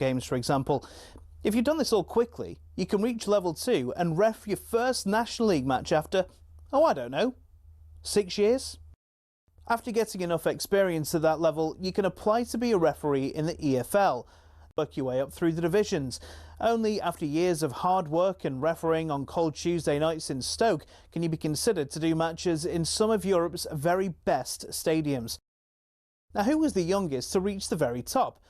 games, for example. If you've done this all quickly, you can reach level 2 and ref your first National League match after, I don't know, 6 years? After getting enough experience at that level, you can apply to be a referee in the EFL, work your way up through the divisions. Only after years of hard work and refereeing on cold Tuesday nights in Stoke can you be considered to do matches in some of Europe's very best stadiums. Now, who was the youngest to reach the very top?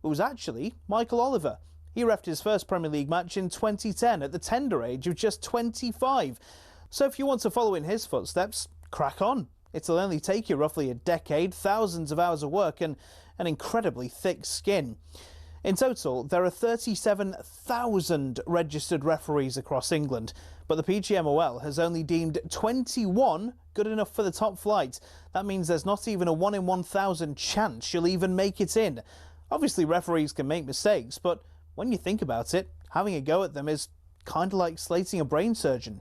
It was actually Michael Oliver. He refed his first Premier League match in 2010 at the tender age of just 25. So if you want to follow in his footsteps, crack on. It'll only take you roughly a decade, thousands of hours of work and an incredibly thick skin. In total, there are 37,000 registered referees across England, but the PGMOL has only deemed 21 good enough for the top flight. That means there's not even a 1 in 1,000 chance you'll even make it in. Obviously, referees can make mistakes, but when you think about it, having a go at them is kind of like slating a brain surgeon.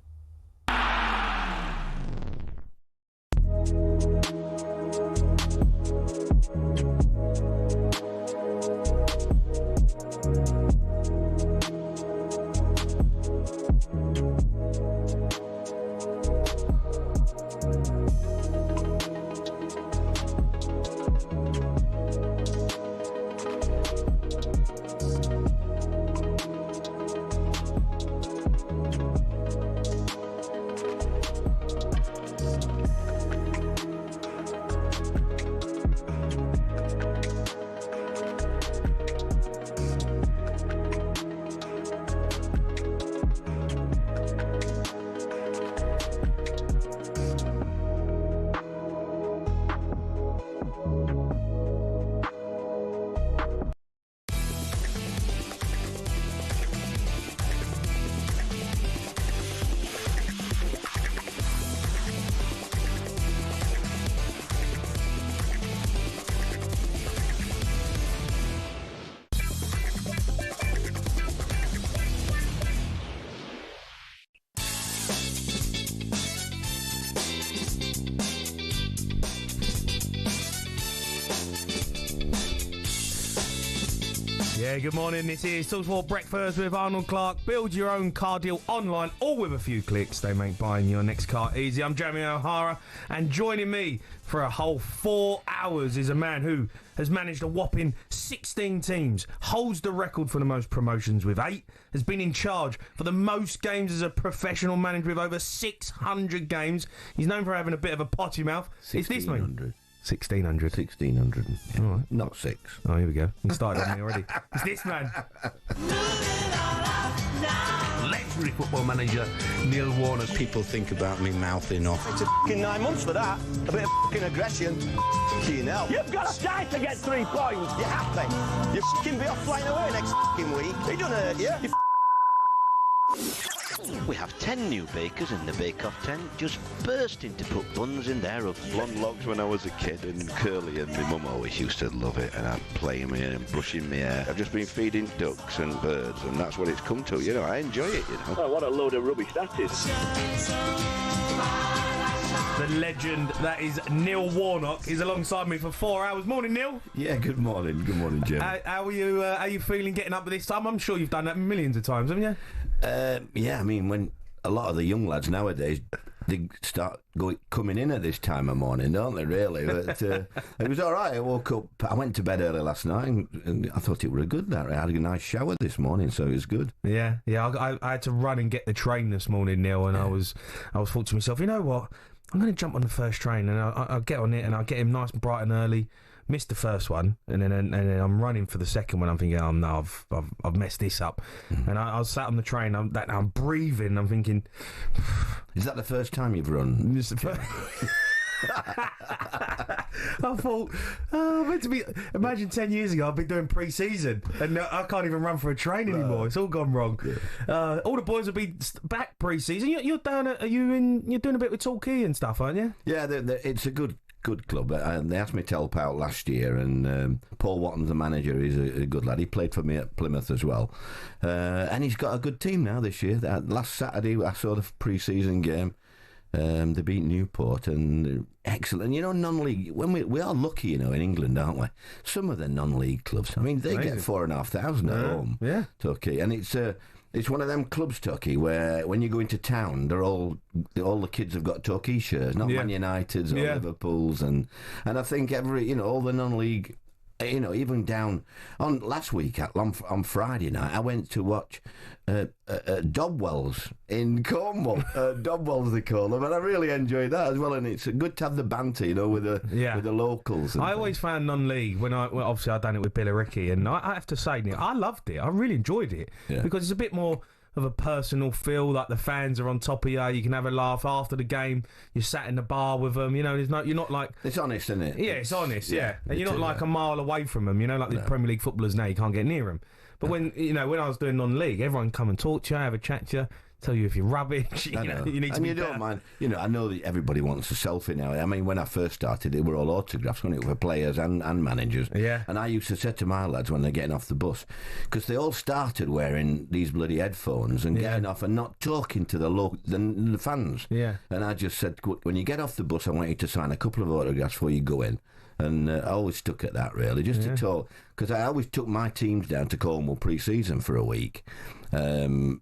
Yeah, good morning. This is talkSPORT Breakfast with Arnold Clark. Build your own car deal online, all with a few clicks. They make buying your next car easy. I'm Jamie O'Hara, and joining me for a whole 4 hours is a man who has managed a whopping 16 teams, holds the record for the most promotions with 8, has been in charge for the most games as a professional manager with over 600 games. He's known for having a bit of a potty mouth. It's this man. 1600. 1600. Yeah. All right. Not 6. Oh, here we go. You started on me already. It's this man. Legendary football manager Neil Warnock. People think about me mouthing off. It's a f***ing 9 months for that. A bit of f***ing aggression. F***ing hell. You've got to die to get 3 points. You have to. You f***ing be off flying away next f***ing week. They don't hurt you. We have 10 new bakers in the bake-off tent, just bursting to put buns in their oven. Blonde locks when I was a kid and curly, and my mum always used to love it, and I'd play in my hair and brushing my hair. I've just been feeding ducks and birds, and that's what it's come to, you know. I enjoy it, you know. Oh, what a load of rubbish that is. The legend that is Neil Warnock is alongside me for 4 hours. Morning, Neil. Yeah, good morning. Good morning, Jim. How are you feeling getting up at this time? I'm sure you've done that millions of times, haven't you? Yeah, I mean, when a lot of the young lads nowadays, they start coming in at this time of morning, don't they, really? But it was all right. I woke up, I went to bed early last night, and I thought it was good that I had a nice shower this morning, so it was good. Yeah. I had to run and get the train this morning, Neil, and I was thought to myself, you know what? I'm going to jump on the first train, and I'll get on it, and I'll get him nice and bright and early. Missed the first one, and then I'm running for the second one. I'm thinking, oh no, I've messed this up. And I was sat on the train. I'm breathing. I'm thinking, is that the first time you've run? I thought, meant to be. Imagine 10 years ago, I've been doing pre-season, and I can't even run for a train anymore. It's all gone wrong. Yeah. All the boys will be back pre-season. You're down at, you're doing a bit with Torquay and stuff, aren't you? Yeah, it's a good club. They asked me to help out last year, and Paul Watton's the manager. He's a good lad. He played for me at Plymouth as well, and he's got a good team now this year. Last Saturday I saw the pre-season game. They beat Newport and excellent. You know, non-league, when we are lucky, you know, in England, aren't we? Some of the non-league clubs, I mean, they get 4,500 at home. Yeah. Tucky. And it's one of them clubs, Tucky, where when you go into town, they're all the kids have got Torquay shirts, not Man United's or Liverpool's, and I think all the non-league, you know, even down on last week on Friday night, I went to watch Dobwell's in Cornwall. Dobwell's they call them, and I really enjoyed that as well. And it's good to have the banter, you know, with the locals. I always found non-league obviously I've done it with Billericay, and I have to say, Neil, I loved it. I really enjoyed it because it's a bit more of a personal feel, like the fans are on top of you. You can have a laugh after the game. You're sat in the bar with them. You know, you're not like, it's honest, isn't it? Yeah, it's honest. Yeah, and you're not like a mile away from them. You know, like the Premier League footballers now, you can't get near them. But when I was doing non-league, everyone come and talk to you, have a chat to you, tell you if you're rubbish. You know, you need to be better. Don't mind. You know, I know that everybody wants a selfie now. I mean, when I first started, it were all autographs, wasn't it, for players and managers. Yeah. And I used to say to my lads when they're getting off the bus, because they all started wearing these bloody headphones and getting off and not talking to the fans. Yeah. And I just said, when you get off the bus, I want you to sign a couple of autographs before you go in. And I always stuck at that, really, just to talk. Because I always took my teams down to Cornwall pre-season for a week. And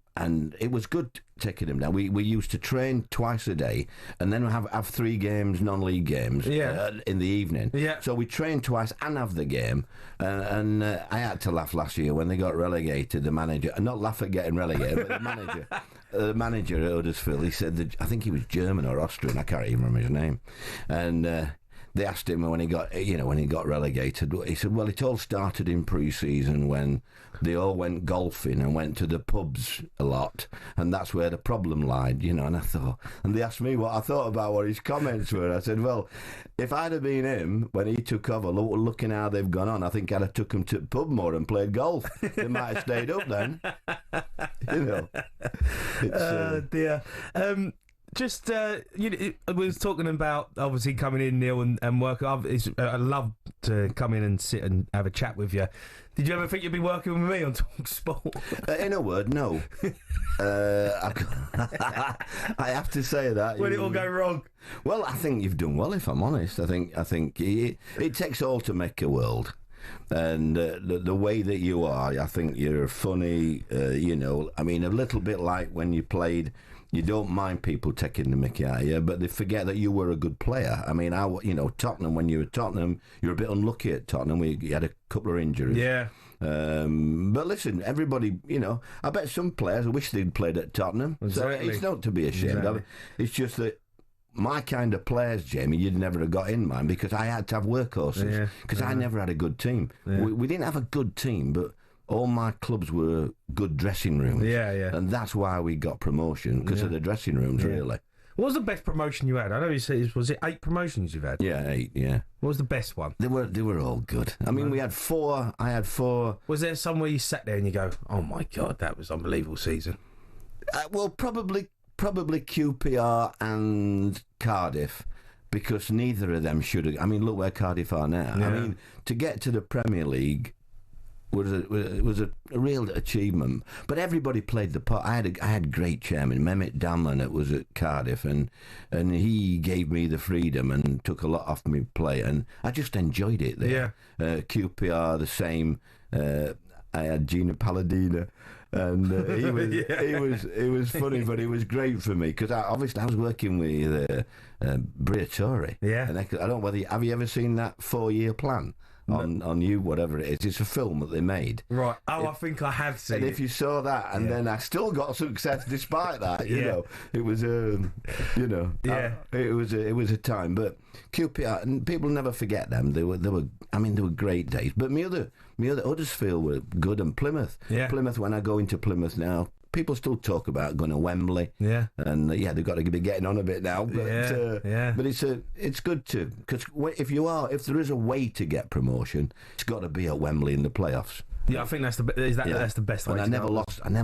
it was good taking them down. We used to train twice a day and then have 3 games, non-league games, in the evening. Yeah. So we trained twice and have the game. And I had to laugh last year when they got relegated, the manager. Not laugh at getting relegated, but the manager at Huddersfield, he said, I think he was German or Austrian, I can't even remember his name. And they asked him when he got relegated. He said, "Well, it all started in pre-season when they all went golfing and went to the pubs a lot, and that's where the problem lied." You know, and I thought, and they asked me what I thought about what his comments were. I said, "Well, if I'd have been him when he took over, looking how they've gone on, I think I'd have took them to the pub more and played golf. They might have stayed up then." You know. Oh dear. We was talking about obviously coming in, Neil, and work. I love to come in and sit and have a chat with you. Did you ever think you'd be working with me on talkSPORT? In a word, no. I have to say that. When it all go wrong? Well, I think you've done well, if I'm honest. I think it takes all to make a world. And the way that you are, I think you're funny, you know, I mean, a little bit like when you played, you don't mind people taking the mickey out of you, but they forget that you were a good player. I mean, Tottenham, when you were Tottenham, you were a bit unlucky at Tottenham. You had a couple of injuries. Yeah. But listen, everybody, you know, I bet some players wish they'd played at Tottenham. Exactly. So it's not to be ashamed of it. It's just that my kind of players, Jamie, you'd never have got in mine because I had to have workhorses because I never had a good team. Yeah. We didn't have a good team, but all my clubs were good dressing rooms. Yeah. And that's why we got promotion, because of the dressing rooms, really. What was the best promotion you had? I know you said, was it 8 promotions you've had? Yeah, 8, yeah. What was the best one? They were all good. I mean, we had 4. I had 4. Was there somewhere you sat there and you go, oh my God, that was an unbelievable season? Well, probably QPR and Cardiff, because neither of them should have. I mean, look where Cardiff are now. Yeah. I mean, to get to the Premier League was a real achievement. But everybody played the part. I had great chairman, Mehmet Damlan, that was at Cardiff, and he gave me the freedom and took a lot off me play, and I just enjoyed it there. Yeah. QPR the same. I had Gino Palladino. And he was funny, but it was great for me because I was working with Briatore. Yeah, and I don't know whether have you ever seen that 4-year plan on you, whatever it is. It's a film that they made. Right. Oh, I think I have seen. And it. If you saw that, and then I still got success despite that. You know, it was it was a time. But QPR, and people never forget them. They were great days. But me other Huddersfield were good, and Plymouth. Yeah. Plymouth. When I go into Plymouth now, people still talk about going to Wembley. Yeah. And they've got to be getting on a bit now. But but it's good too, because if there is a way to get promotion, it's got to be at Wembley in the playoffs. Yeah, I think that's the best way. And I never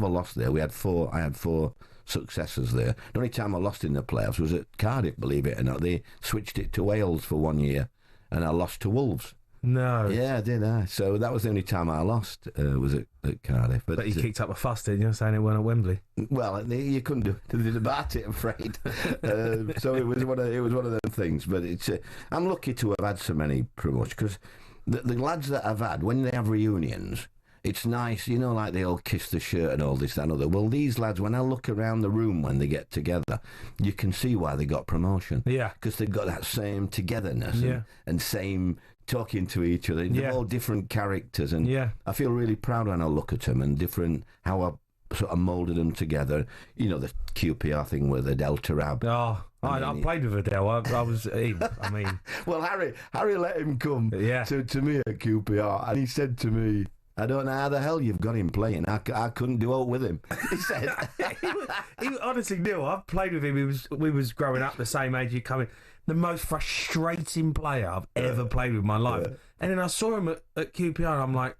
lost there. I had 4 successes there. The only time I lost in the playoffs was at Cardiff, believe it or not. They switched it to Wales for 1 year, and I lost to Wolves. No. Yeah, I did. So that was the only time I lost, was at Cardiff. But you kicked up a fuss, didn't you, saying it weren't at Wembley? Well, you couldn't do anything about it, I'm afraid. So it was one of them things. But it's I'm lucky to have had so many promotions, because the lads that I've had, when they have reunions, it's nice, you know, like they all kiss the shirt and all this, that and other. Well, these lads, when I look around the room when they get together, you can see why they got promotion. Yeah. Because they've got that same togetherness and same talking to each other. They're all different characters. And I feel really proud when I look at them and different, how I sort of moulded them together. You know, the QPR thing with Adel Taarabt. Oh, I played with Adel. I was him. I mean... Well, Harry let him come to me at QPR, and he said to me, I don't know how the hell you've got him playing. I couldn't do out with him. He said. he honestly, Neil, I've played with him. We was growing up the same age. You coming, the most frustrating player I've ever played with in my life. And then I saw him at QPR, and I'm like,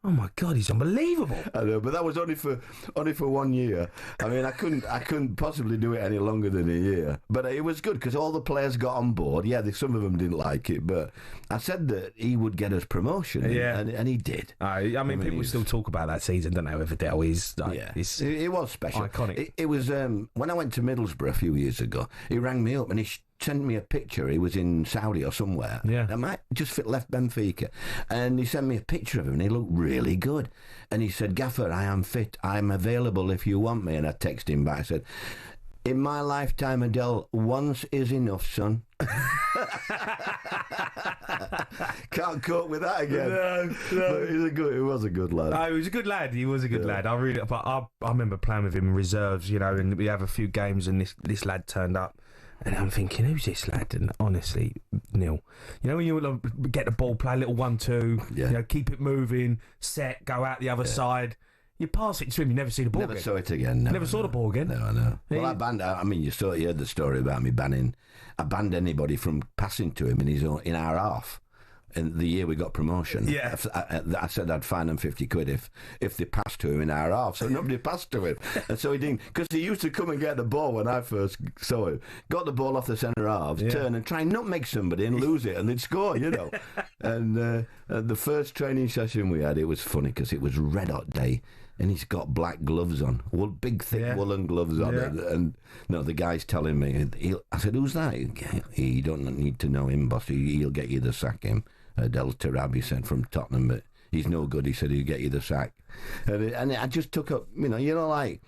oh my God, he's unbelievable. I know, but that was only for 1 year. I mean, I couldn't possibly do it any longer than a year. But it was good because all the players got on board. Yeah, some of them didn't like it, but I said that he would get us promotion, and he did. I mean, people still talk about that season, don't they? With Adel, it was special, iconic. It was when I went to Middlesbrough a few years ago. He rang me up and he sent me a picture. He was in Saudi or somewhere. Yeah. I might just left Benfica. And he sent me a picture of him and he looked really good. And he said, Gaffer, I am fit. I'm available if you want me. And I texted him back. I said, in my lifetime, Adel, once is enough, son. Can't cope with that again. No. But he was a good lad. He was a good lad. He was a good lad. I remember playing with him in reserves, you know, and we have a few games and this lad turned up. And I'm thinking, who's this lad? And honestly, Neil, you know when you get the ball, play a little 1-2, you know, keep it moving, set, go out the other side. You pass it to him, you never see the ball again. Never saw it again. No, never saw the ball again. No, I know. Well, I mean, you heard the story about me banning. I banned anybody from passing to him in our half. In the year we got promotion, I said I'd fine them 50 quid if they passed to him in our half. So nobody passed to him, and so he didn't, because he used to come and get the ball when I first saw him. Got the ball off the centre half, turn and try and nutmeg somebody and lose it, and they'd score, you know. And the first training session we had, it was funny because it was red hot day. And he's got black gloves on, big thick woolen gloves on, and no, the guy's telling me. I said, "Who's that?" He don't need to know him, boss. He'll get you to sack him. Adel Taarabt, he said, from Tottenham, but he's no good. He said he'll get you the sack, and I just took up, you know, like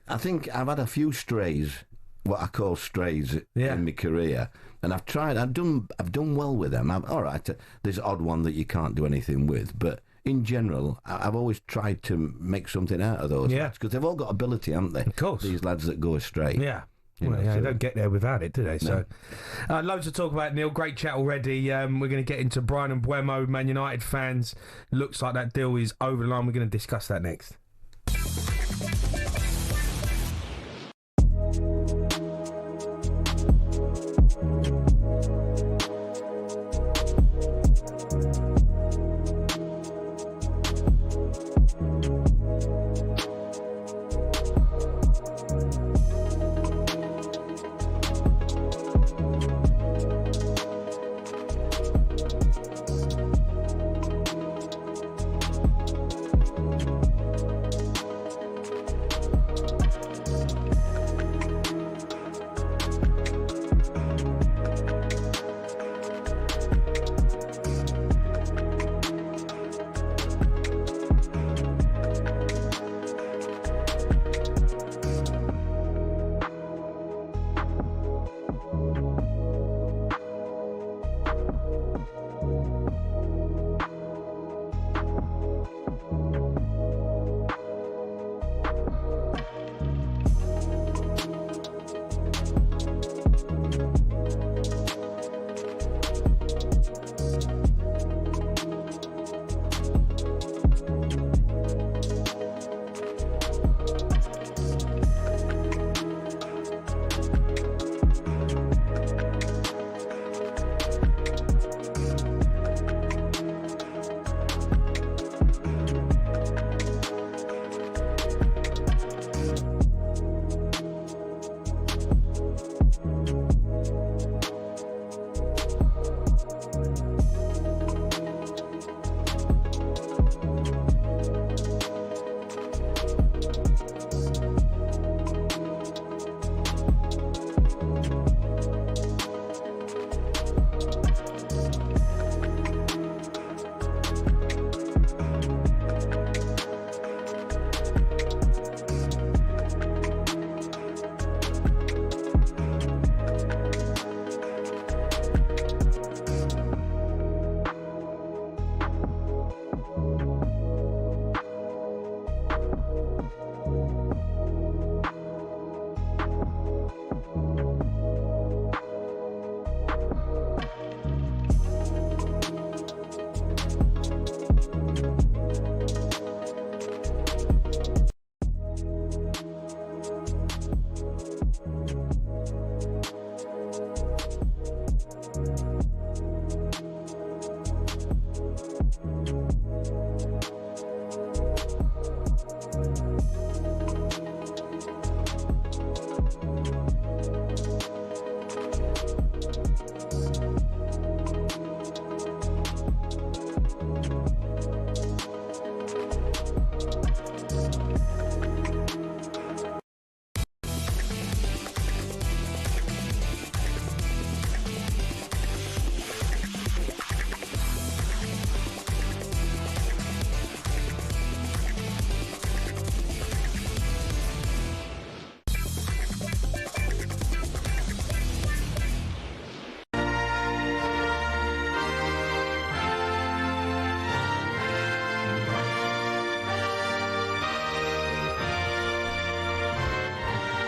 I think I've had a few strays, what I call strays, in my career, and I've done well with them. All right, there's an odd one that you can't do anything with, but. In general, I've always tried to make something out of those lads, because they've all got ability, haven't they? Of course. These lads that go astray. Yeah. They don't get there without it, do they? No. So, loads to talk about, Neil. Great chat already. We're going to get into Brian and Buemo, Man United fans. Looks like that deal is over the line. We're going to discuss that next.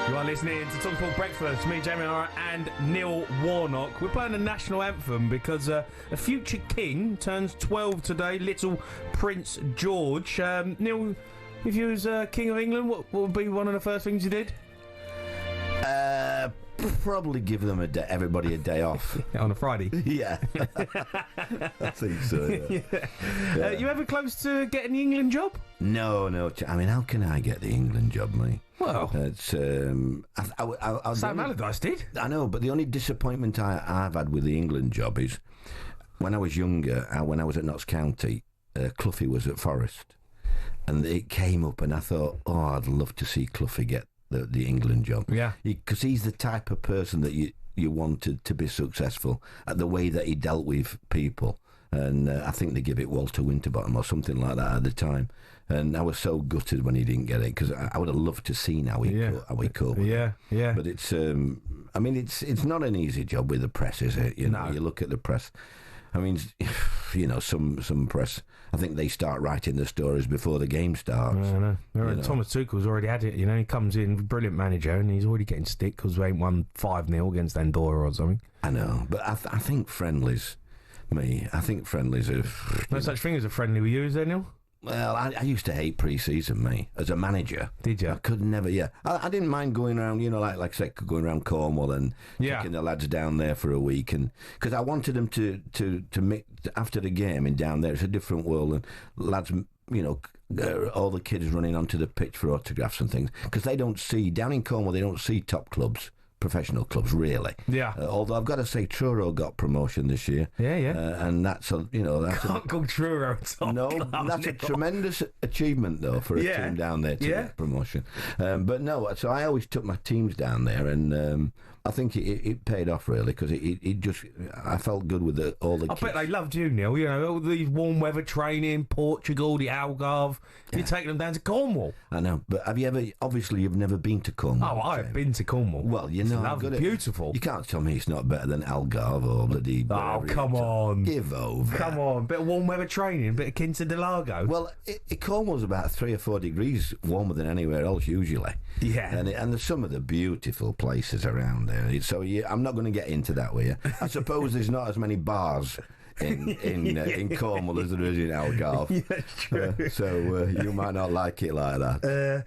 You are listening to talkSPORT Breakfast. Me, Jamie O'Hara and Neil Warnock. We're playing the national anthem because a future king turns 12 today, little Prince George. Neil, if you was King of England, what would be one of the first things you did? Probably give them everybody a day off. On a Friday? Yeah. I think so, yeah. Yeah. You ever close to getting the England job? No. I mean, how can I get the England job, mate? Well, it's Sam Allardyce did. I know, but the only disappointment I've had with the England job is when I was younger, when I was at Notts County, Cloughie was at Forest. And it came up and I thought, I'd love to see Cloughie get the England job. Yeah. Because he's the type of person that you wanted to be successful at the way that he dealt with people. And I think they give it Walter Winterbottom or something like that at the time. And I was so gutted when he didn't get it because I would have loved to see how he coped. Yeah. But it's, I mean, it's not an easy job with the press, is it? You know, you look at the press. I mean, you know, some press, I think they start writing the stories before the game starts. I know. Thomas Tuchel's already had it. You know, he comes in, brilliant manager, and he's already getting stick because we ain't won 5-0 against Andorra or something. I know, but I think friendlies, I think friendlies are... No such thing as a friendly with you, is there, Neil? Well, I used to hate pre-season, me, as a manager. Did you? I could never, I didn't mind going around, you know, like I said, going around Cornwall and taking the lads down there for a week. And because I wanted them to make, after the game and down there, it's a different world. And lads, you know, all the kids running onto the pitch for autographs and things. Because they don't see, down in Cornwall, they don't see top clubs. Professional clubs, really. Yeah. Although I've got to say, Truro got promotion this year. Yeah. And that's a, you know, that's can't call Truro a top club, that's a tremendous achievement though for a team down there to get promotion. But no, so I always took my teams down there, and I think it paid off really because it just I felt good with all the. I kids. bet they loved you, Neil. You know, all these warm weather training, Portugal, the Algarve. You're taking them down to Cornwall. I know, but have you ever? Obviously, you've never been to Cornwall. Oh, I've been to Cornwall. Well, you know, lovely, beautiful. You can't tell me it's not better than Algarve or bloody. Oh, come on! Give over. Come on, bit of warm weather training, bit of Quinta del Lago. Well, Cornwall's about 3 or 4 degrees warmer than anywhere else usually. Yeah, and there's some of the beautiful places around there. So I'm not going to get into that with you. I suppose there's not as many bars in Cornwall as there is in Algarve. Yeah, true. So you might not like it like that.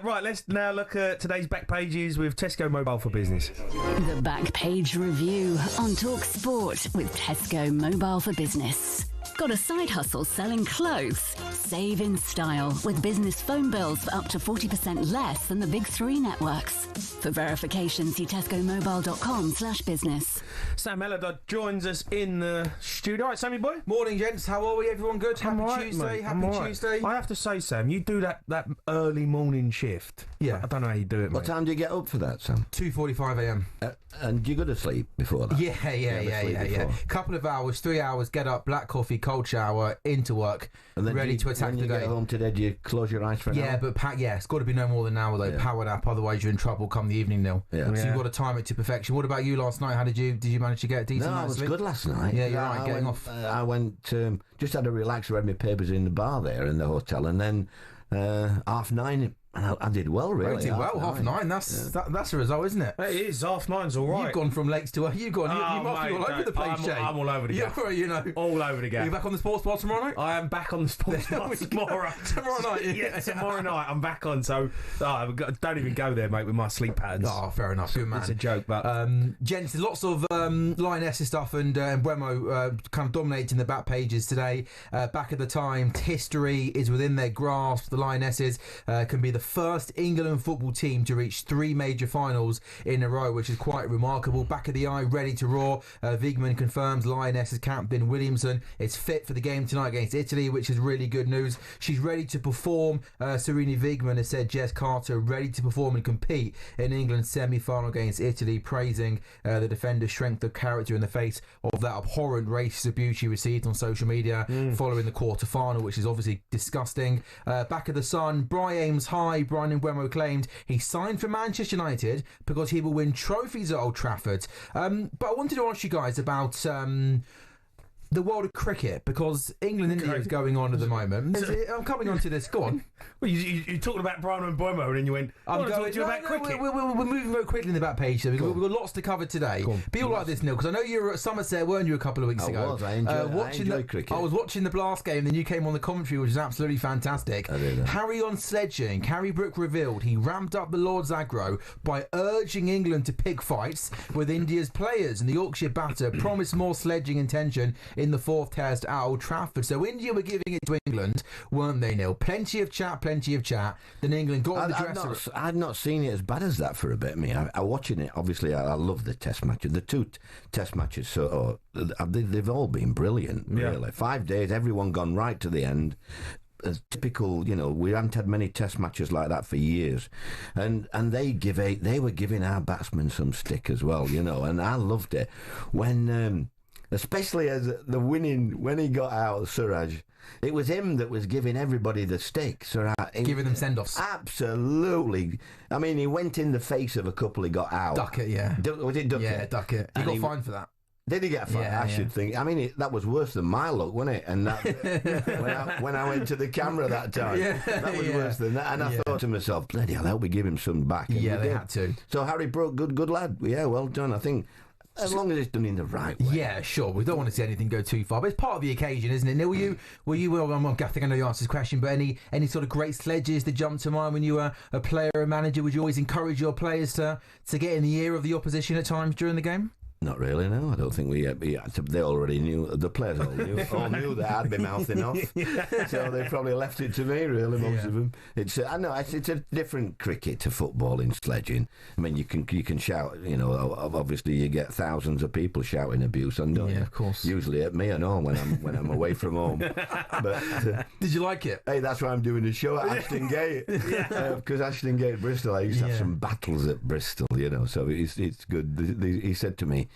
Right, let's now look at today's back pages with Tesco Mobile for Business. The Back Page Review on talkSPORT with Tesco Mobile for Business. Got a side hustle selling clothes? Save in style with business phone bills for up to 40% less than the big three networks. For verification, see tescomobile.com/business. Sam Allardyce joins us in the studio. All right, Sammy boy? Morning, gents. How are we? Everyone good? Happy Tuesday. Happy Tuesday. I have to say, Sam, you do that early morning shift. Yeah. I don't know how you do it, mate. What time do you get up for that, Sam? 2:45 a.m. And do you go to sleep before that? Yeah. Couple of hours, 3 hours, get up, black coffee, cold shower, into work, and then ready to attack the day. When you get home today, do you close your eyes for an hour? But it's got to be no more than an hour though. Yeah. Power nap, otherwise you're in trouble come the evening, Neil. Yeah. So you've got to time it to perfection. What about you last night? How did you manage to get a decent night's sleep? No, I was good last night. Yeah, you're right, getting off. I went, just had a relax, read my papers in the bar there in the hotel, and then 9:30. And I did well, really. You did well, 9:30. That's a result, isn't it? It is. 9:30's all right. You've gone from lakes to you must be all over the place, Jay. I'm all over the gap. All over the gap. Are you back on the sports bar tomorrow night? I am back on the sports bar tomorrow. Tomorrow night? Yeah, tomorrow night I'm back on. So don't even go there, mate, with my sleep patterns. Oh, fair enough. Good man. It's a joke, but gents, there's lots of Lionesses stuff and Bremo kind of dominating the back pages today. Back at the time, history is within their grasp. The Lionesses can be the first England football team to reach 3 major finals in a row, which is quite remarkable. Back of the eye, ready to roar. Wiegman confirms Lionesses captain Williamson is fit for the game tonight against Italy, which is really good news. She's ready to perform. Serena Wiegman has said Jess Carter ready to perform and compete in England's semi-final against Italy, praising the defender's strength of character in the face of that abhorrent racist abuse she received on social media following the quarter-final, which is obviously disgusting. Back of the Sun, Bry aims high. Brian Mbeumo claimed he signed for Manchester United because he will win trophies at Old Trafford. But I wanted to ask you guys about the world of cricket, because England-India is going on at the moment. I'm coming on to this. Go on. Well, you talked about Brian and Boimo, and then you went, I'm going to talk to you about cricket. We're moving very quickly in the back page, so we've got lots to cover today. Be all like this, Neil, because I know you were at Somerset, weren't you, a couple of weeks ago? I enjoyed cricket. I was watching the Blast game, then you came on the commentary, which was absolutely fantastic. Harry on sledging. Harry Brook revealed he ramped up the Lord's aggro by urging England to pick fights with India's players, and the Yorkshire batter promised more sledging intention in the fourth test at Old Trafford. So India were giving it to England, weren't they, Neil? Plenty of chat. Then England got in the dresser room. I've not seen it as bad as that for a bit. I'm watching it. Obviously, I love the test matches. The two test matches, they've all been brilliant, really. 5 days, everyone gone right to the end. As typical, we haven't had many test matches like that for years, and they were giving our batsmen some stick as well, and I loved it when, especially as when he got out, Suraj. It was him that was giving everybody the stick. Giving them send-offs. Absolutely. I mean, he went in the face of a couple he got out. Duckett, yeah. Was it Duckett? Yeah, Duckett. He got fined for that. Did he get fined? I should think. I mean, that was worse than my luck, wasn't it? And that, when I went to the camera that time, that was worse than that. And I thought to myself, bloody hell, I hope we give him some back. And they had to. So Harry Brook, good lad. Yeah, well done. I think... As long as it's done in the right way. Yeah, sure. We don't want to see anything go too far, but it's part of the occasion, isn't it? Neil, I think I know you answered this question, but any sort of great sledges that jump to mind when you were a player or a manager? Would you always encourage your players to get in the ear of the opposition at times during the game? Not really, no. I don't think we they already knew, the players all knew that I'd been mouthing off. So they probably left it to me, really, most of them. It's a different cricket to football in sledging. I mean, you can shout, obviously you get thousands of people shouting abuse, don't you? Yeah, of course. Usually at me and all when I'm away from home. But did you like it? Hey, that's why I'm doing a show at Ashton Gate. Because Ashton Gate, Bristol, I used to have some battles at Bristol, so it's good. He said to me,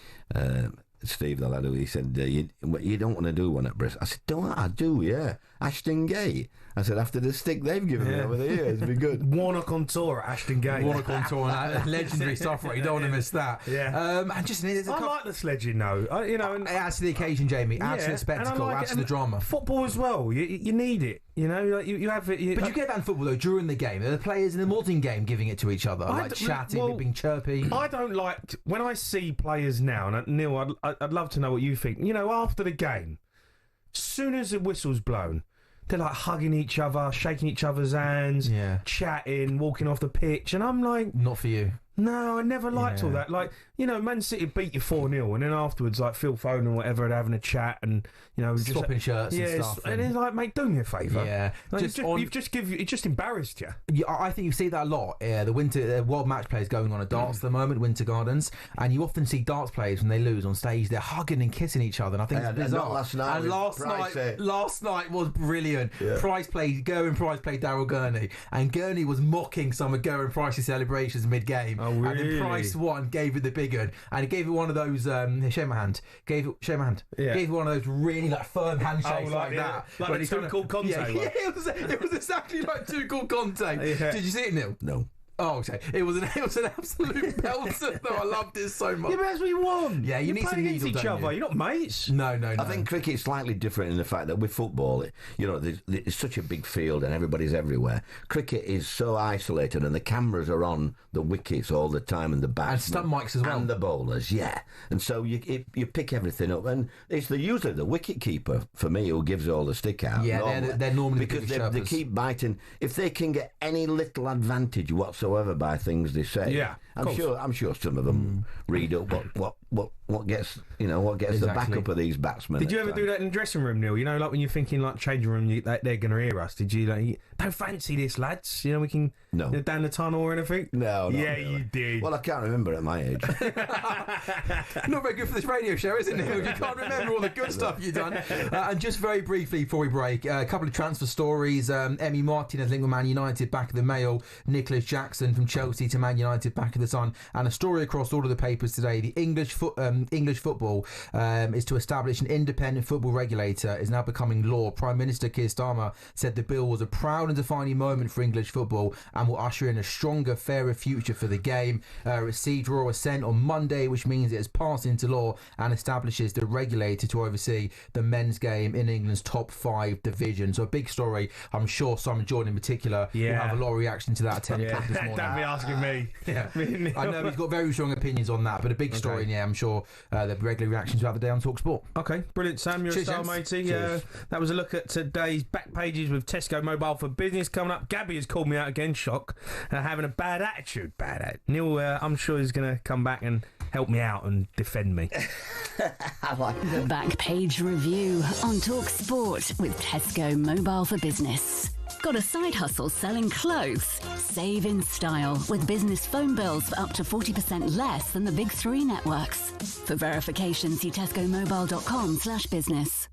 Steve, the lad, he said, you don't want to do one at Bristol. I said, don't I do, yeah. Ashton Gate. I said, after the stick they've given me over the years, it'd be good. Warnock on tour at Ashton Gate. Warnock on tour, legendary stuff, right? You don't want to miss that. Yeah. And just, I like the sledging, though. It adds to the occasion, Jamie. Adds to the spectacle, adds to the drama. Football as well. You need it. You have it. But you get that in football, though, during the game. Are the players in the modern game giving it to each other? Chatting, being chirpy? I don't like... When I see players now, and Neil, I'd love to know what you think. After the game, as soon as the whistle's blown, they're like hugging each other, shaking each other's hands, chatting, walking off the pitch, and I'm like... Not for you. No, I never liked all that. Like, Man City beat you 4-0, and then afterwards, like Phil Foden or whatever, having a chat and, swapping shirts and stuff. And it's like, mate, do me a favour. Yeah. Like, it just embarrassed you. Yeah, I think you see that a lot. The World Matchplay is going on at darts at the moment, Winter Gardens, and you often see darts players when they lose on stage, they're hugging and kissing each other, and I think it's bizarre. Last night was brilliant. Yeah. Price played Daryl Gurney, and Gurney was mocking some of Gerwyn Price's celebrations mid-game. Oh, really? And then Price won, gave it the big one, and he gave it one of those. Shake my hand. Gave it one of those really firm handshakes like that. Like the Tuchel Conte. Yeah, it was exactly like Tuchel Conte. Yeah. Did you see it, Neil? No. Oh, okay. It was an absolute belter, though. I loved it so much. Yeah, but that's what you want. Yeah, you need some needle, each other. You're not mates. No. I think cricket's slightly different in the fact that with football, there's such a big field and everybody's everywhere. Cricket is so isolated, and the cameras are on the wickets all the time, and the batsmen and stump mics as well, and the bowlers. Yeah, and so you pick everything up, and it's usually the wicket keeper for me who gives all the stick out. Yeah, they're normally because they keep biting. If they can get any little advantage whatsoever by things they say. Yeah, I'm sure some of them read up what gets the backup of these batsmen. Did you ever do that in the dressing room, Neil? Like when you're thinking like changing room, they're going to hear us. Did you don't fancy this, lads? We can down the tunnel or anything? No. Yeah, really. you did. Well, I can't remember at my age. Not very good for this radio show, is it, Neil? You can't remember all the good stuff you've done. And just very briefly before we break, a couple of transfer stories. Emi Martinez linked with Man United, back of the Mail. Nicholas Jackson from Chelsea to Man United, back of the Sun. And a story across all of the papers today. The English English football is to establish an independent football regulator is now becoming law. Prime Minister Keir Starmer said the bill was a proud and defining moment for English football and will usher in a stronger, fairer future for the game. Received royal assent on Monday, which means it has passed into law and establishes the regulator to oversee the men's game in England's top 5 division. So a big story. I'm sure Simon Jordan in particular will have a lot of reaction to that at 10 o'clock this morning. Don't be asking me. I know he's got very strong opinions on that, but a big story, and I'm sure there'll be regular reactions throughout the day on talkSPORT. Okay, brilliant, Sam. You're Cheers, a star, gents. matey. That was a look at today's back pages with Tesco Mobile for Business coming up. Gabby has called me out again, shock, having a bad attitude. Neil, I'm sure he's going to come back and help me out and defend me. The Back Page Review on talkSPORT with Tesco Mobile for Business. Got a side hustle selling clothes? Save in style with business phone bills for up to 40% less than the big 3 networks. For verification, see tescomobile.com/business.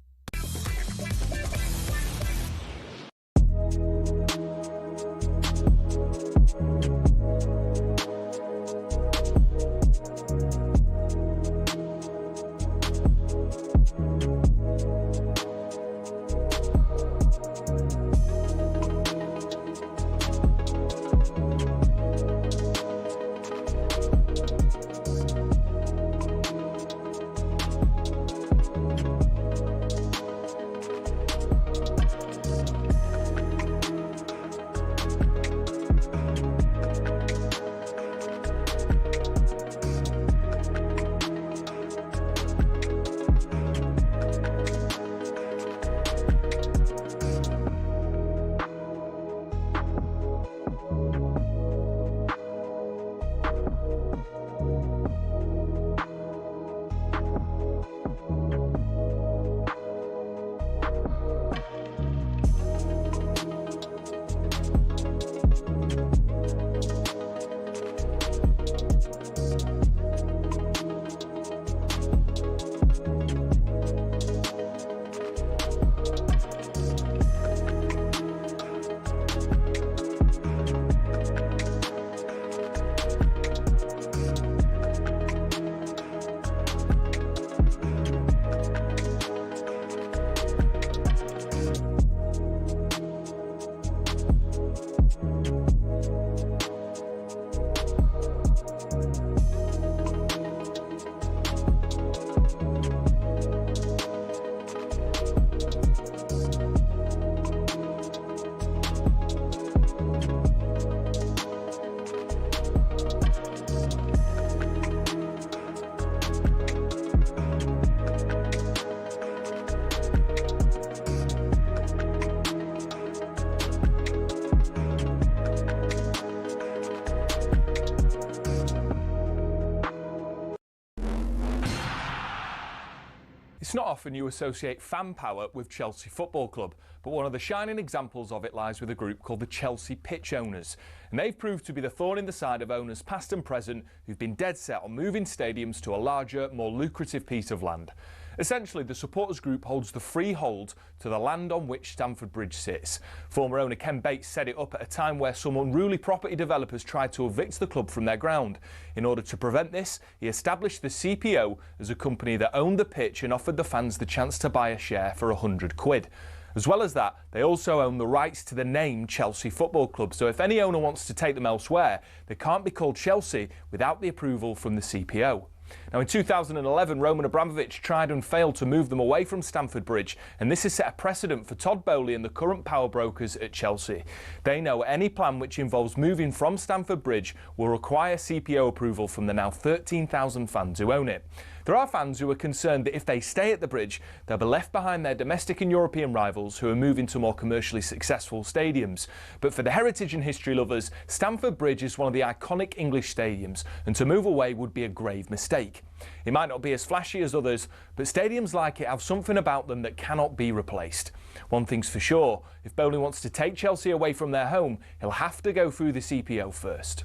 It's not often you associate fan power with Chelsea Football Club, but one of the shining examples of it lies with a group called the Chelsea Pitch Owners. And they've proved to be the thorn in the side of owners past and present who've been dead set on moving stadiums to a larger, more lucrative piece of land. Essentially, the supporters group holds the freehold to the land on which Stamford Bridge sits. Former owner Ken Bates set it up at a time where some unruly property developers tried to evict the club from their ground. In order to prevent this, he established the CPO as a company that owned the pitch and offered the fans the chance to buy a share for £100. As well as that, they also own the rights to the name Chelsea Football Club, so if any owner wants to take them elsewhere, they can't be called Chelsea without the approval from the CPO. Now, in 2011, Roman Abramovich tried and failed to move them away from Stamford Bridge, and this has set a precedent for Todd Bowley and the current power brokers at Chelsea. They know any plan which involves moving from Stamford Bridge will require CPO approval from the now 13,000 fans who own it. There are fans who are concerned that if they stay at the bridge, they'll be left behind their domestic and European rivals who are moving to more commercially successful stadiums. But for the heritage and history lovers, Stamford Bridge is one of the iconic English stadiums, and to move away would be a grave mistake. It might not be as flashy as others, but stadiums like it have something about them that cannot be replaced. One thing's for sure, if Bowley wants to take Chelsea away from their home, he'll have to go through the CPO first.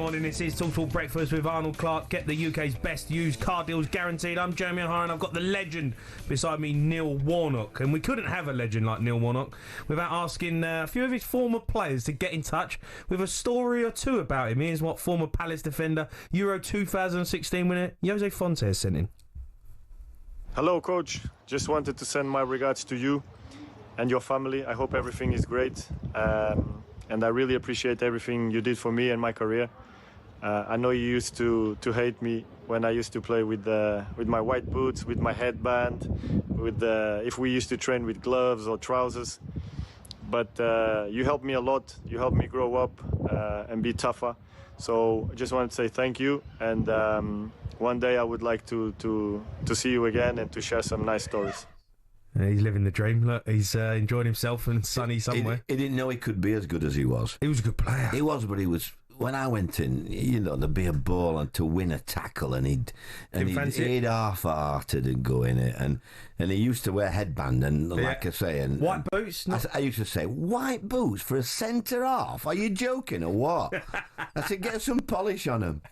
morning. This is talkSPORT Breakfast with Arnold Clark. Get the UK's best used car deals guaranteed. I'm Jamie O'Hara and I've got the legend beside me, Neil Warnock. And we couldn't have a legend like Neil Warnock without asking a few of his former players to get in touch with a story or two about him. Here's what former Palace defender, Euro 2016 winner Jose Fonte has sent in. Hello, Coach. Just wanted to send my regards to you and your family. I hope everything is great. And I really appreciate everything you did for me and my career. I know you used to hate me when I used to play with my white boots, with my headband, if we used to train with gloves or trousers. But you helped me a lot. You helped me grow up and be tougher. So I just wanted to say thank you. And one day I would like to see you again and to share some nice stories. He's living the dream. Look, he's enjoying himself and sunny somewhere. He didn't know he could be as good as he was. He was a good player. He was, but he was. When I went in, you know, there'd be a ball and to win a tackle, and he'd half-hearted and go in it, and he used to wear headband and like I say, and white boots. I used to say, white boots for a centre half? Are you joking or what? I said, get some polish on them.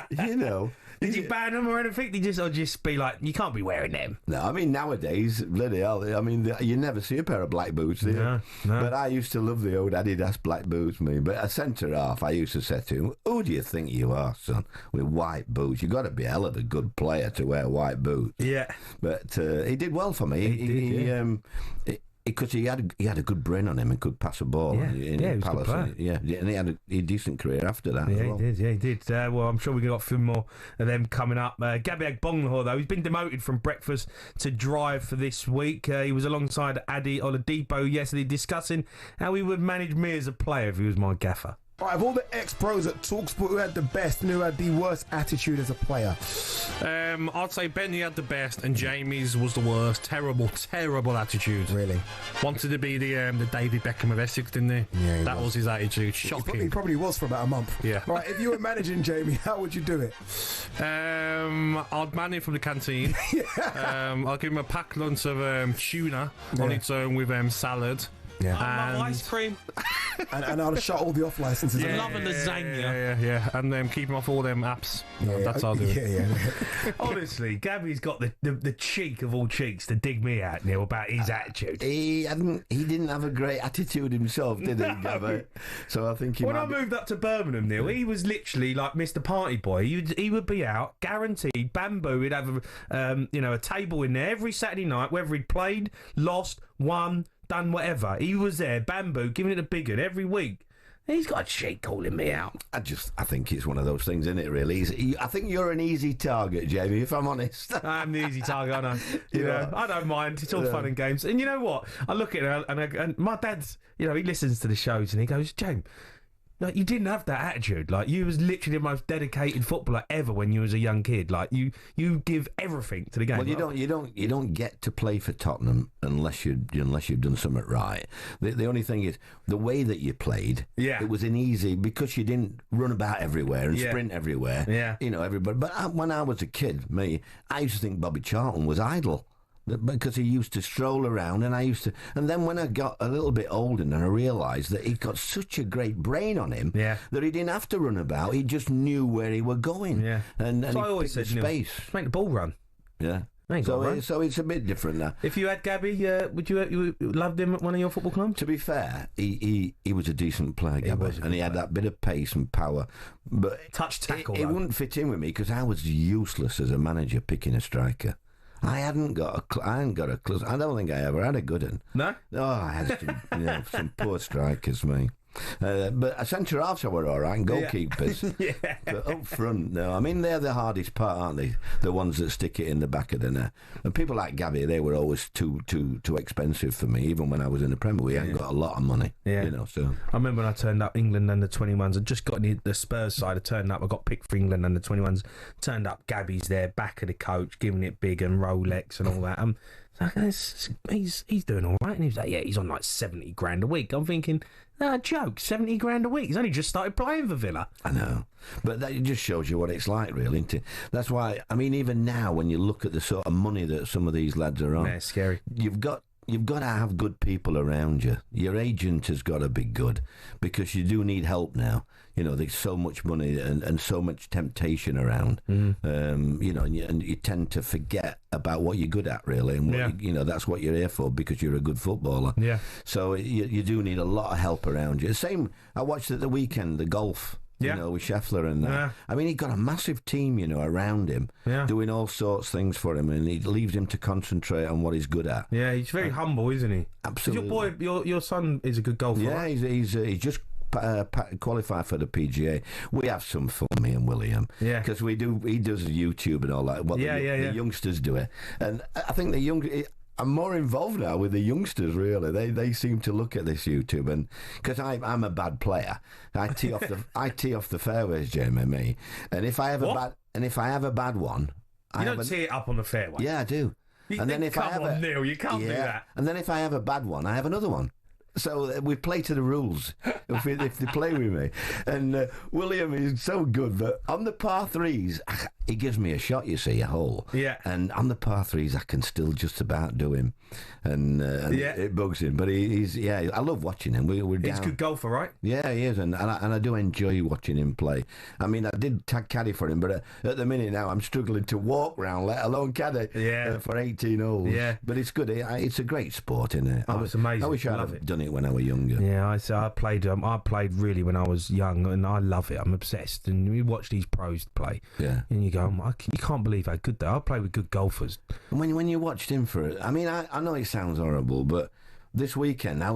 You know. Did you ban them or anything? Did you just be like, you can't be wearing them? No, I mean, nowadays, bloody hell, I mean, you never see a pair of black boots, do you? No. But I used to love the old Adidas black boots, me. But a centre half, I used to say to him, who do you think you are, son, with white boots? You've got to be a hell of a good player to wear white boots. Yeah. But he did well for me. Because he had a good brain on him and could pass a ball. He was a good player. And he had a decent career after that. Yeah, as well. he did. Well, I'm sure we've got a few more of them coming up. Gabby Agbonlahor, though, he's been demoted from breakfast to drive for this week. He was alongside Adi Oladipo yesterday discussing how he would manage me as a player if he was my gaffer. Right, of all the ex-pros at talkSPORT, who had the best and who had the worst attitude as a player? I'd say Benny had the best and Jamie's was the worst. Terrible attitude. Really? Wanted to be the David Beckham of Essex, didn't he? Yeah, that was his attitude. Shocking. He probably was for about a month. Yeah. Right, if you were managing Jamie, how would you do it? I'd man him from the canteen. I'll give him a packed lunch of tuna on its own with salad. Yeah. And ice cream. and I'd shut all the off licenses. Yeah, love a lasagna. Yeah. And then keep him off all them apps. That's how I'll do it. Yeah. Honestly, Gabby's got the cheek of all cheeks to dig me out, Neil, about his attitude. He didn't have a great attitude himself, did he, Gabby? So I think when I moved up to Birmingham, Neil, he was literally like Mr. Party Boy. He would be out, guaranteed. Bamboo, he'd have a table in there every Saturday night, whether he'd played, lost, won, done whatever. He was there, Bamboo, giving it a big one every week. He's got a cheek calling me out. I think it's one of those things, isn't it, really? I think you're an easy target, Jamie, if I'm honest. I'm the easy target, I know. You know, I don't mind. It's all fun and games. And you know what? I look at it and my dad's, he listens to the shows and he goes, James, like, you didn't have that attitude. Like, you was literally the most dedicated footballer ever when you was a young kid. Like, you give everything to the game. Well, you don't get to play for Tottenham unless you've done something right. The only thing is the way that you played. Yeah, it was an easy because you didn't run about everywhere and sprint everywhere. Yeah, everybody. But when I was a kid, I used to think Bobby Charlton was idle. Because he used to stroll around, and then when I got a little bit older, and I realised that he got such a great brain on him that he didn't have to run about; he just knew where he were going. Yeah, and so I always said, space, make the ball run. Yeah. So it's a bit different now. If you had Gabby, would you loved him at one of your football clubs? To be fair, he was a decent player, Gabby, and he had that bit of pace and power. But touch tackle, it wouldn't fit in with me because I was useless as a manager picking a striker. I hadn't got a clue. I don't think I ever had a good one. No? Oh, I had some poor strikers, me. But centre halves were all right, and goalkeepers. Yeah. But up front, no. I mean, they're the hardest part, aren't they? The ones that stick it in the back of the net. And people like Gabby, they were always too expensive for me. Even when I was in the Premier, we hadn't got a lot of money. Yeah. So I remember when I turned up England under 21s. I just got the Spurs side. I turned up. I got picked for England under 21s. Turned up. Gabby's there, back of the coach, giving it big and Rolex and all that. He's doing all right. And he was like, yeah, he's on like 70 grand a week. I'm thinking, no, joke, 70 grand a week. He's only just started playing for Villa. I know. But that just shows you what it's like, really, isn't it? That's why, I mean, even now, when you look at the sort of money that some of these lads are on, it's scary. You've got you've got to have good people around you. Your agent has got to be good, because you do need help now. You know, there's so much money and so much temptation around. You know, and you tend to forget about what you're good at, really, and what you know, that's what you're here for, because you're a good footballer. Yeah. So you do need a lot of help around you. Same, I watched at the weekend the golf. You know, with Scheffler and that. Yeah. I mean, he got a massive team, you know, around him, doing all sorts of things for him, and he leaves him to concentrate on what he's good at. Yeah, he's very humble, isn't he? Absolutely. Your son is a good golfer. Yeah, right? he's just qualified for the PGA. We have some fun, me and William. Yeah, because he does YouTube and all that. The youngsters do it, and I think I'm more involved now with the youngsters, really. They seem to look at this YouTube, and because I'm a bad player, I tee off the fairways, Jamie, me. And if I have a bad one, you don't tee it up on the fairway. Yeah, I do. Neil, you can't do that. And then if I have a bad one, I have another one. So we play to the rules if they play with me. And William is so good that on the par threes, he gives me a shot, you see, a hole. Yeah. And on the par threes, I can still just about do him. And it bugs him. But he's I love watching him. We're down. He's a good golfer, right? Yeah, he is. And I do enjoy watching him play. I mean, I did caddy for him, but at the minute now, I'm struggling to walk round, let alone caddy for 18 holes. Yeah. But it's good. It's a great sport, isn't it? Oh, it's amazing. I wish I'd have done it when I was younger. Yeah, I played really when I was young, and I love it. I'm obsessed. And you watch these pros play, and you go, you can't believe how good they are. I play with good golfers. And when you watched him for it, I mean, I know it sounds horrible, but this weekend I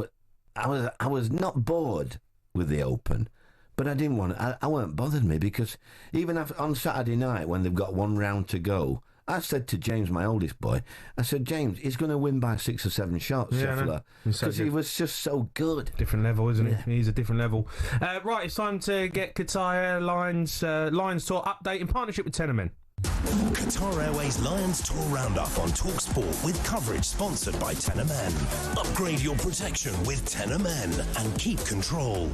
was not bored with the Open, but I didn't want I weren't bothered me, because even on Saturday night when they've got one round to go, I said to James, my oldest boy, I said, James, he's going to win by 6 or 7 shots, Scheffler, because he was just so good. Different level, isn't he? He's a different level. Right, it's time to get Qatar Lions Tour update in partnership with Tenor Men. Qatar Airways Lions Tour Roundup on talkSPORT, with coverage sponsored by Tenor Men. Upgrade your protection with Tenor Men and keep control.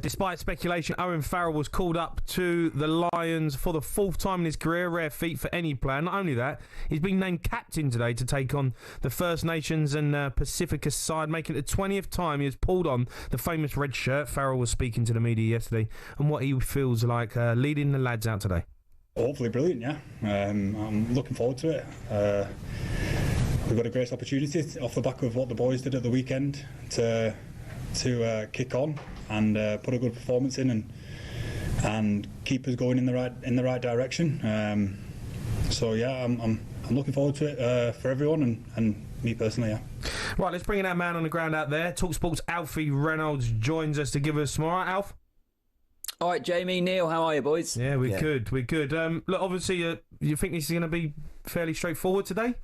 Despite speculation, Owen Farrell was called up to the Lions for the 4th time in his career, rare feat for any player. Not only that, he's been named captain today to take on the First Nations and Pacificus side, making it the 20th time he has pulled on the famous red shirt. Farrell was speaking to the media yesterday and what he feels like leading the lads out today. Hopefully brilliant, yeah. I'm looking forward to it. We've got a great opportunity off the back of what the boys did at the weekend to kick on and put a good performance in and keep us going in the right direction. So yeah, I'm looking forward to it for everyone and me personally. Yeah. Right, let's bring in our man on the ground out there. talkSPORT's Alfie Reynolds joins us to give us more. All right, Alf. All right, Jamie, Neil, how are you, boys? Yeah, we're good. Look, obviously, you think this is going to be fairly straightforward today?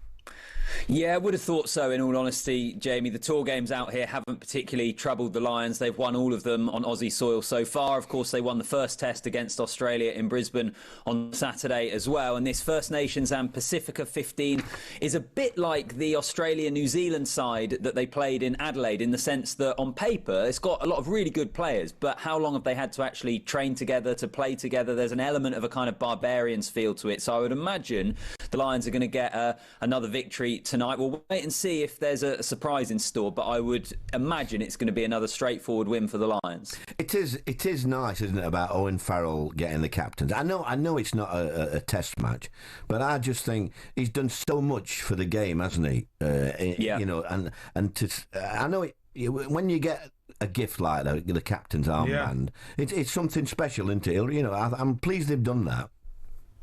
Yeah, I would have thought so, in all honesty, Jamie. The tour games out here haven't particularly troubled the Lions. They've won all of them on Aussie soil so far. Of course, they won the first test against Australia in Brisbane on Saturday as well. And this First Nations and Pacifica 15 is a bit like the Australia-New Zealand side that they played in Adelaide, in the sense that on paper it's got a lot of really good players, but how long have they had to actually train together, to play together? There's an element of a kind of barbarians feel to it. So I would imagine the Lions are going to get another victory tonight. We'll wait and see if there's a surprise in store, but I would imagine it's going to be another straightforward win for the Lions. It is nice, isn't it, about Owen Farrell getting the captains? I know it's not a test match, but I just think he's done so much for the game, hasn't he? You know, I know when you get a gift like the captain's armband, it's something special, isn't it? You know, I'm pleased they've done that.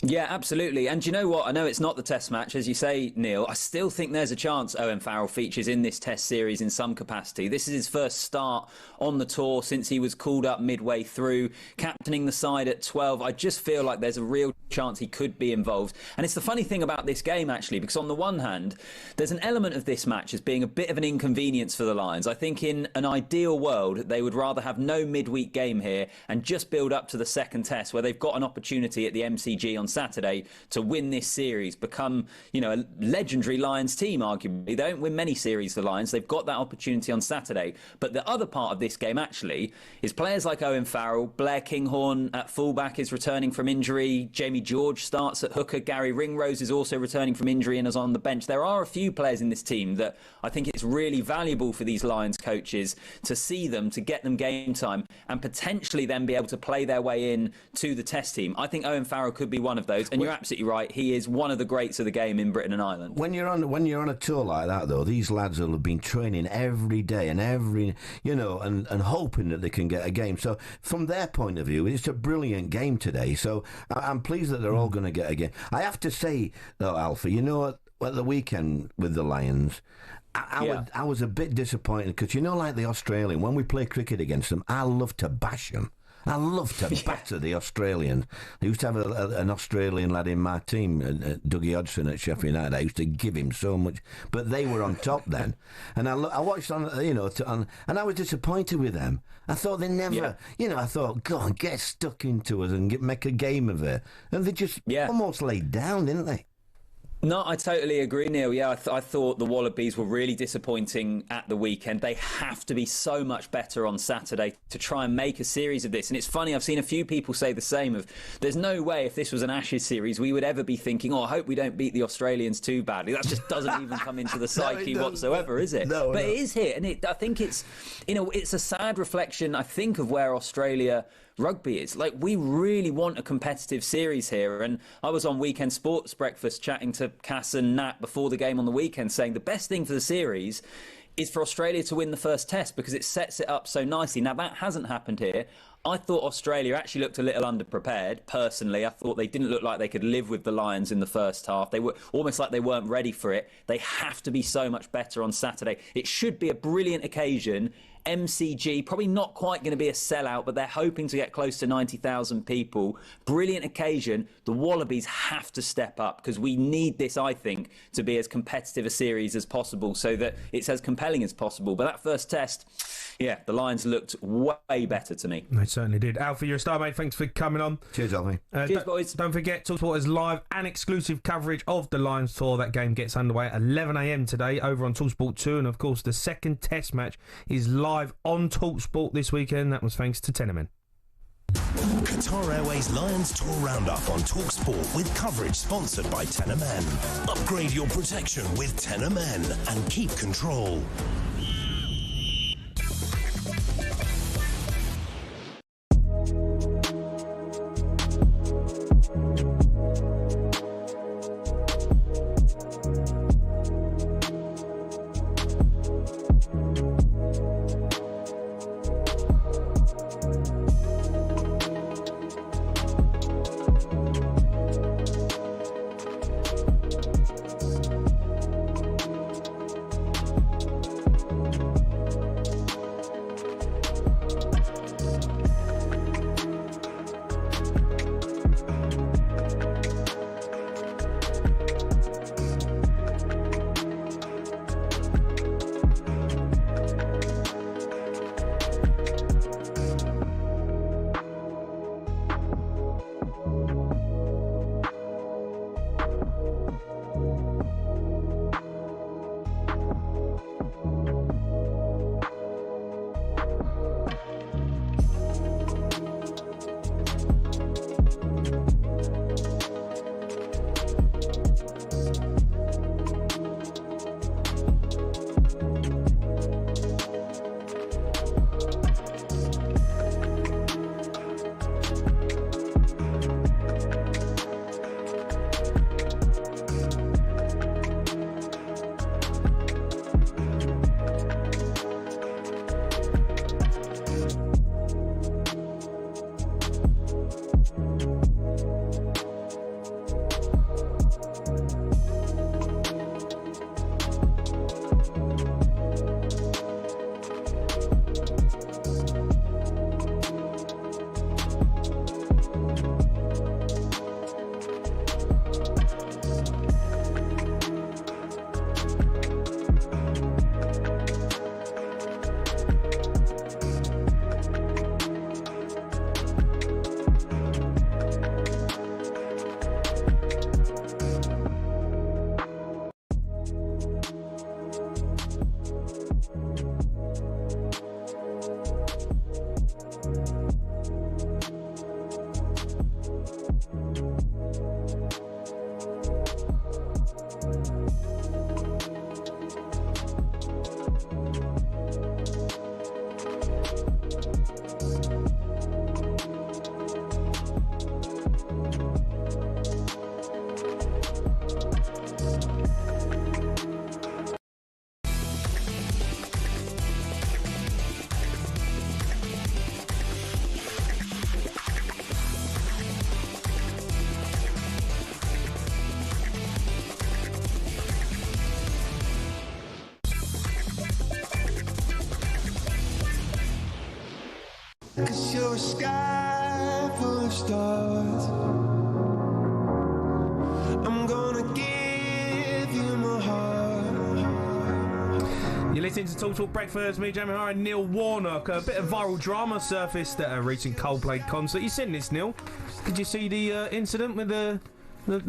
Yeah, absolutely. And do you know what? I know it's not the test match, as you say, Neil. I still think there's a chance Owen Farrell features in this test series in some capacity. This is his first start on the tour since he was called up midway through, captaining the side at 12. I just feel like there's a real chance he could be involved. And it's the funny thing about this game, actually, because on the one hand, there's an element of this match as being a bit of an inconvenience for the Lions. I think in an ideal world, they would rather have no midweek game here and just build up to the second test, where they've got an opportunity at the MCG on Saturday to win this series, become, a legendary Lions team, arguably. They don't win many series, the Lions. They've got that opportunity on Saturday. But the other part of this game, actually, is players like Owen Farrell, Blair Kinghorn at fullback is returning from injury, Jamie George starts at hooker, Gary Ringrose is also returning from injury and is on the bench. There are a few players in this team that I think it's really valuable for these Lions coaches to see them, to get them game time, and potentially then be able to play their way in to the test team. I think Owen Farrell could be one of those, and you're absolutely right. He is one of the greats of the game in Britain and Ireland. When you're on a tour like that, though, these lads will have been training every day and and hoping that they can get a game. So from their point of view, it's a brilliant game today. So I'm pleased that they're all going to get a game. I have to say, though, Alfie, at the weekend with the Lions, I was a bit disappointed because, like the Australian, when we play cricket against them, I love to bash them. I love to batter the Australians. I used to have an Australian lad in my team, Dougie Hodgson at Sheffield United. I used to give him so much, but they were on top then. And I watched on, and I was disappointed with them. I thought they never, I thought, go on, get stuck into us and make a game of it. And they just almost laid down, didn't they? No, I totally agree, Neil. Yeah, I thought the Wallabies were really disappointing at the weekend. They have to be so much better on Saturday to try and make a series of this. And it's funny, I've seen a few people say the same of, there's no way if this was an Ashes series we would ever be thinking, I hope we don't beat the Australians too badly. That just doesn't even come into the psyche whatsoever, is it? No, but it is here. And I think it's, it's a sad reflection, I think, of where Australia rugby is. Like, we really want a competitive series here, and I was on Weekend Sports Breakfast chatting to Cass and Nat before the game on the weekend, saying the best thing for the series is for Australia to win the first test because it sets it up so nicely. Now, that hasn't happened here. I thought Australia actually looked a little underprepared, personally. I thought they didn't look like they could live with the Lions in the first half. They were almost like they weren't ready for it. They have to be so much better on Saturday. It should be a brilliant occasion. MCG, probably not quite going to be a sellout, but they're hoping to get close to 90,000 people. Brilliant occasion. The Wallabies have to step up because we need this, I think, to be as competitive a series as possible so that it's as compelling as possible. But that first test, the Lions looked way better to me. They certainly did. Alfie, you're a star, mate. Thanks for coming on. Cheers, Alfie. Cheers, boys. Don't forget, talkSPORT is live and exclusive coverage of the Lions tour. That game gets underway at 11 a.m. today over on talkSPORT 2. And, of course, the second test match is live on talkSPORT this weekend. That was thanks to Tenorman. Qatar Airways Lions Tour Roundup on talkSPORT with coverage sponsored by Tenorman. Upgrade your protection with Tenorman and keep control. 'cause you're a sky full of stars. I'm gonna give you my heart. You're listening to TalkSPORT Breakfast, me, Jamie O'Hara Neil Warnock. A bit of viral drama surfaced at a recent Coldplay concert. You seen this, Neil? Did you see the incident with the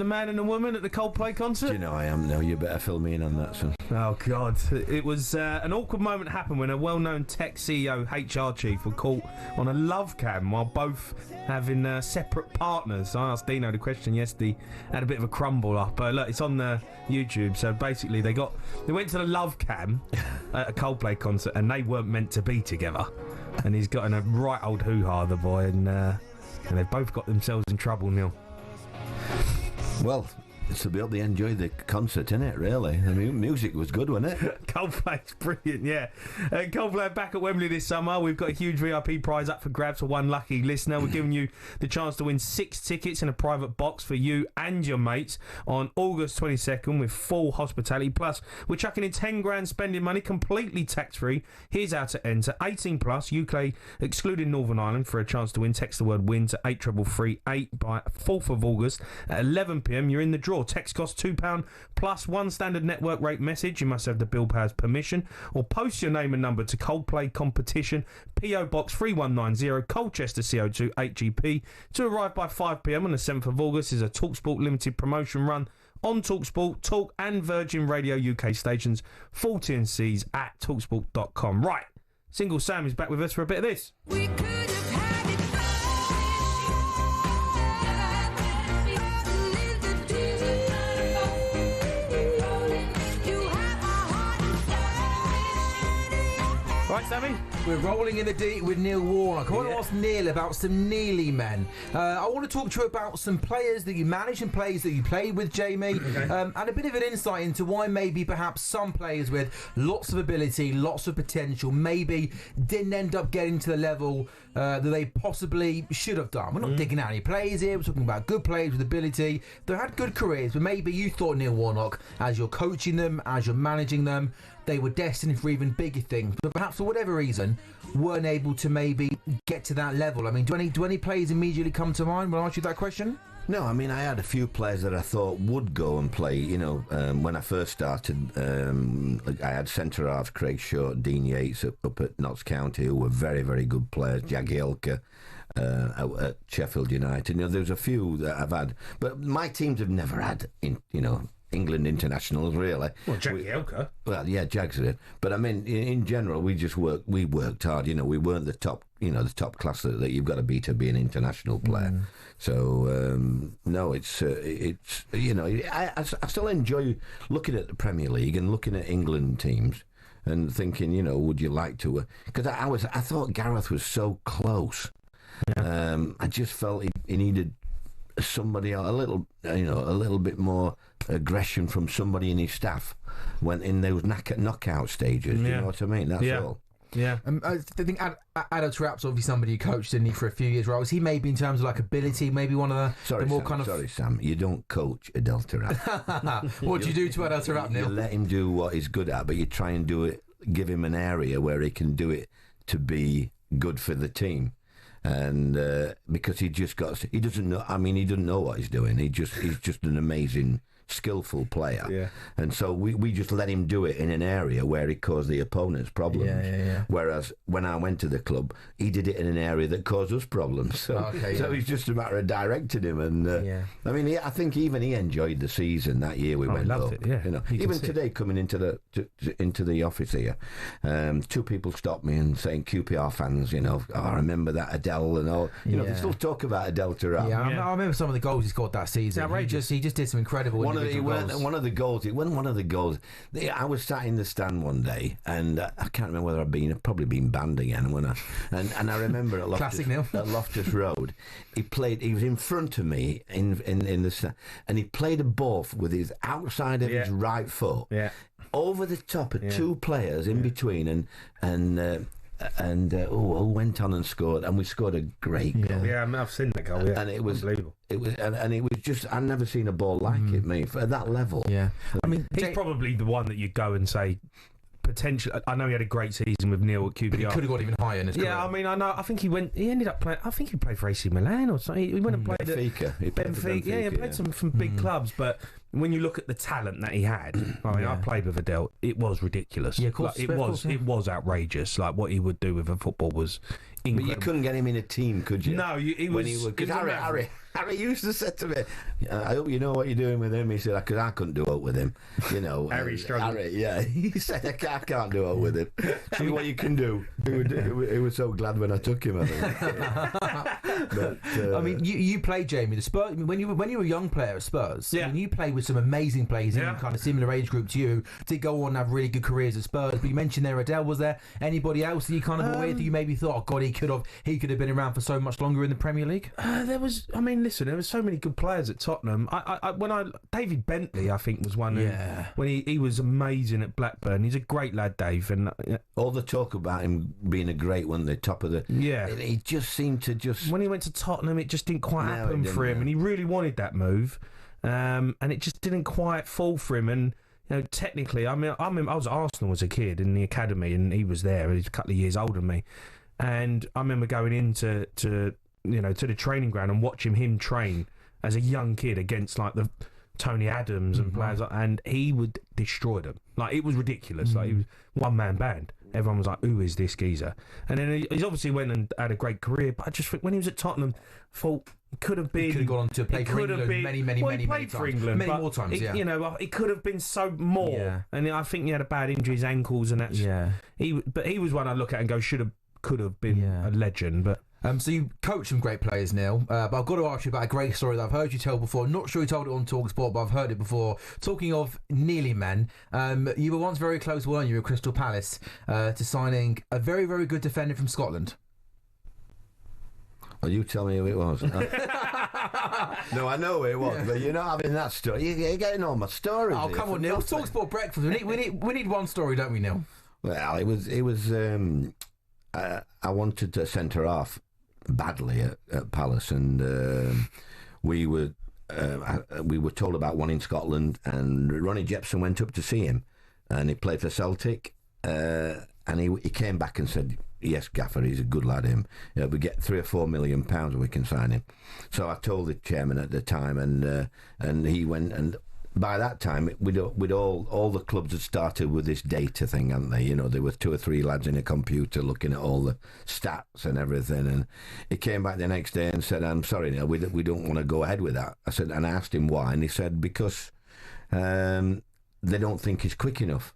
man and the woman at the Coldplay concert? Do you know I am now? You better fill me in on that, son. Oh, God. It was an awkward moment happened when a well-known tech CEO, HR chief, were caught on a love cam while both having separate partners. I asked Dino the question yesterday, had a bit of a crumble up. Look, it's on the YouTube. So basically, they went to the love cam at a Coldplay concert and they weren't meant to be together. And he's got in a right old hoo-ha, the boy, and they've both got themselves in trouble, Neil. Well, to be able to enjoy the concert, innit, really? I mean, music was good, wasn't it? Coldplay's brilliant, yeah. Coldplay are back at Wembley this summer. We've got a huge VIP prize up for grabs for one lucky listener. We're giving you the chance to win 6 tickets in a private box for you and your mates on August 22nd with full hospitality. Plus, we're chucking in 10 grand spending money, completely tax-free. Here's how to enter. 18 plus, UK excluding Northern Ireland, for a chance to win. Text the word WIN to 8333 by 4th of August at 11 p.m. You're in the draw. Text costs £2 plus one standard network rate message. You must have the bill payer's permission, or post your name and number to Coldplay Competition, PO Box 3190, Colchester CO2 8GP, to arrive by 5 p.m. on the 7th of August. Is a TalkSPORT limited promotion run on TalkSPORT, Talk and Virgin Radio UK stations. Full T&Cs at talksport.com. Right, Single Sam is back with us for a bit of this. We could have had it. Right, Sammy? We're rolling in the deep with Neil Warnock. I want to ask Neil about some Neely men. I want to talk to you about some players that you manage and players that you played with, Jamie, and a bit of an insight into why maybe perhaps some players with lots of ability, lots of potential, maybe didn't end up getting to the level that they possibly should have done. We're not digging out any players here. We're talking about good players with ability that had good careers, but maybe you thought, Neil Warnock, as you're coaching them, as you're managing them, they were destined for even bigger things, but perhaps for whatever reason weren't able to maybe get to that level. I mean, do any players immediately come to mind when I ask you that question? No, I mean, I had a few players that I thought would go and play. You know, when I first started, I had centre halves Craig Short, Dean Yates up at Notts County, who were very, very good players. Jack Elka at Sheffield United. You know, there's a few that I've had, but my teams have never had, England internationals, really. Well, Jackie Elka. Well, yeah, Jags did. But I mean, in general, we worked hard. You know, we weren't the top class that you've got to be an international player. So no, it's I still enjoy looking at the Premier League and looking at England teams and thinking, would you like to? Because I thought Gareth was so close. Yeah. I just felt he needed somebody a little bit more aggression from somebody in his staff when in those knockout stages. Do you know what I mean? That's all. Yeah. I think Adel Taarabt's obviously somebody you coached, didn't he, for a few years, right? Was he maybe in terms of like ability, maybe one of the more kind of... Sorry, Sam, you don't coach Adel Taarabt. What do you do to Adel Taarabt, Neil? You let him do what he's good at, but you try and give him an area where he can do it to be good for the team. And because he doesn't know what he's doing. He's just an amazing, skillful player. Yeah. And so we just let him do it in an area where he caused the opponents problems. Yeah. Whereas when I went to the club, he did it in an area that caused us problems. So it's just a matter of directing him. And I mean, I think even he enjoyed the season that year we went up. It, yeah. Even today, coming into the office here, 2 people stopped me and saying, QPR fans, I remember that Adel and all. They still talk about Adel Taarabt. Yeah, I remember some of the goals he scored that season. He just did some incredible goals. One of the goals. It wasn't one of the goals. I was sat in the stand one day, and I can't remember whether I'd probably been banned again. And I remember at Loftus Road, he was in front of me in the stand, and he played a ball with his outside of his right foot over the top of 2 players in between, and went on and scored, and we scored a great goal. Yeah, I've seen that goal. Yeah, and it was unbelievable. It was, and it was just I've never seen a ball like it, mate, at that level. Yeah, I mean, he's probably the one that you go and say potential. I know he had a great season with Neil at QPR. But he could have got even higher in his career. I mean, I know. I think he ended up playing. I think he played for AC Milan or something. He went and played Benfica. at Benfica. Yeah, he played some big clubs. But when you look at the talent that he had, I mean, I played with Adel. It was ridiculous. Yeah, of course. It was outrageous. Like what he would do with a football was incredible. But you couldn't get him in a team, could you? No, he was. Because Harry used to say to me, "I hope you know what you're doing with him." He said, "Because I couldn't do it with him." You know, Harry struggled. He said, "I can't do it with him." See what you can do. He was so glad when I took him. I think. But, I mean, you played, Jamie, the Spurs. I mean, when you were a young player at Spurs. I mean, you played with some amazing players in kind of similar age group to you. Did go on and have really good careers at Spurs. But you mentioned there Adel. Was there anybody else that you kind of were with that you maybe thought, "Oh God, he could have been around for so much longer in the Premier League"? There was. I mean, listen, there were so many good players at Tottenham. David Bentley, I think, was one. When he was amazing at Blackburn. He's a great lad, Dave. And all the talk about him being a great one, the top of the he just seemed to when he went to Tottenham, it just didn't quite happen for him, and he really wanted that move, and it just didn't quite fall for him. And technically, I mean, I was at Arsenal as a kid in the academy, and he was there. He's a couple of years older than me, and I remember going into to the training ground and watching him train as a young kid against like the Tony Adams and players, and he would destroy them. Like, it was ridiculous. Like, he was one-man band. Everyone was like, "Who is this geezer?" And then he's obviously went and had a great career, but I just think when he was at Tottenham, I thought he could have been... He could have gone on to play for England many times. For England, many more times, it could have been so more. Yeah. And I think he had a bad injury, his ankles, and that's... Yeah. But he was one I look at and go, could have been a legend, but... So you coach some great players, Neil, but I've got to ask you about a great story that I've heard you tell before. Not sure you told it on talkSPORT, but I've heard it before. Talking of nearly men, you were once very close, weren't you, at Crystal Palace, to signing a very, very good defender from Scotland. Well, you tell me who it was. No, I know who it was, but you're not having that story. You're getting all my stories. Oh, come on, Neil. talkSPORT breakfast. We need one story, don't we, Neil? Well, it was. I wanted a centre half badly at Palace, and we were told about one in Scotland, and Ronnie Jepson went up to see him, and he played for Celtic, and he came back and said, "Yes, Gaffer, he's a good lad, him. We get £3 or £4 million and we can sign him." So I told the chairman at the time, and he went, and by that time we'd all the clubs had started with this data thing, hadn't they? There were 2 or 3 lads in a computer looking at all the stats and everything, and he came back the next day and said, "I'm sorry, Neil, we don't want to go ahead with that." I said, and I asked him why, and he said, "Because they don't think he's quick enough."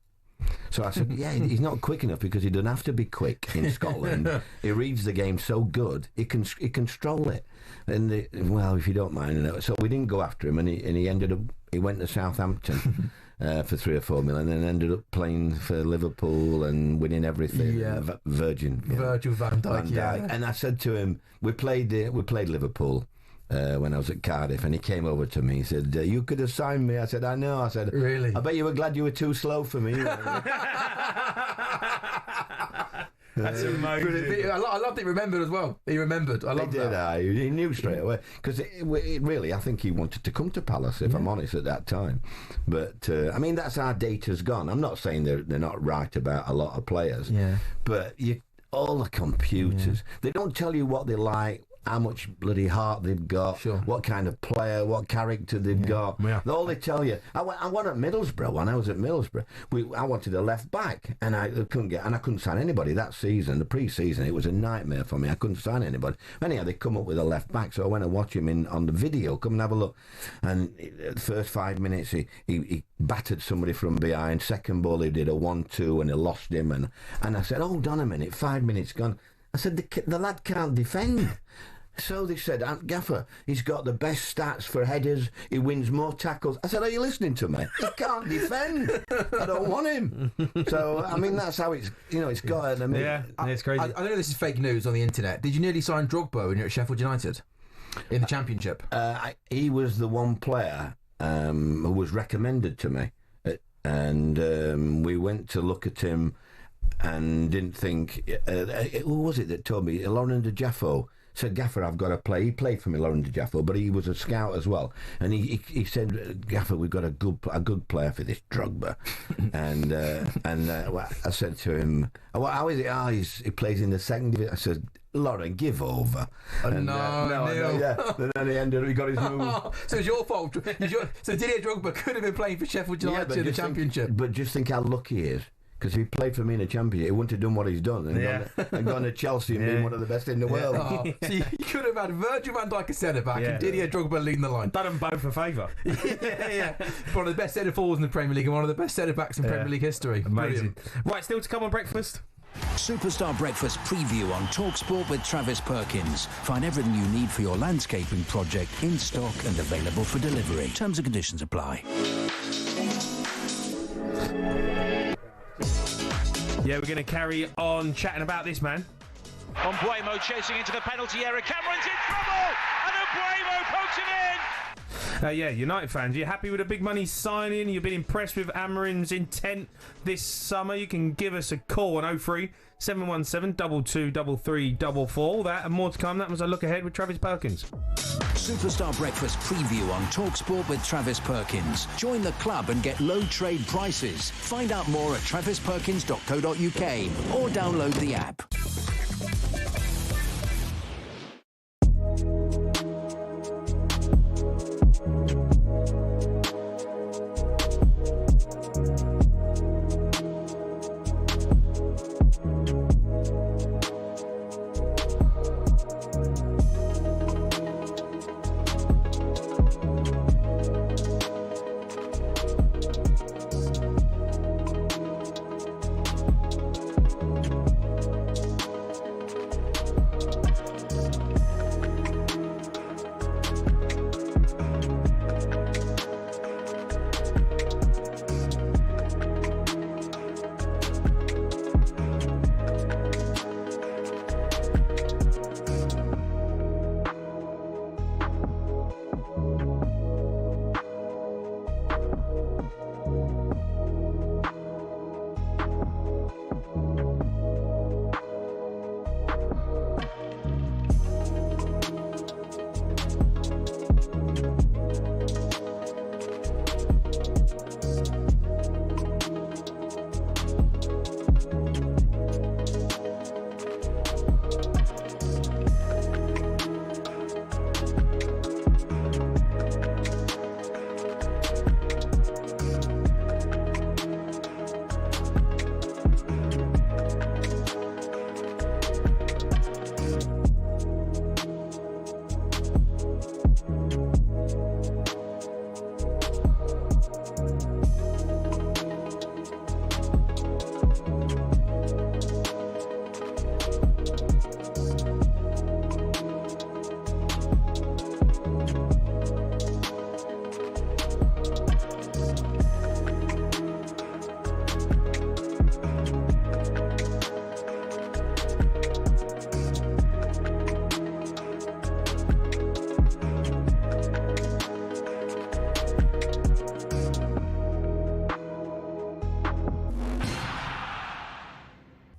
So I said, "Yeah, he's not quick enough because he doesn't have to be quick in Scotland. He reads the game so good, he can stroll it." And well, if you don't mind, so we didn't go after him, and he ended up. He went to Southampton for £3 or £4 million, and ended up playing for Liverpool and winning everything. Yeah. Virgil van Dijk. Yeah. And I said to him, we played Liverpool. When I was at Cardiff, and he came over to me. He said, "You could have signed me." I said, "I know." I said, "Really? I bet you were glad you were too slow for me." That's amazing. I loved it. Remembered as well. He remembered. I loved that. He knew straight away, because it really, I think he wanted to come to Palace, if I'm honest, at that time. But I mean, that's how data's gone. I'm not saying they're not right about a lot of players, but all the computers, they don't tell you what they like, how much bloody heart they've got, what kind of player, what character they've got. All they tell you. I went at Middlesbrough. When I was at Middlesbrough, I wanted a left back, and I couldn't sign anybody that season. The pre-season, it was a nightmare for me. I couldn't sign anybody. Anyhow, they come up with a left back, so I went and watched him on the video. Come and have a look. And the first 5 minutes, he battered somebody from behind. Second ball, he did a 1-2, and he lost him. And I said, "Hold on a minute, 5 minutes gone." I said, the lad can't defend. So they said, "Gaffer, he's got the best stats for headers. He wins more tackles." I said, "Are you listening to me? He can't defend. I don't want him." So, I mean, that's how it's got. I mean, it's crazy. I know this is fake news on the internet. Did you nearly sign Drogba when you were at Sheffield United in the Championship? He was the one player who was recommended to me, and we went to look at him and didn't think. Who was it that told me? Lauren de Jaffo said, Gaffer, I've got to play. He played for me, Lauren Jaffa, but he was a scout as well. And he said, Gaffer, we've got a good player for this Drogba. and I said to him, how is it? He plays in the second division. I said, Lauren, give over. And, Neil. And then he got his move. So it's your fault. So Didier Drogba could have been playing for Sheffield United in the Championship. But just think how lucky he is. Because if he played for me in the Championship, he wouldn't have done what he's done and gone to Chelsea and been one of the best in the world. So you could have had Virgil van Dijk as centre-back and Didier Drogba leading the line. Done them both a favour. One of the best centre-forwards in the Premier League and one of the best centre-backs in Premier League history. Amazing. Brilliant. Right, still to come on breakfast. Superstar Breakfast preview on talkSPORT with Travis Perkins. Find everything you need for your landscaping project in stock and available for delivery. Terms and conditions apply. Yeah, we're going to carry on chatting about this man. Mbuemo chasing into the penalty area. Cameron's in trouble, and Mbuemo pokes it in. United fans, you happy with a big money signing? You've been impressed with Amorim's intent this summer? You can give us a call on 03 717 223344. All that and more to come. That was a look ahead with Travis Perkins. Superstar Breakfast preview on talkSPORT with Travis Perkins. Join the club and get low trade prices. Find out more at travisperkins.co.uk or download the app.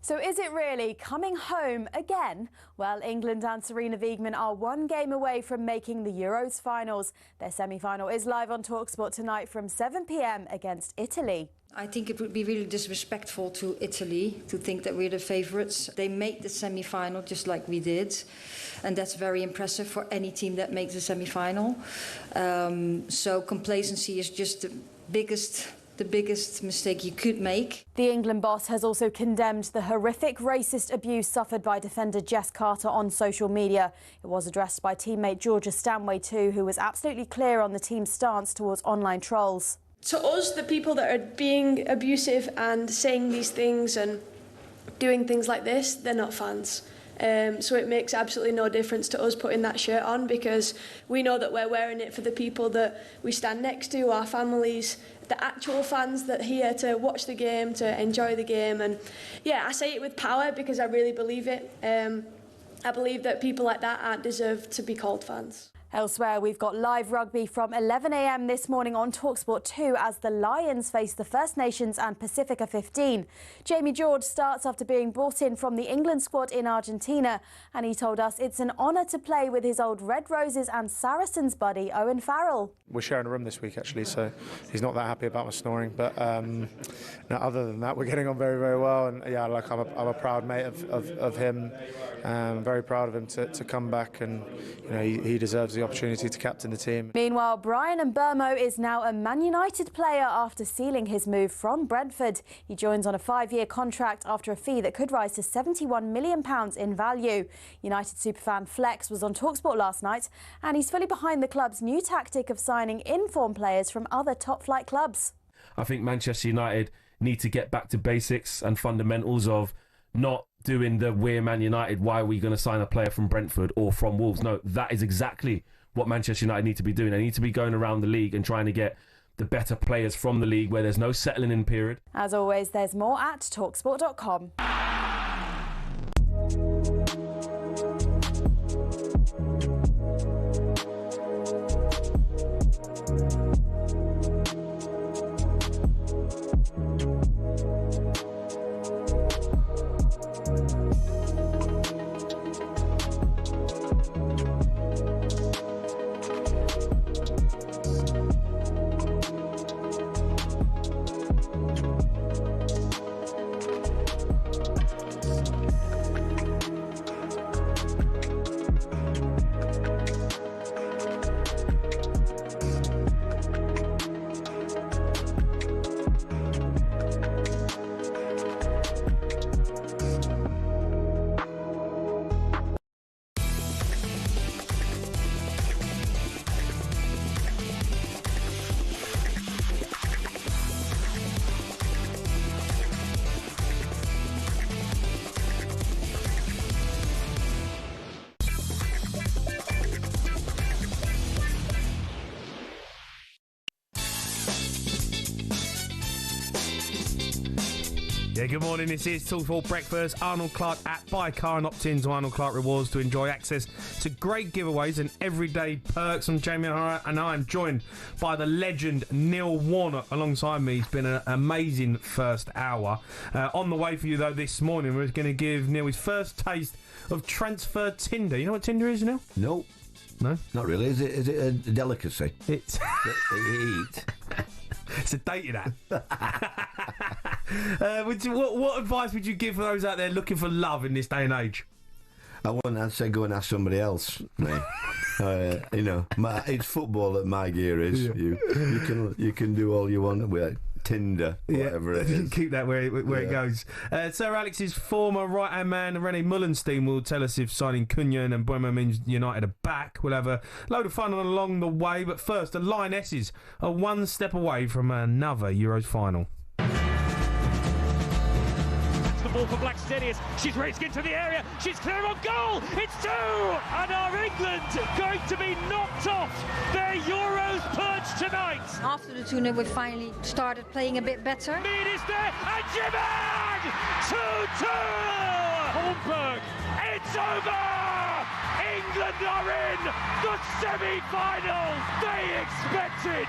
So is it really coming home again? Well, England and Sarina Wiegman are one game away from making the Euros finals. Their semi-final is live on talkSPORT tonight from 7 p.m. against Italy. I think it would be really disrespectful to Italy to think that we're the favourites. They made the semi-final just like we did, and that's very impressive for any team that makes the semi-final. So complacency is just the biggest mistake you could make. The England boss has also condemned the horrific racist abuse suffered by defender Jess Carter on social media. It was addressed by teammate Georgia Stanway too, who was absolutely clear on the team's stance towards online trolls. To us, the people that are being abusive and saying these things and doing things like this, they're not fans. So it makes absolutely no difference to us putting that shirt on, because we know that we're wearing it for the people that we stand next to, our families, the actual fans that are here to watch the game, to enjoy the game. And yeah, I say it with power because I really believe it. I believe that people like that aren't deserved to be called fans. Elsewhere, we've got live rugby from 11 a.m. this morning on talkSPORT 2 as the Lions face the First Nations and Pacifica 15. Jamie George starts after being brought in from the England squad in Argentina, and he told us it's an honour to play with his old Red Roses and Saracens buddy Owen Farrell. We're sharing a room this week actually, so he's not that happy about my snoring, but no, other than that we're getting on very, very well, and yeah, like I'm a proud mate of him. Very proud of him to come back, and you know he deserves the opportunity to captain the team. Meanwhile, Brian Mbeumo is now a Man United player after sealing his move from Brentford. He joins on a 5-year contract after a fee that could rise to £71 million in value. United superfan Flex was on talkSPORT last night, and he's fully behind the club's new tactic of signing in-form players from other top-flight clubs. I think Manchester United need to get back to basics and fundamentals of not doing the we're Man United, why are we going to sign a player from Brentford or from Wolves? No, that is exactly what Manchester United need to be doing. They need to be going around the league and trying to get the better players from the league where there's no settling in period. As always, there's more at talksport.com. Yeah, good morning. This is talkSPORT Breakfast. Arnold Clark at Buy Car and opt in to Arnold Clark Rewards to enjoy access to great giveaways and everyday perks. I'm Jamie O'Hara, and I'm joined by the legend Neil Warnock alongside me. It's been an amazing first hour. On the way for you, though, this morning, we're going to give Neil his first taste of transfer Tinder. You know what Tinder is, Neil? No. No? Not really. Is it a delicacy? It's... that you eat? It's a dating app. What advice would you give for those out there looking for love in this day and age? I wouldn't. I'd say go and ask somebody else, mate. You know, it's football that my gear is. Yeah. You can do all you want with Tinder, whatever it is. Keep that where it goes. Sir Alex's former right-hand man, René Mullenstein, will tell us if signing Cunha and Mbeumo means United are back. We'll have a load of fun along the way, but first, the Lionesses are one step away from another Euros final. The ball for Blackstenius. She's racing into the area. She's clear on goal. It's 2, and are England going to be knocked off their Euros purge tonight? After the 2-0, we finally started playing a bit better. Mead is there, and Jimmy! 2-2! Holmberg, it's over! England are in the semi-finals. They expected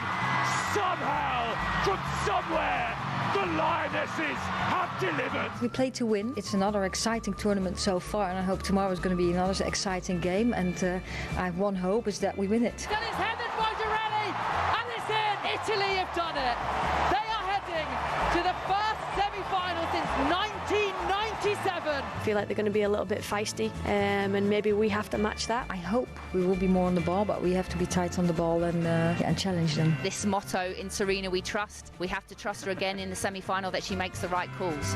somehow from somewhere. The Lionesses have delivered. We play to win. It's another exciting tournament so far, and I hope tomorrow is going to be another exciting game. And I have one hope, is that we win it. That is headed by Dorelli, and it's in. Italy have done it. They are heading to the first semi-final since 1997. I feel like they're going to be a little bit feisty, and maybe we have to match that. I hope we will be more on the ball, but we have to be tight on the ball and challenge them. This motto, in Serena we trust. We have to trust her again in the semi-final that she makes the right calls.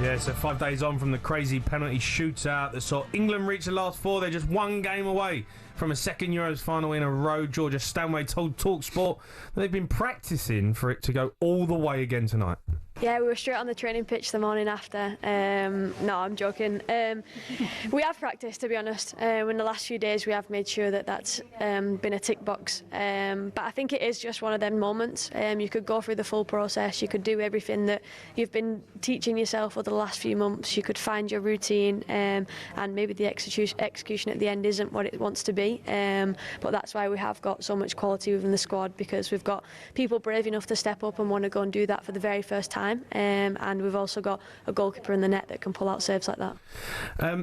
Yeah, so 5 days on from the crazy penalty shootout that saw England reach the last 4. They're just one game away from a second Euros final in a row. Georgia Stanway told talkSPORT that they've been practising for it to go all the way again tonight. Yeah, we were straight on the training pitch the morning after. No, I'm joking. We have practiced, to be honest. In the last few days, we have made sure that that's been a tick box. But I think it is just one of them moments. You could go through the full process. You could do everything that you've been teaching yourself over the last few months. You could find your routine, and maybe the execution at the end isn't what it wants to be. But that's why we have got so much quality within the squad, because we've got people brave enough to step up and want to go and do that for the very first time. And we've also got a goalkeeper in the net that can pull out saves like that.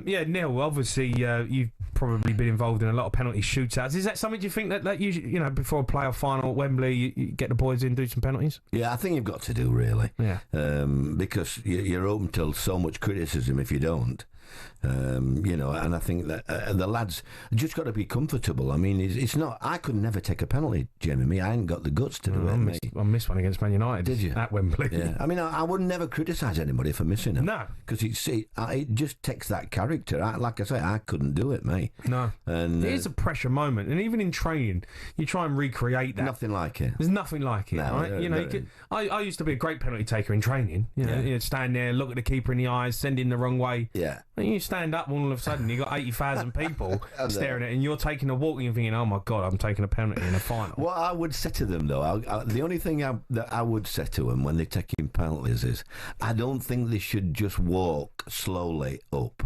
Yeah, Neil, obviously you've probably been involved in a lot of penalty shootouts. Is that something you think that you know, before a playoff final at Wembley, you get the boys in, do some penalties? Yeah, I think you've got to do, really. Yeah. Because you're open to so much criticism if you don't. You know, and I think that the lads just got to be comfortable. I mean, it's not. I could never take a penalty, Jamie. I ain't got the guts to do it. I missed one against Man United. Did you? At Wembley? Yeah. I mean, I would never criticise anybody for missing them. No, because it just takes that character. Like I say, I couldn't do it, mate. No, and it is a pressure moment, and even in training, you try and recreate that. Nothing like it. There's nothing like it, no, right? You know, I used to be a great penalty taker in training. You know, you'd stand there, look at the keeper in the eyes, send in the wrong way. Yeah. And you stand up, all of a sudden you got 80,000 people staring at it, and you're taking a walk and you're thinking, oh my God, I'm taking a penalty in a final. What I would say to them, though, the only thing that I would say to them when they're taking penalties is, I don't think they should just walk slowly up.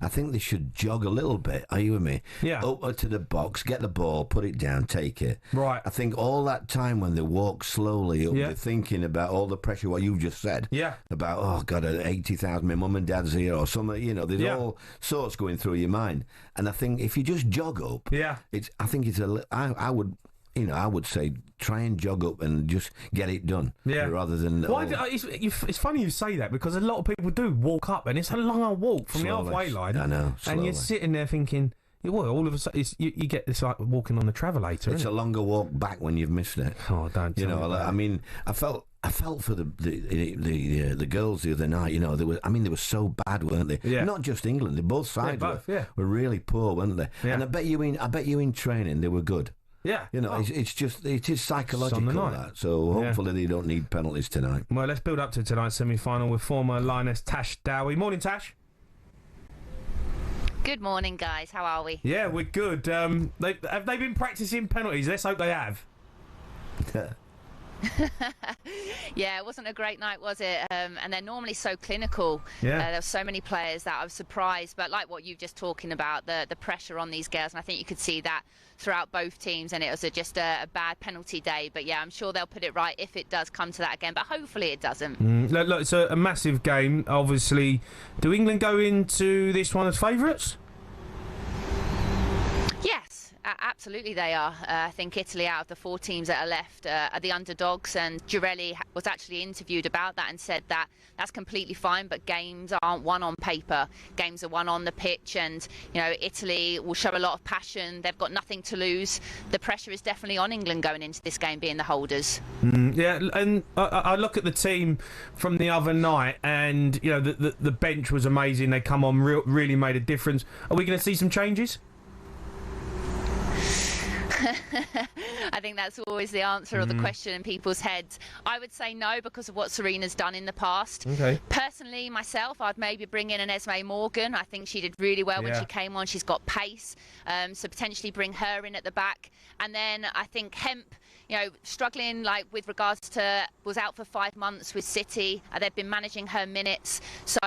I think they should jog a little bit. Are you with me? Yeah. Up to the box, get the ball, put it down, take it. Right. I think all that time when they walk slowly up, they're thinking about all the pressure, what you just said. Yeah. About, oh, God, 80,000, my mum and dad's here, or something, you know, there's all sorts going through your mind. And I think if you just jog up, I think it's I would... You know, I would say try and jog up and just get it done, rather than... It's funny you say that, because a lot of people do walk up, and it's a long walk from the halfway line. I know, and you're sitting there thinking, well, all of a sudden, you get this like walking on the travelator. It's a longer walk back when you've missed it. Oh, don't you know? I mean, I felt for the girls the other night. You know, they were so bad, weren't they? Yeah. Not just England. Both sides were really poor, weren't they? Yeah. And I bet you in training they were good. Yeah, you know, it is psychological, that. So hopefully they don't need penalties tonight. Well, let's build up to tonight's semi-final with former Lioness Tash Dowie. Morning, Tash. Good morning, guys. How are we? Yeah, we're good. Have they been practising penalties? Let's hope they have. Yeah, it wasn't a great night, was it? And they're normally so clinical. Yeah. There were so many players that I was surprised, but like what you've just talking about, the pressure on these girls, and I think you could see that throughout both teams, and it was just a bad penalty day. But yeah, I'm sure they'll put it right if it does come to that again, but hopefully it doesn't. Look, it's a massive game, obviously. Do England go into this one as favourites? Yes. Absolutely they are. I think Italy, out of the 4 teams that are left, are the underdogs, and Girelli was actually interviewed about that and said that that's completely fine, but games aren't won on paper. Games are won on the pitch, and you know, Italy will show a lot of passion. They've got nothing to lose. The pressure is definitely on England going into this game, being the holders. Yeah, and I look at the team from the other night, and you know, the bench was amazing. They come on, really made a difference. Are we going to see some changes? I think that's always the answer or the question in people's heads. I would say no, because of what Serena's done in the past. Okay. Personally, myself, I'd maybe bring in an Esme Morgan. I think she did really well when she came on. She's got pace, so potentially bring her in at the back. And then I think Hemp, you know, struggling like with regards to, was out for 5 months with City. They've been managing her minutes. So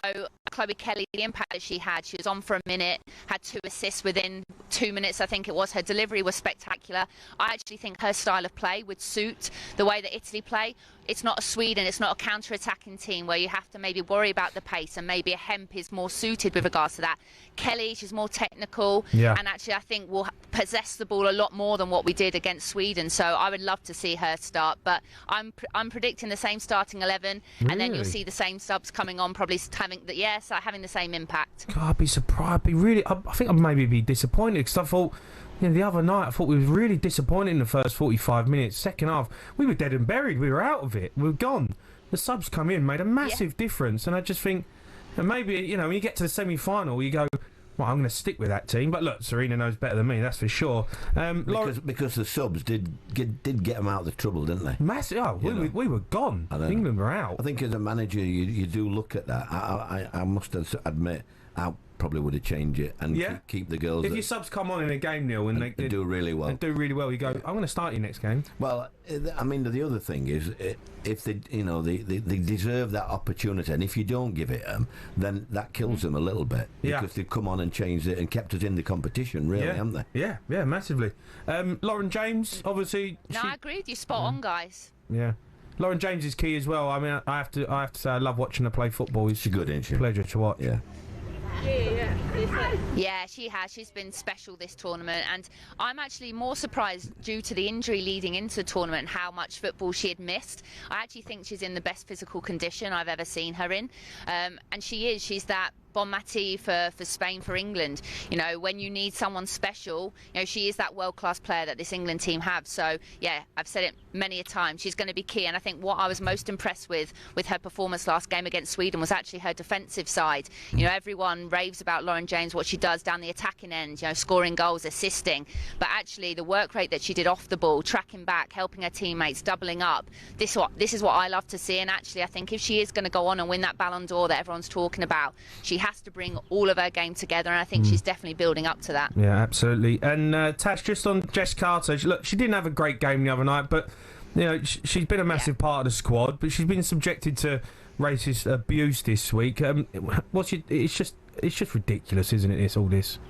Chloe Kelly, the impact that she was on for a minute, had 2 assists within 2 minutes, I think it was. Her delivery was spectacular. I actually think her style of play would suit the way that Italy play. It's not a Sweden, it's not a counter-attacking team where you have to maybe worry about the pace, and maybe a Hemp is more suited with regards to that. Kelly, she's more technical, and actually I think will possess the ball a lot more than what we did against Sweden, so I would love to see her start, but I'm predicting the same starting 11, and then you'll see the same subs coming on, probably having the same impact. God, I'd be surprised. I think I'd maybe be disappointed, because I thought, you know, the other night I thought we were really disappointed in the first 45 minutes. Second half, we were dead and buried. We were out of it. We were gone. The subs come in, made a massive difference, and I just think, and maybe, you know, when you get to the semi-final, you go, Well, I'm going to stick with that team, but look, Serena knows better than me, that's for sure. Because the subs did get them out of the trouble, didn't they? Massive. Oh, we were gone. England were out. I think as a manager, you do look at that. I must admit, I probably would have changed it and keep the girls. If your subs come on in a game, Neil, and they do really well, you go, I'm going to start you next game. Well, I mean, the other thing is, if they deserve that opportunity, and if you don't give it them, then that kills them a little bit, because they've come on and changed it and kept us in the competition, really, haven't they? Yeah, massively. Lauren James, obviously. No, I agree with you. Spot on, guys. Yeah. Lauren James is key as well. I mean, I have to say, I love watching her play football. She's good, isn't she? Pleasure to watch. Yeah. Yeah, she has. She's been special this tournament, and I'm actually more surprised due to the injury leading into the tournament and how much football she had missed. I actually think she's in the best physical condition I've ever seen her in, and she's that bon mati for Spain, for England. You know, when you need someone special, you know, she is that world-class player that this England team have. So yeah, I've said it many a time, she's going to be key. And I think what I was most impressed with her performance last game against Sweden was actually her defensive side. You know, everyone raves about Lauren James, what she does down the attacking end, you know, scoring goals, assisting, but actually the work rate that she did off the ball, tracking back, helping her teammates, doubling up, this is what I love to see. And actually I think if she is going to go on and win that Ballon d'Or that everyone's talking about, she has to bring all of her game together, and I think she's definitely building up to that. Yeah, absolutely. And Tash, just on Jess Carter, look, she didn't have a great game the other night, but you know, she's been a massive part of the squad, but she's been subjected to racist abuse this week. It's just ridiculous, isn't it? All this.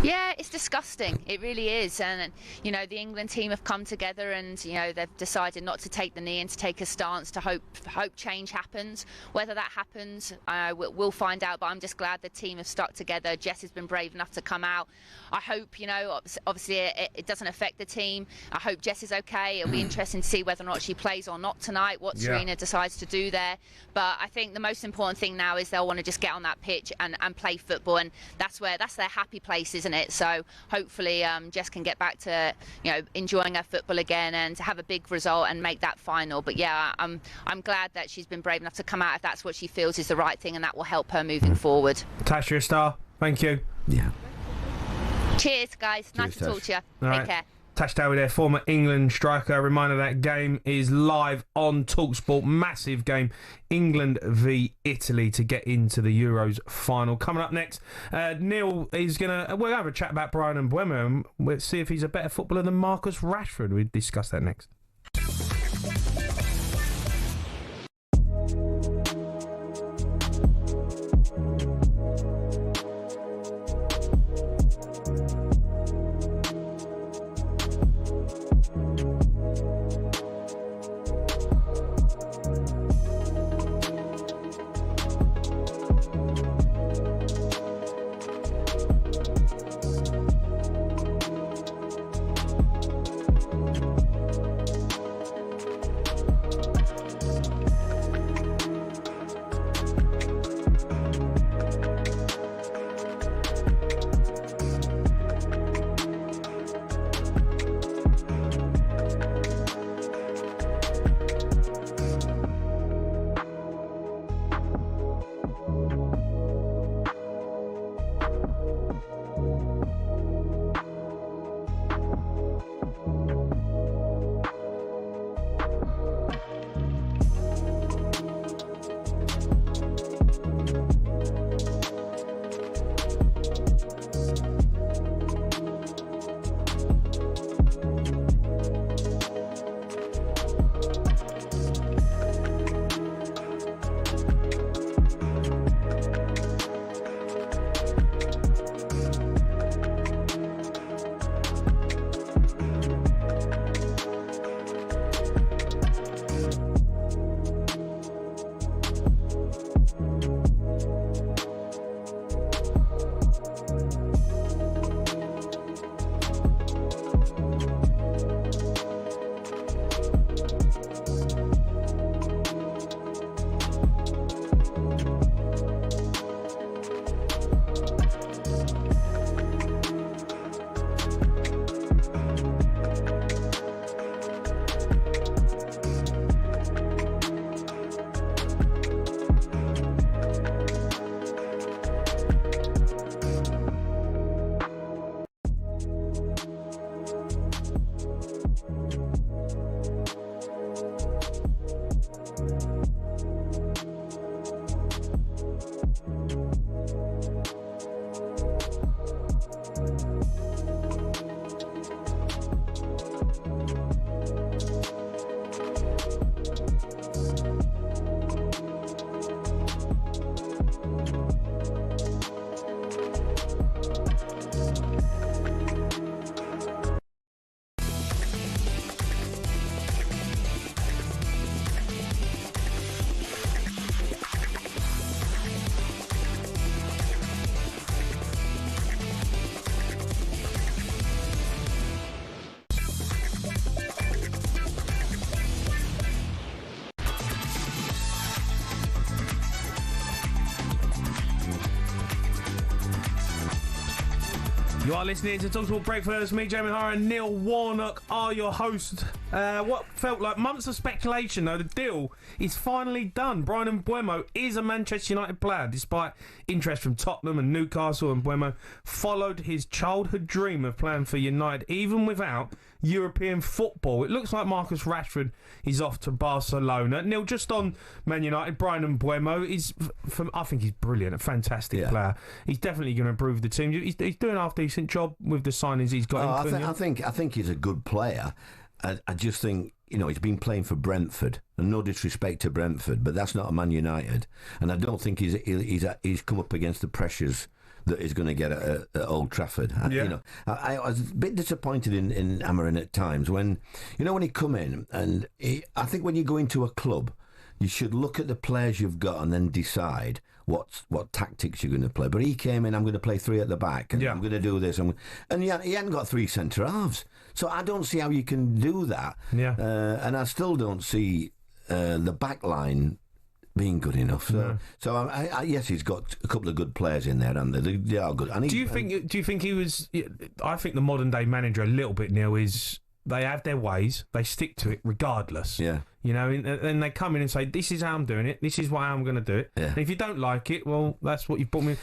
Yeah, it's disgusting. It really is. And, you know, the England team have come together and, you know, they've decided not to take the knee and to take a stance to hope change happens. Whether that happens, we'll find out. But I'm just glad the team have stuck together. Jess has been brave enough to come out. I hope, you know, obviously it doesn't affect the team. I hope Jess is okay. It'll be interesting to see whether or not she plays or not tonight, what Serena decides to do there. But I think the most important thing now is they'll want to just get on that pitch and play football. And that's their happy place, isn't it? So hopefully Jess can get back to, you know, enjoying her football again and have a big result and make that final. But yeah, I'm glad that she's been brave enough to come out if that's what she feels is the right thing, and that will help her moving forward. Tash, you're a star. Thank you. Yeah. Cheers, guys. Nice to talk to you. Take care. Tash Dowie there, former England striker. A reminder that game is live on talkSPORT. Massive game, England v Italy, to get into the Euros final. Coming up next, Neil is we'll have a chat about Brian Mbeumo, and we'll see if he's a better footballer than Marcus Rashford. We'll discuss that next. You are listening to talkSPORT Breakfast. Me, Jamie O'Hara Neil Warnock are your hosts. What felt like months of speculation, though, the deal is finally done. Bryan Mbeumo is a Manchester United player, despite interest from Tottenham and Newcastle. And Mbeumo followed his childhood dream of playing for United, even without European football. It looks like Marcus Rashford is off to Barcelona. Neil, just on Man United, Bryan Mbeumo is, I think he's brilliant, a fantastic player. He's definitely going to improve the team. He's doing a half decent job with the signings he's got. I think he's a good player. I just think, he's been playing for Brentford, and no disrespect to Brentford, but that's not a Man United, and I don't think he's come up against the pressures that he's going to get at Old Trafford. I was a bit disappointed in Amarin at times when he come in, and I think when you go into a club, you should look at the players you've got and then decide what tactics you're going to play. But he came in, I'm going to play three at the back, and I'm going to do this. And he hadn't got three centre-halves. So I don't see how you can do that. And I still don't see the back line being good enough. So yes, he's got a couple of good players in there, and they are good. And do you think he was? I think the modern day manager a little bit, Neil, is they have their ways, they stick to it regardless. And they come in and say, "This is how I'm doing it. This is why I'm going to do it." And if you don't like it, well, that's what you've brought me.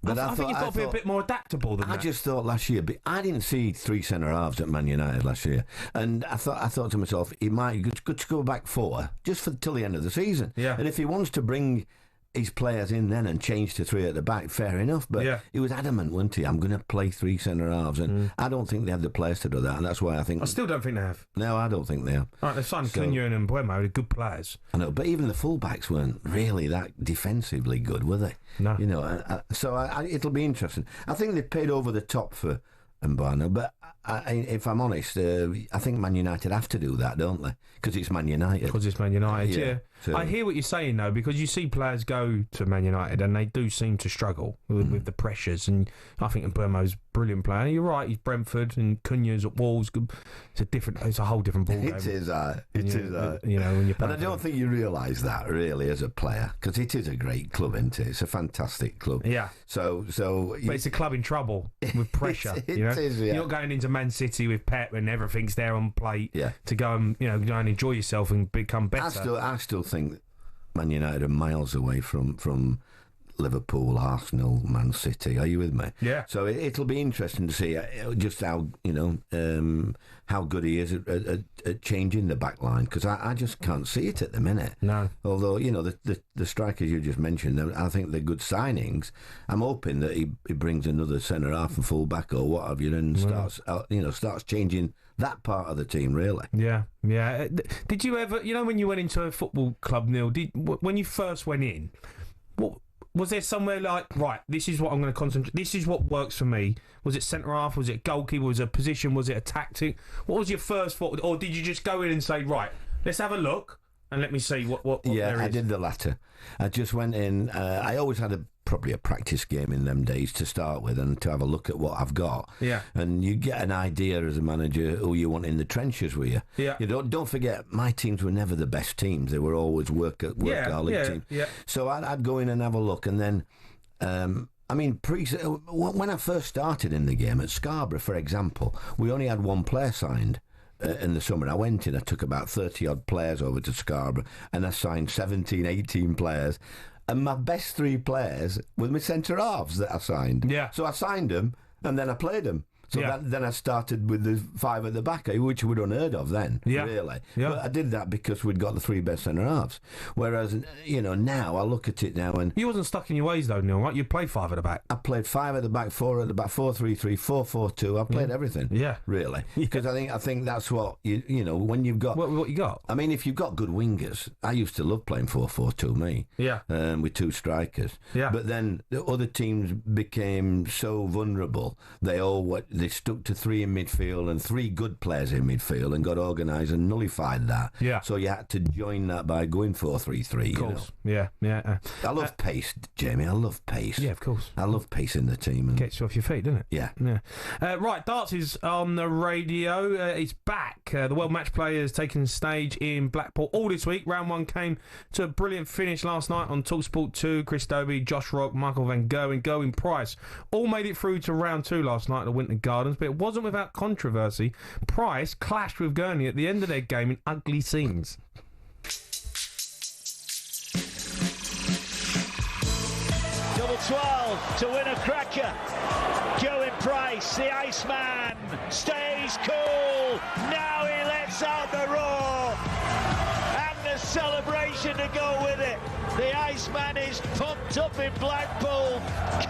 But I think you've got to be a bit more adaptable than that. I just thought last year, but I didn't see three centre-halves at Man United last year. And I thought to myself, he might good to go back four, just till the end of the season. And if he wants to bring his players in then and change to three at the back, fair enough. But he was adamant, wasn't he? I'm going to play three centre-halves. And I don't think they have the players to do that. And that's why I think... I still don't think they have. No, I don't think they have. Right, they've signed Cunha and Mbeumo, they're good players. I know, but even the full-backs weren't really that defensively good, were they? No. It'll be interesting. I think they paid over the top for Mbeumo, but if I'm honest, I think Man United have to do that, don't they? Because it's Man United. Yeah. So. I hear what you're saying, though, because you see players go to Man United and they do seem to struggle with the pressures. And I think Mbeumo's a brilliant player. You're right, he's Brentford and Cunha's at Wolves. It's a whole different ballgame. It is. When you're and I don't think you realise that really as a player, because it is a great club, isn't it? It's a fantastic club. Yeah. So. But it's a club in trouble with pressure. It is. Yeah. You're not going into Man City with Pep and everything's there on plate to go and go and enjoy yourself and become better. I still think Man United are miles away from Liverpool, Arsenal, Man City. Are you with me? Yeah. So it'll be interesting to see just how good he is at changing the back line, because I just can't see it at the minute. No. Although the strikers you just mentioned, I think they're good signings. I'm hoping that he brings another centre half and full back or what have you, and starts changing that part of the team, really. Yeah. Did you ever, when you went into a football club, Neil, when you first went in, what was there somewhere like, right, this is what I'm going to concentrate, this is what works for me? Was it centre half? Was it goalkeeper? Was it a position? Was it a tactic? What was your first thought? Or did you just go in and say, right, let's have a look and let me see what there is? I did the latter. I just went in. I always had probably a practice game in them days to start with, and to have a look at what I've got. Yeah. And you get an idea as a manager who you want in the trenches with you. Yeah. You don't forget, my teams were never the best teams. They were always workaholic teams. Yeah. So I'd go in and have a look, and then. When I first started in the game at Scarborough, for example, we only had one player signed. In the summer, I went in, I took about 30-odd players over to Scarborough, and I signed 17, 18 players. And my best three players were my centre-halves that I signed. Yeah. So I signed them, and then I played them. So then I started with the five at the back, which we'd unheard of then, really. Yeah. But I did that because we'd got the three best centre-halves. Whereas, now, I look at it now and... You wasn't stuck in your ways, though, Neil, right? You played five at the back. I played five at the back, four at the back, 4-3-3, 4-4-2. I played everything. Yeah. Really. Because I think that's what, when you've got... What you got? I mean, if you've got good wingers, I used to love playing 4-4-2, me. Yeah. With two strikers. Yeah. But then the other teams became so vulnerable. They they stuck to 3 in midfield and 3 good players in midfield and got organised and nullified that. Yeah. So you had to join that by going 4-3-3. Of course. Yeah. I love pace, Jamie. I love pace. Yeah, of course. I love pace in the team. And gets you off your feet, doesn't it? Yeah. Right, darts is on the radio. It's back. The World Matchplay has taken stage in Blackpool all this week. Round 1 came to a brilliant finish last night on talkSPORT 2. Chris Dobie, Josh Rock, Michael Van Gerwen, Price all made it through to round 2 last night at the Winter Gardens, but it wasn't without controversy. Price clashed with Gurney at the end of their game in ugly scenes. Double 12 to win a cracker. Going Price, the Iceman, stays cool. Now he lets out the roar. And the celebration to go with it. The Iceman is pumped up in Blackpool.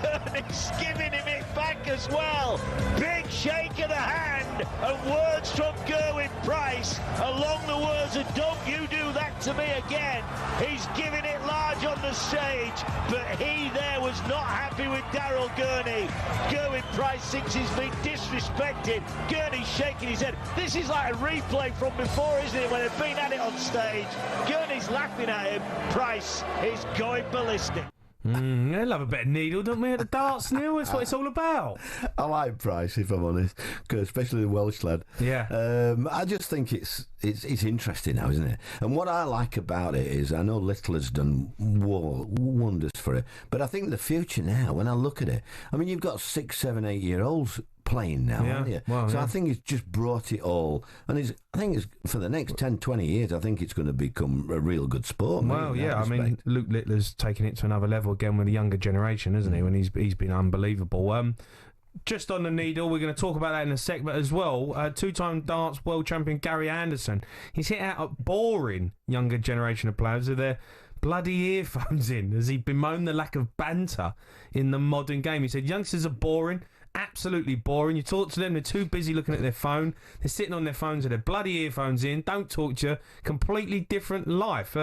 Gurney's giving him it back as well. Big shake of the hand and words from Gerwin Price along the words of "Don't you do that to me again." He's giving it large on the stage, but he there was not happy with Daryl Gurney. Gerwin Price thinks he's been disrespected. Gurney's shaking his head. This is like a replay from before, isn't it, when they've been at it on stage. Gurney's laughing at him. Price is going ballistic. They love a bit of needle, don't we, at the darts, Neil? That's what it's all about. I like Price, if I'm honest, especially the Welsh lad. Yeah. I just think it's interesting now, isn't it? And what I like about it is, I know Little has done wonders for it, but I think the future now, when I look at it, I mean, you've got 6, 7, 8-year-olds playing now, haven't you? Well, so I think it's just brought it all, and I think it's for the next 10, 20 years, I think it's going to become a real good sport. Well, yeah, I mean, Luke Littler's taking it to another level again with the younger generation, isn't he? When he's been unbelievable. Just on the needle, we're going to talk about that in a sec, but as well, two-time darts world champion Gary Anderson, he's hit out a boring younger generation of players with their bloody earphones in, as he bemoaned the lack of banter in the modern game. He said youngsters are boring, absolutely boring. You talk to them, they're too busy looking at their phone. They're sitting on their phones with their bloody earphones in. Don't talk to you. Completely different life.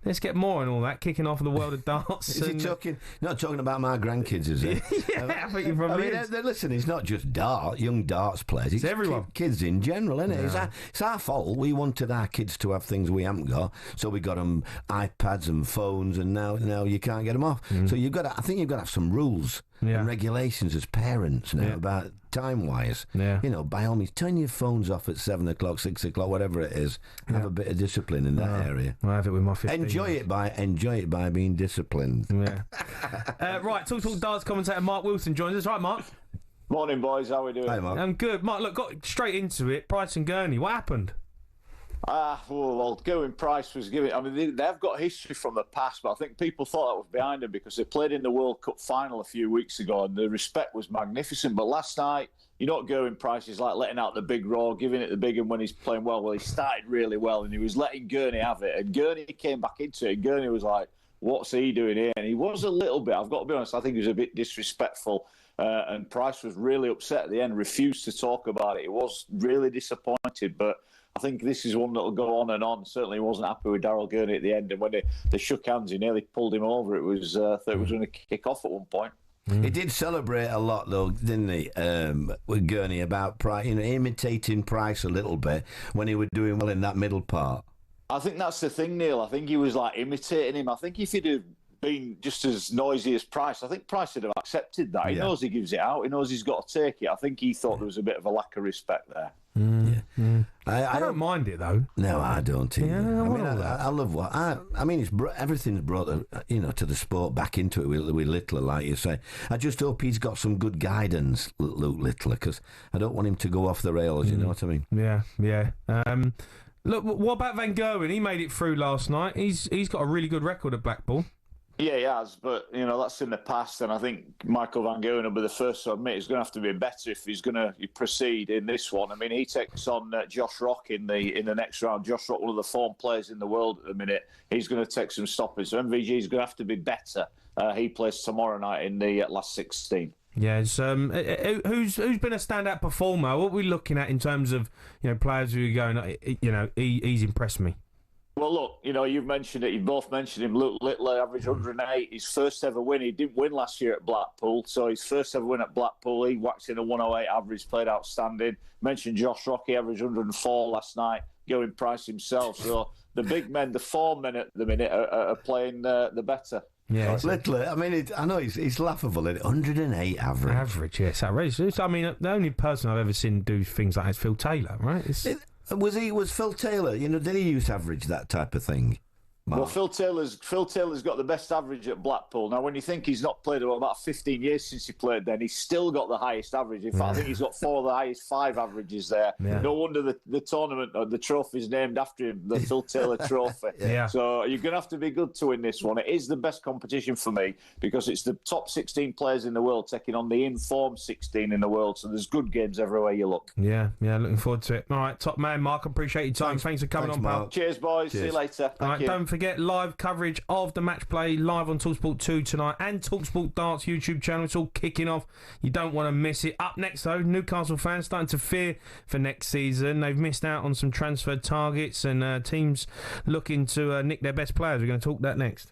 Let's get more on all that. Kicking off the world of darts. Is he not talking about my grandkids, is he? Yeah, I think he probably is. Listen, it's not just young darts players. It's everyone. Kids in general, isn't it? Yeah. It's our fault. We wanted our kids to have things we haven't got, so we got them iPads and phones, and now you can't get them off. So I think you've got to have some rules and regulations as parents now about time-wise. Yeah. You know, by all means, turn your phones off at 7 o'clock, 6 o'clock, whatever it is. Have a bit of discipline in that area. I have it with my 15. Enjoy it by being disciplined. Yeah. Right, talk darts commentator Mark Wilson joins us. Right, Mark. Morning, boys. How are we doing? Hey, Mark. I'm good. Mark, look, got straight into it. Price and Gurney. What happened? Well, Gerwin Price was giving. I mean, they've got history from the past, but I think people thought that was behind them because they played in the World Cup final a few weeks ago, and the respect was magnificent. But last night, you know what Gerwin Price is like, letting out the big roar, giving it the big one when he's playing well. Well, he started really well, and he was letting Gurney have it, and Gurney came back into it, and Gurney was like, what's he doing here? And he was a little bit, I've got to be honest, I think he was a bit disrespectful. And Price was really upset at the end, refused to talk about it. He was really disappointed, but I think this is one that will go on and on. Certainly he wasn't happy with Daryl Gurney at the end, and when they shook hands, he nearly pulled him over. It was thought it was going to kick off at one point. He did celebrate a lot, though, didn't he, with Gurney, about Price, imitating Price a little bit when he was doing well in that middle part. I think that's the thing, Neil. I think he was like imitating him. I think if he'd have been just as noisy as Price, I think Price would have accepted that. He knows he gives it out. He knows he's got to take it. I think he thought there was a bit of a lack of respect there. I don't mind it though. No, I don't either. Yeah, I love what I mean. Everything's brought to the sport back into it with Littler, like you say. I just hope he's got some good guidance, Luke Littler, because I don't want him to go off the rails. You know what I mean? Yeah. Look, what about Van Gerwen? He made it through last night. He's got a really good record at Blackpool. Yeah, he has, but that's in the past, and I think Michael Van Gerwen will be the first to admit he's going to have to be better if he's going to proceed in this one. I mean, he takes on Josh Rock in the next round. Josh Rock, one of the form players in the world at the minute, he's going to take some stopping. So MVG is going to have to be better. He plays tomorrow night in the last 16. Yeah, who's been a standout performer? What are we looking at in terms of players who are going? He's impressed me. Well, look, you've mentioned it. You've both mentioned him. Luke Littler averaged 108. His first ever win. He didn't win last year at Blackpool. So his first ever win at Blackpool, he whacked in a 108 average, played outstanding. Mentioned Josh Rocky, averaged 104 last night, going Price himself. So the big men, the form men at the minute, are playing the better. Yeah, Littler, I mean, I know he's laughable at 108 average. Average, yes, outrageous. I mean, the only person I've ever seen do things like that is Phil Taylor, right? Was Phil Taylor? Did he use to average that type of thing? Mark? Well, Phil Taylor's got the best average at Blackpool. Now, when you think he's not played about 15 years since he played then, he's still got the highest average. In fact, I think he's got 4 of the highest 5 averages there. Yeah. No wonder the tournament, or the trophy's named after him, the Phil Taylor Trophy. Yeah. So you're going to have to be good to win this one. It is the best competition for me because it's the top 16 players in the world taking on the informed 16 in the world. So there's good games everywhere you look. Yeah, looking forward to it. All right, top man, Mark, appreciate your time. Thanks for coming on, pal. Cheers, boys. See you later. Thank you. Don't forget live coverage of the match play live on talkSPORT 2 tonight and talkSPORT Darts YouTube channel. It's all kicking off. You don't want to miss it. Up next, though, Newcastle fans starting to fear for next season. They've missed out on some transfer targets and teams looking to nick their best players. We're going to talk that next.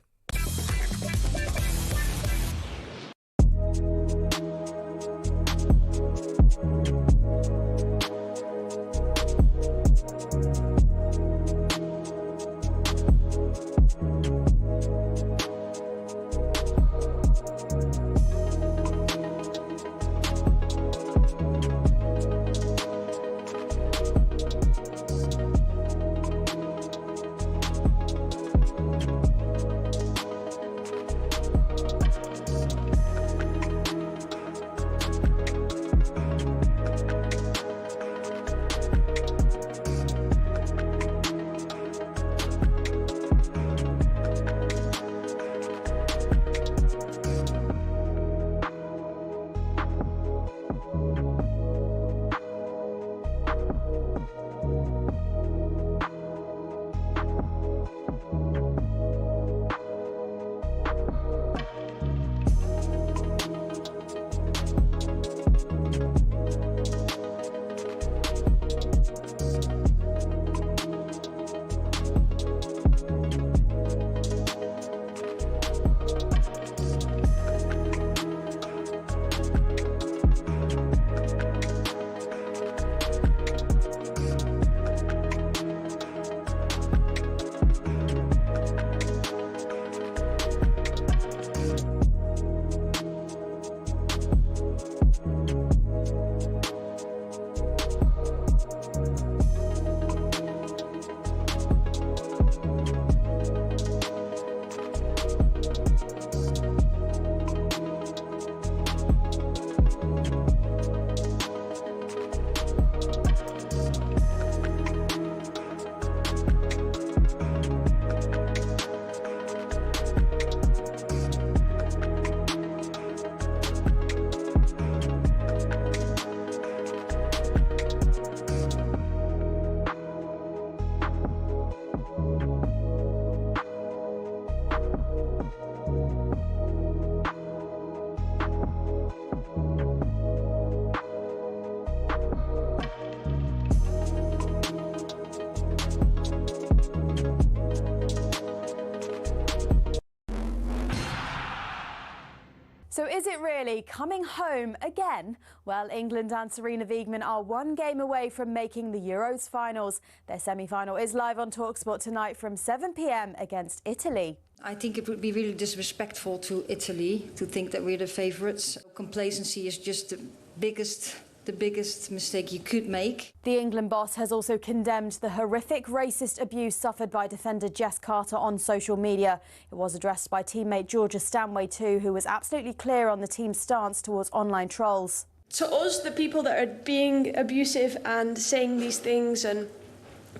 So is it really coming home again? Well, England and Sarina Wiegman are one game away from making the Euros finals. Their semi-final is live on talkSPORT tonight from 7 p.m. against Italy. I think it would be really disrespectful to Italy to think that we're the favourites. Complacency is just the biggest mistake you could make. The England boss has also condemned the horrific racist abuse suffered by defender Jess Carter on social media. It was addressed by teammate Georgia Stanway too, who was absolutely clear on the team's stance towards online trolls. To us, the people that are being abusive and saying these things and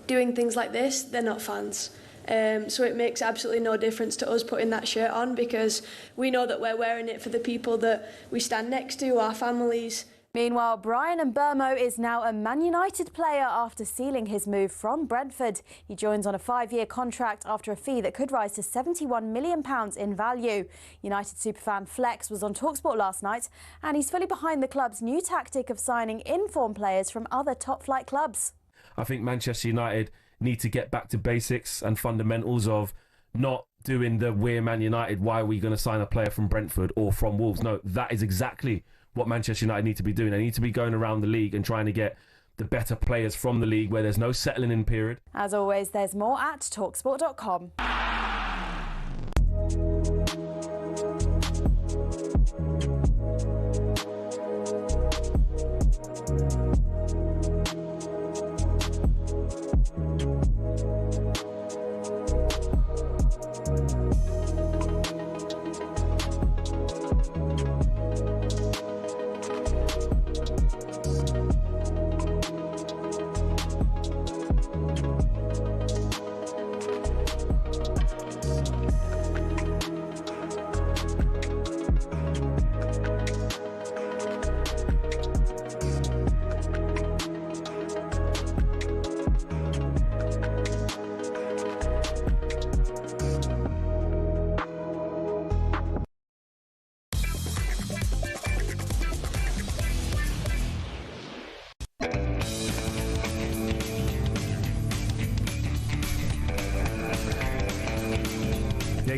doing things like this, they're not fans. So it makes absolutely no difference to us putting that shirt on because we know that we're wearing it for the people that we stand next to, our families. Meanwhile, Brian Mbeumo is now a Man United player after sealing his move from Brentford. He joins on a 5-year contract after a fee that could rise to £71 million in value. United superfan Flex was on talkSPORT last night and he's fully behind the club's new tactic of signing in-form players from other top-flight clubs. I think Manchester United need to get back to basics and fundamentals of not doing the we're Man United, why are we going to sign a player from Brentford or from Wolves? No, that is exactly what Manchester United need to be doing. They need to be going around the league and trying to get the better players from the league where there's no settling in period. As always, there's more at talksport.com.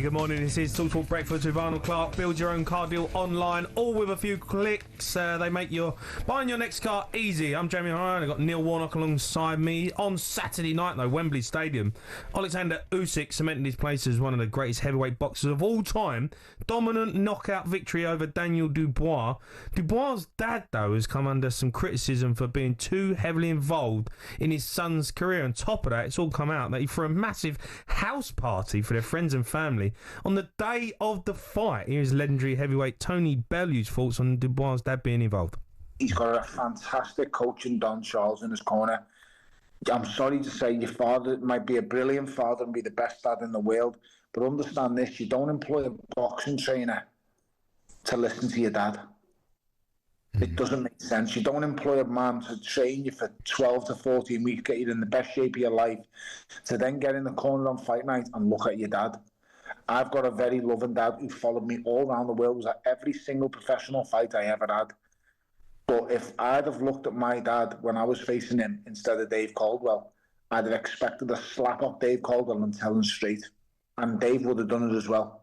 Good morning, this is talkSPORT Breakfast with Arnold Clark. Build your own car deal online, all with a few clicks. They make buying your next car easy. I'm Jamie O'Hara, and I've got Neil Warnock alongside me. On Saturday night, though, Wembley Stadium, Alexander Usyk cemented his place as one of the greatest heavyweight boxers of all time. Dominant knockout victory over Daniel Dubois. Dubois' dad, though, has come under some criticism for being too heavily involved in his son's career. On top of that, it's all come out that he threw a massive house party for their friends and family on the day of the fight. Here's legendary heavyweight Tony Bellew's thoughts on Dubois' dad being involved. He's got a fantastic coach in Don Charles in his corner. I'm sorry to say your father might be a brilliant father and be the best dad in the world, but understand this, you don't employ a boxing trainer to listen to your dad. It doesn't make sense. You don't employ a man to train you for 12 to 14 weeks, get you in the best shape of your life, to then get in the corner on fight night and look at your dad. I've got a very loving dad who followed me all around the world, was at every single professional fight I ever had. But if I'd have looked at my dad when I was facing him instead of Dave Caldwell, I'd have expected to slap off Dave Caldwell and tell him straight. And Dave would have done it as well.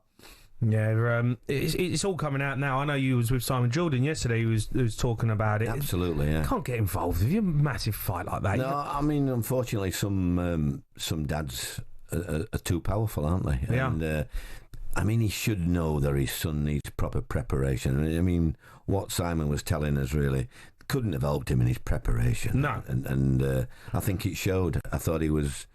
Yeah, it's all coming out now. I know you was with Simon Jordan yesterday. He was talking about it. Absolutely, yeah. Can't get involved if you're a massive fight like that. No, I mean, unfortunately, some dads are too powerful, aren't they? Yeah. And, I mean, he should know that his son needs proper preparation. I mean, what Simon was telling us really couldn't have helped him in his preparation. No. And I think it showed. I thought he was,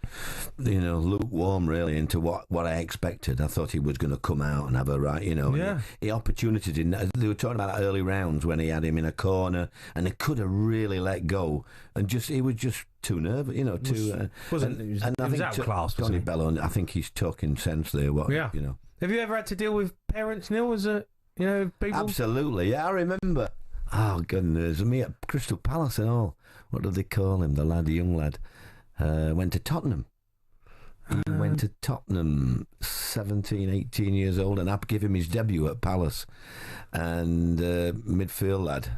lukewarm really into what I expected. I thought he was going to come out and have a right, Yeah. The opportunity didn't. They were talking about early rounds when he had him in a corner and they could have really let go. And he was just too nervous, He was outclassed. Tony Bello, I think he's talking sense there. Have you ever had to deal with parents, Neil? People? Absolutely, yeah. I remember. Oh goodness, me at Crystal Palace and all. What do they call him? The young lad, went to Tottenham. He went to Tottenham, 17, 18 years old, and I gave him his debut at Palace. And midfield lad.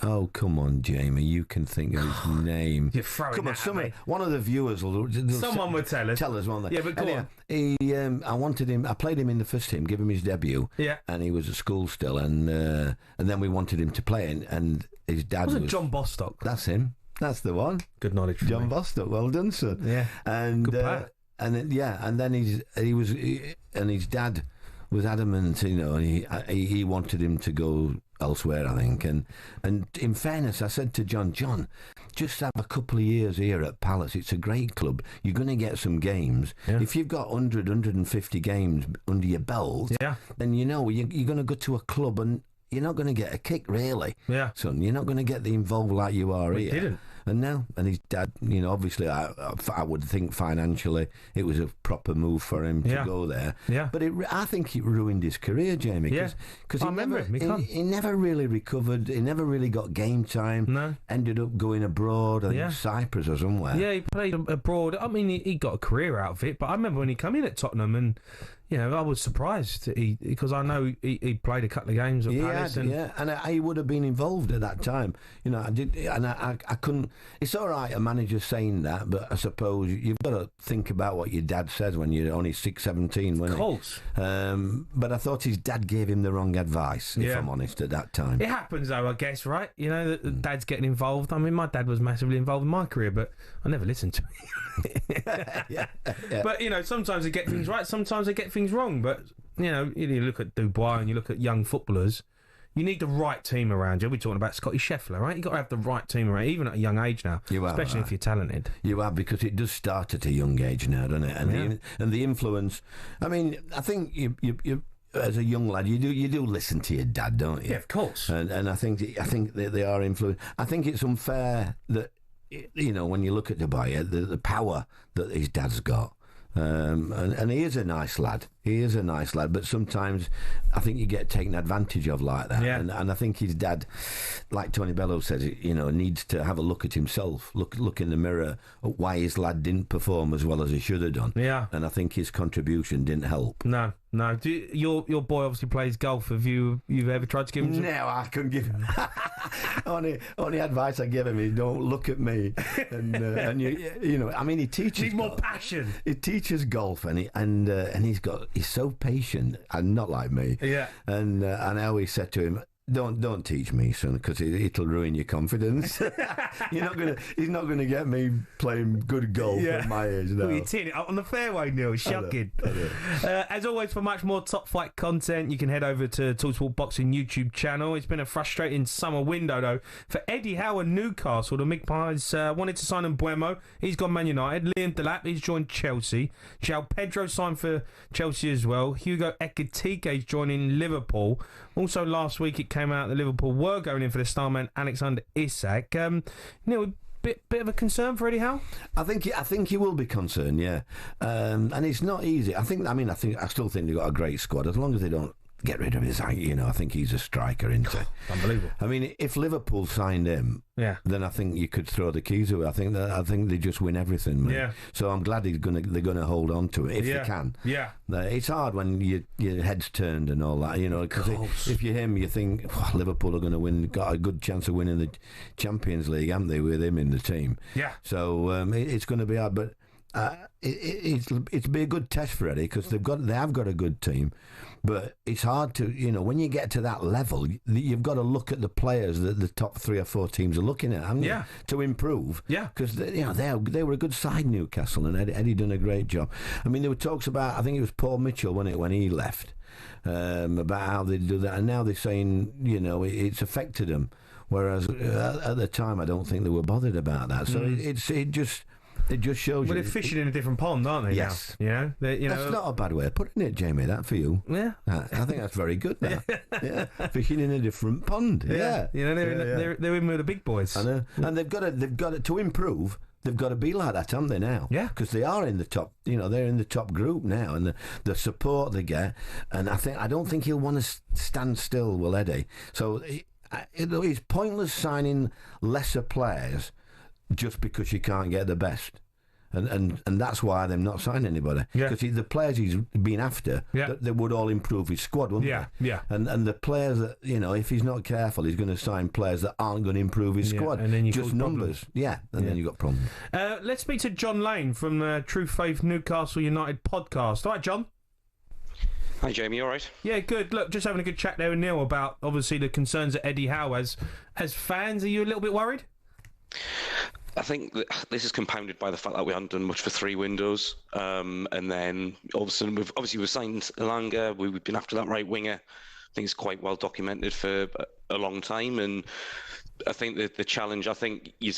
Oh, come on, Jamie. You can think of his name. You're throwing one of the viewers will someone would tell us. Tell us, won't they? Yeah, but go on. I wanted him. I played him in the first team, give him his debut. Yeah. And he was at school still, and then we wanted him to play, and his dad was John Bostock. That's him. That's the one. Good knowledge. John Bostock. Well done, son. Yeah. And good player. And then his dad was adamant, and he wanted him to go elsewhere, I think. And in fairness, I said to John, just have a couple of years here at Palace. It's a great club. You're going to get some games. Yeah. If you've got 100, 150 games under your belt, then you're going to go to a club and you're not going to get a kick, really. Yeah. Son, you're not going to get involved like you are here. Didn't. And his dad, obviously, I would think financially it was a proper move for him to go there. Yeah. But I think it ruined his career, Jamie. Because he never really recovered. He never really got game time. No. Ended up going abroad, I think Cyprus or somewhere. Yeah, he played abroad. I mean, he got a career out of it. But I remember when he came in at Tottenham and I was surprised because I know he played a couple of games at Palace. And I would have been involved at that time. I did, and I couldn't. It's all right, a manager saying that, but I suppose you've got to think about what your dad says when you're only 17. Of course. But I thought his dad gave him the wrong advice, if I'm honest, at that time. It happens, though, I guess, right? That dad's getting involved. I mean, my dad was massively involved in my career, but I never listened to him. But, sometimes they get things right, sometimes they get things wrong. But, you look at Dubois and you look at young footballers, you need the right team around you. We're talking about Scotty Scheffler, right? You've got to have the right team around, even at a young age now, especially if you're talented. You have, because it does start at a young age now, doesn't it? And the influence. I mean, I think you as a young lad, you do listen to your dad, don't you? Yeah, of course. And I think they are influenced. I think it's unfair that when you look at Dubois, the power that his dad's got. And he is a nice lad. But sometimes I think you get taken advantage of like that. Yeah. And I think his dad, like Tony Bellow says, needs to have a look at himself, look in the mirror at why his lad didn't perform as well as he should have done. Yeah. And I think his contribution didn't help. No. Your boy obviously plays golf. Have you've ever tried to give him some? No, I couldn't give him. only advice I give him is don't look at me. And he teaches. He's more passion. He teaches golf, and he's so patient, and not like me. Yeah. And I always said to him, Don't teach me, son, because it'll ruin your confidence. He's not gonna get me playing good golf at my age. No. Well, you're teeing it up on the fairway, Neil. Shocking. I know. As always, for much more top flight content, you can head over to talkSPORT Boxing YouTube channel. It's been a frustrating summer window though for Eddie Howe and Newcastle. The Magpies wanted to sign Mbuemo. He's gone Man United. Liam Delap, he's joined Chelsea. João Pedro signed for Chelsea as well. Hugo Ekitiké's joining Liverpool. Also last week it came out that Liverpool were going in for the star man Alexander Isak. Neil, bit of a concern for Eddie Howe? I think he will be concerned, yeah. And it's not easy. I still think they've got a great squad, as long as they don't get rid of his. I think he's a striker, isn't he? Unbelievable. I mean, if Liverpool signed him, then I think you could throw the keys away. I think they just win everything, mate. Yeah. So I'm glad they're gonna hold on to it if they can. Yeah. It's hard when your head's turned and all that, because if you're him, you think Liverpool are going to win. Got a good chance of winning the Champions League, haven't they, with him in the team? Yeah. So it's going to be hard, but it'll be a good test for Eddie, because they have got a good team. But it's hard to, when you get to that level, you've got to look at the players that the top 3 or 4 teams are looking at, haven't you? To improve. Yeah. Because they were a good side, Newcastle, and Eddie done a great job. I mean, there were talks about, I think it was Paul Mitchell, wasn't it, when he left, about how they do that, and now they're saying, it's affected them. Whereas at the time, I don't think they were bothered about that. So it just shows you. Well, they're fishing in a different pond, aren't they? Yes. Now? That's not a bad way of putting it, Jamie. That for you. Yeah. I think that's very good. Yeah. Fishing in a different pond. Yeah. They're in with the big boys. I know. And they've got to improve. They've got to be like that, haven't they, now? Yeah. Because they are in the top. They're in the top group now, and the support they get. And I don't think he'll want to stand still, will Eddie? So it's pointless signing lesser players just because you can't get the best. And that's why they're not signing anybody. Because the players he's been after, they would all improve his squad, wouldn't they? Yeah. And the players that, if he's not careful, he's going to sign players that aren't going to improve his squad. And then just numbers. Problems. Yeah, and then you've got problems. Let's speak to John Lane from the True Faith Newcastle United podcast. All right, John. Hi, Jamie, all right? Yeah, good. Look, just having a good chat there with Neil about, obviously, the concerns that Eddie Howe has. As fans, are you a little bit worried? I think that this is compounded by the fact that we haven't done much for 3 windows, and then all of a sudden we've signed Elanga. We've been after that right winger. I think it's quite well documented for a long time, and I think that the challenge, I think you've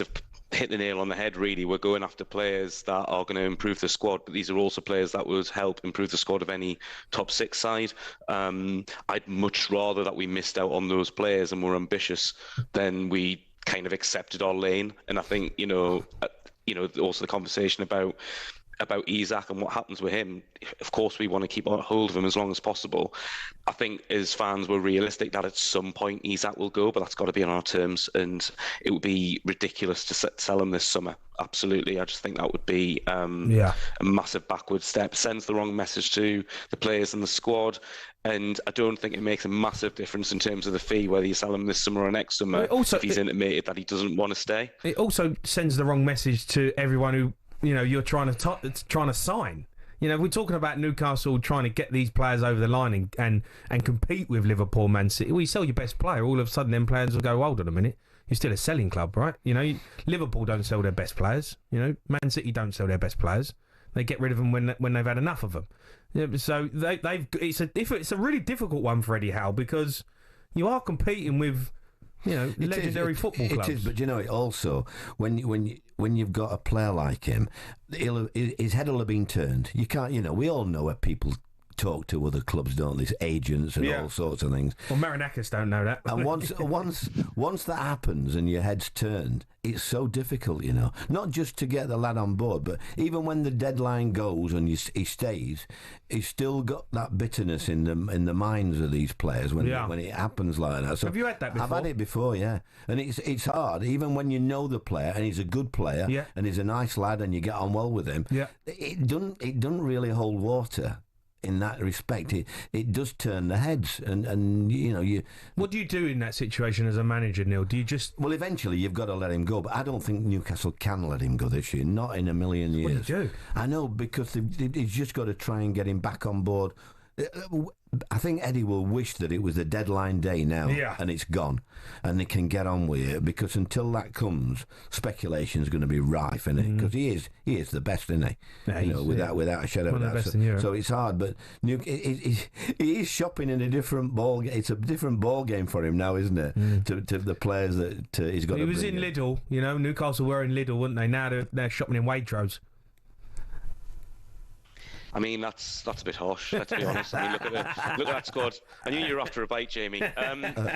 hit the nail on the head, really. We're going after players that are going to improve the squad, but these are also players that would help improve the squad of any top 6 side. I'd much rather that we missed out on those players and were ambitious than we kind of accepted our lane. And I think, also the conversation about about Isak and what happens with him, of course we want to keep a hold of him as long as possible. I think as fans we're realistic that at some point Isak will go, but that's got to be on our terms, and it would be ridiculous to sell him this summer. Absolutely. I just think that would be a massive backward step. Sends the wrong message to the players and the squad, and I don't think it makes a massive difference in terms of the fee whether you sell him this summer or next summer if he's intimated that he doesn't want to stay. It also sends the wrong message to everyone who you're trying to sign. We're talking about Newcastle trying to get these players over the line and compete with Liverpool, Man City. Well, you sell your best player, all of a sudden them players will go, hold on a minute, you're still a selling club, right? Liverpool don't sell their best players. Man City don't sell their best players. They get rid of them when they've had enough of them. So it's a really difficult one for Eddie Howe, because you are competing with legendary football clubs. It is, but it also when you've got a player like him, his head will have been turned. You can't, we all know where people talk to other clubs, don't they? Agents and all sorts of things. Well, Marinakis don't know that. And once that happens and your head's turned, it's so difficult, not just to get the lad on board, but even when the deadline goes and he stays, he's still got that bitterness in the minds of these players when it happens like that. So have you had that before? I've had it before, yeah. And it's hard, even when you know the player and he's a good player and he's a nice lad and you get on well with him. Yeah. It doesn't really hold water. In that respect, it does turn the heads, and you. What do you do in that situation as a manager, Neil? Do you just? Well, eventually you've got to let him go, but I don't think Newcastle can let him go this year. Not in a million years. What do you do? I know, because he's just got to try and get him back on board. I think Eddie will wish that it was the deadline day now, and it's gone, and they can get on with it, because until that comes, speculation is going to be rife, in it, because he is the best, isn't he? Yeah, without a shadow of a doubt. So it's hard, but he is shopping in a different ball. It's a different ball game for him now, isn't it? To the players that he's got. He was in Lidl, Newcastle were in Lidl, weren't they? Now they're shopping in Waitrose. I mean, that's a bit harsh, let's be honest. I mean, look at that squad. I knew you were after a bite, Jamie.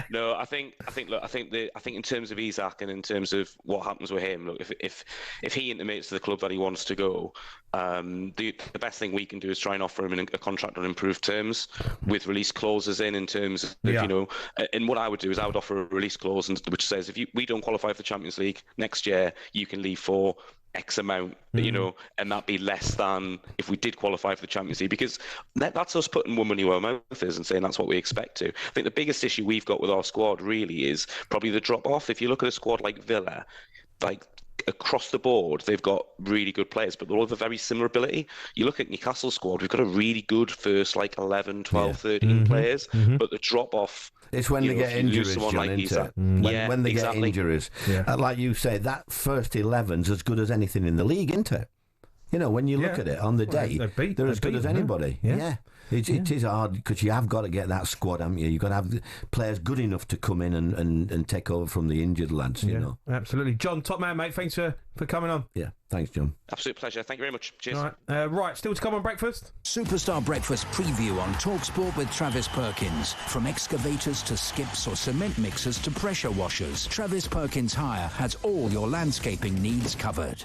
No, I think in terms of Isak and in terms of what happens with him, look, if he intimates to the club that he wants to go, the best thing we can do is try and offer him a contract on improved terms with release clauses in terms of, and what I would do is I would offer a release clause which says if we don't qualify for the Champions League next year, you can leave for X amount, and that be less than if we did qualify for the Champions League, because that's us putting more money where our mouth is and saying that's what we expect to. I think the biggest issue we've got with our squad really is probably the drop off. If you look at a squad like Villa, like across the board, they've got really good players, but they're all of a very similar ability. You look at Newcastle's squad, we've got a really good first 11, 12, 13 players, but the drop off. It's when they get injuries, John, isn't it? When they get injuries. Like you say, that first 11's as good as anything in the league, isn't it? When you look at it on the day, they're as good as anybody. Yeah. It is hard, because you have got to get that squad, haven't you? You've got to have players good enough to come in and take over from the injured lads, Absolutely. John, top man, mate. Thanks for coming on. Yeah, thanks, John. Absolute pleasure. Thank you very much. Cheers. All right, right, still to come on breakfast? Superstar Breakfast preview on talkSPORT with Travis Perkins. From excavators to skips or cement mixers to pressure washers, Travis Perkins Hire has all your landscaping needs covered.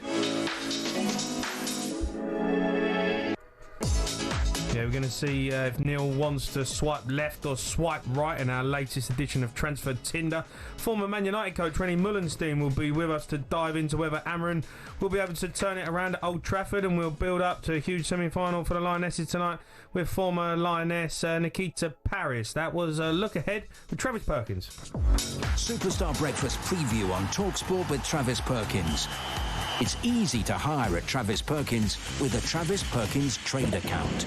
Yeah, we're going to see if Neil wants to swipe left or swipe right in our latest edition of Transfer Tinder. Former Man United coach Rennie Mullenstein will be with us to dive into whether Amarin will be able to turn it around at Old Trafford, and we'll build up to a huge semi-final for the Lionesses tonight with former Lioness Nikita Paris. That was a look ahead with Travis Perkins. Superstar Breakfast preview on talkSPORT with Travis Perkins. It's easy to hire at Travis Perkins with a Travis Perkins trade account.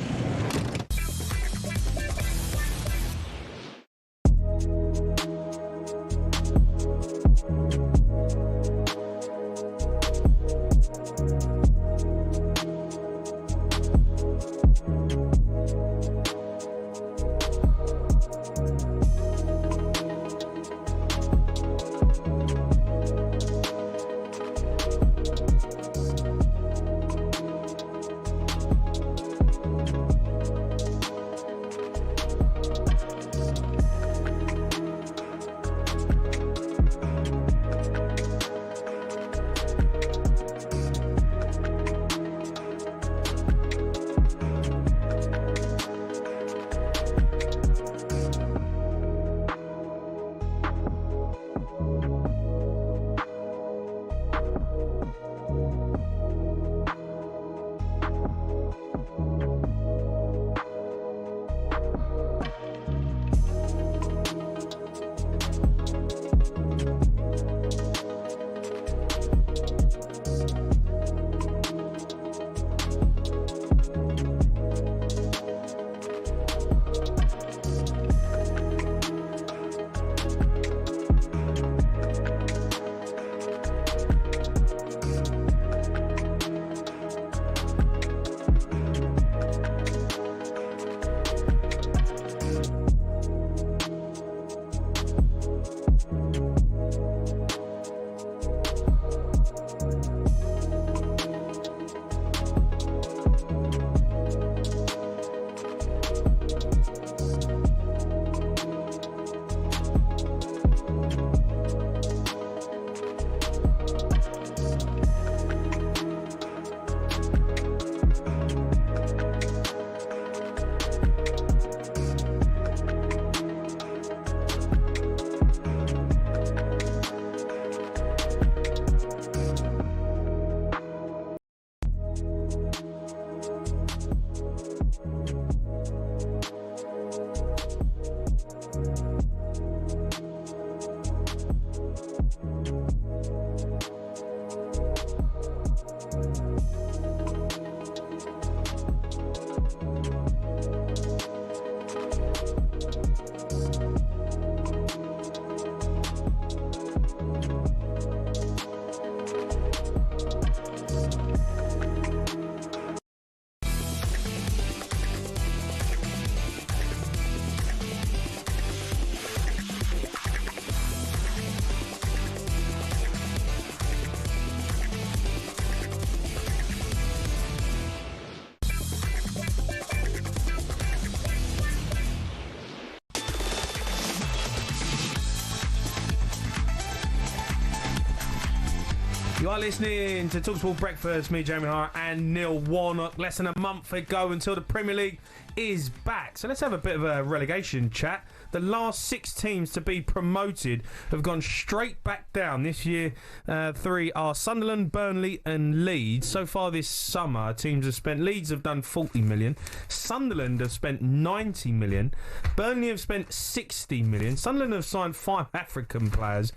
for listening to talkSPORT Breakfast. Me, Jamie O'Hara, and Neil Warnock. Less than a month ago until the Premier League is back. So let's have a bit of a relegation chat. The last 6 teams to be promoted have gone straight back down. This year, 3 are Sunderland, Burnley and Leeds. So far this summer, teams have spent... Leeds have done 40 million. Sunderland have spent 90 million. Burnley have spent 60 million. Sunderland have signed 5 African players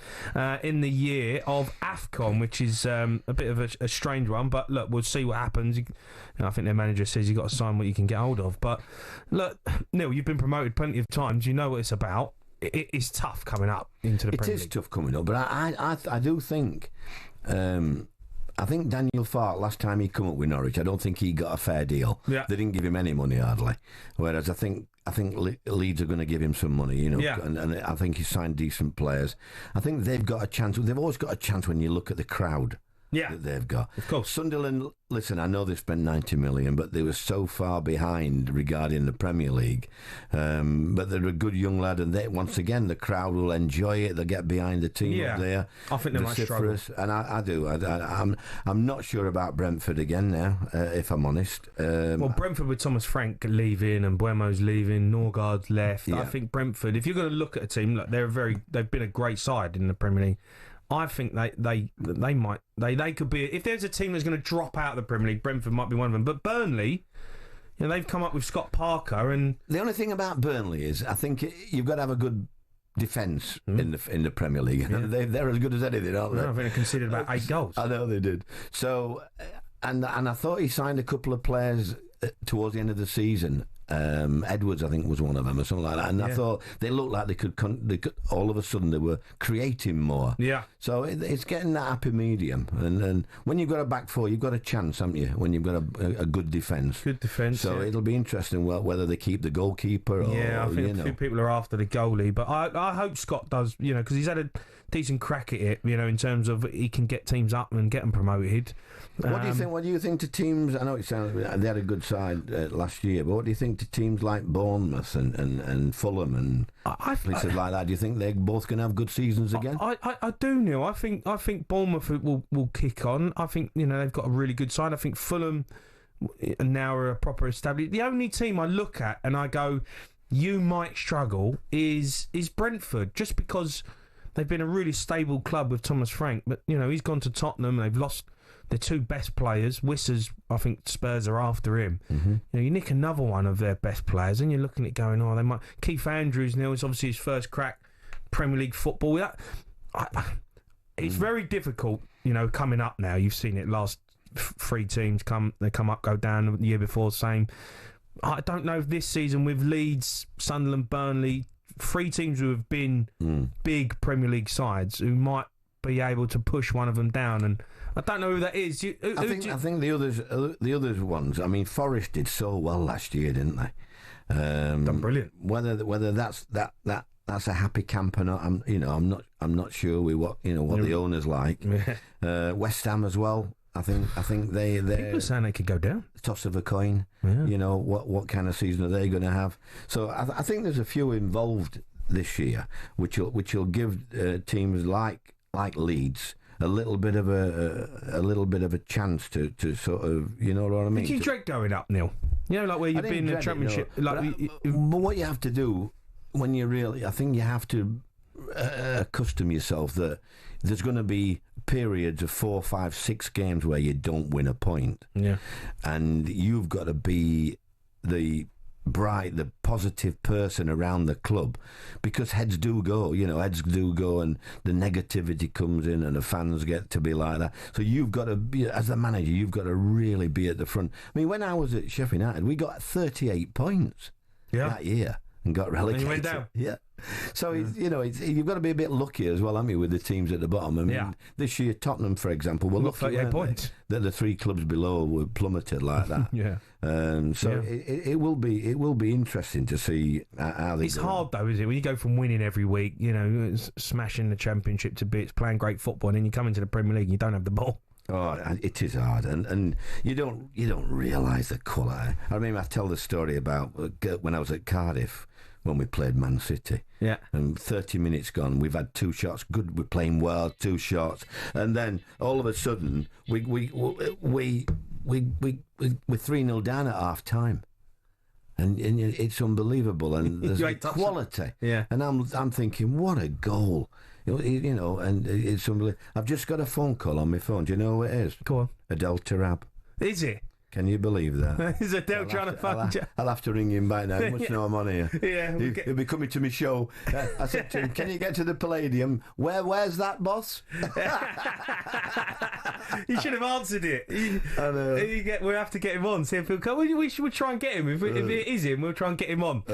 in the year of AFCON, which is a bit of a strange one. But look, we'll see what happens. I think their manager says you've got to sign what you can get hold of. But look, Neil, you've been promoted plenty of times. You know what it's about. It is tough coming up into the Premier League. It is tough coming up, but I do think... I think Daniel Farke, last time he come up with Norwich, I don't think he got a fair deal. Yeah. They didn't give him any money, hardly. Whereas I think Leeds are going to give him some money, you know. Yeah. And I think he signed decent players. I think they've got a chance. They've always got a chance when you look at the crowd. Yeah, that they've got. Of course. Sunderland, listen, I know they spent 90 million, but they were so far behind regarding the Premier League. But they're a good young lad, and once again, the crowd will enjoy it. They'll get behind the team up there. I think they might struggle. And I do. I'm not sure about Brentford again now, if I'm honest. Well, Brentford with Thomas Frank leaving and Buemo's leaving, Norgard's left. Yeah. I think Brentford, if you're going to look at a team, look, they've been a great side in the Premier League. I think they could be, if there's a team that's going to drop out of the Premier League, Brentford might be one of them. But Burnley, you know, they've come up with Scott Parker, and the only thing about Burnley is I think you've got to have a good defence in the Premier League. Yeah. They're as good as anything, aren't they? I think they conceded about 8 goals. I know they did. So, and I thought he signed a couple of players towards the end of the season. Edwards, I think, was one of them, or something like that. And I thought they looked like they could. All of a sudden, they were creating more. Yeah. So it's getting that happy medium. And when you've got a back four, you've got a chance, haven't you? When you've got a good defence. Good defence. So it'll be interesting whether they keep the goalkeeper. Or, I think a few people are after the goalie, but I hope Scott does. You know, because he's had a decent crack at it. You know, in terms of he can get teams up and get them promoted. What do you think? What do you think to teams? I know it sounds they had a good side last year, but what do you think to teams like Bournemouth and Fulham and places like that? Do you think they're both going to have good seasons again? I do, Neil. I think Bournemouth will kick on. I think they've got a really good side. I think Fulham now are a proper established. The only team I look at and I go, you might struggle is Brentford, just because they've been a really stable club with Thomas Frank. But he's gone to Tottenham. They've lost their 2 best players. Wissers, I think Spurs are after him. Mm-hmm. You nick another one of their best players, and you're looking at going, they might. Keith Andrews now is obviously his first crack Premier League football. It's very difficult, coming up now. You've seen it. Last 3 teams come up, go down. The year before, same. I don't know if this season with Leeds, Sunderland, Burnley, 3 teams who have been big Premier League sides who might be able to push one of them down, and I don't know who that is. I think the others ones. I mean, Forest did so well last year, didn't they? Done brilliant. Whether that's a happy camp or not, I'm not sure with what the owners like. West Ham as well. I think they're people are saying they could go down. Toss of a coin. Yeah. What kind of season are they going to have? So I think there's a few involved this year, which will give teams like Leeds a little bit of a chance to sort of, you know what I mean? Did you dread going up, Neil? Like where you've been in the Championship. But what you have to do when I think you have to accustom yourself that there's going to be periods of 4, 5, 6 games where you don't win a point. Yeah, and you've got to be the positive person around the club, because heads do go, and the negativity comes in and the fans get to be like that. So you've got to be, as the manager, you've got to really be at the front. I mean, when I was at Sheffield United, we got 38 points that year and got relegated. And you went down. Yeah. So you've got to be a bit lucky as well, haven't you, with the teams at the bottom? I mean, this year Tottenham, for example, were lucky 38 points. That the 3 clubs below were plummeted like that. Yeah. It will be interesting to see how they. It's hard though, isn't it? When you go from winning every week, smashing the Championship to bits, playing great football, and then you come into the Premier League and you don't have the ball. Oh, it is hard, and you don't realise the quality. I mean, I tell the story about when I was at Cardiff. when we played Man City. Yeah. And 30 minutes gone, we've had 2 shots. Good, we're playing well, 2 shots, and then all of a sudden we're 3-0 down at half time. And it's unbelievable, and there's the quality. Yeah. And I'm thinking, what a goal, you know, and it's unbelievable. I've just got a phone call on my phone. Do you know who it is? Go on. Adel Taarabt. Is it? Can you believe that? Is Adel trying to find you? I'll have to ring him back now. He must know I'm on here. Yeah, He'll be coming to my show. I said to him, "Can you get to the Palladium? Where's that, boss?" You should have answered it. I know. We'll have to get him on. See if he'll come. We should try and get him. If it is him, we'll try and get him on.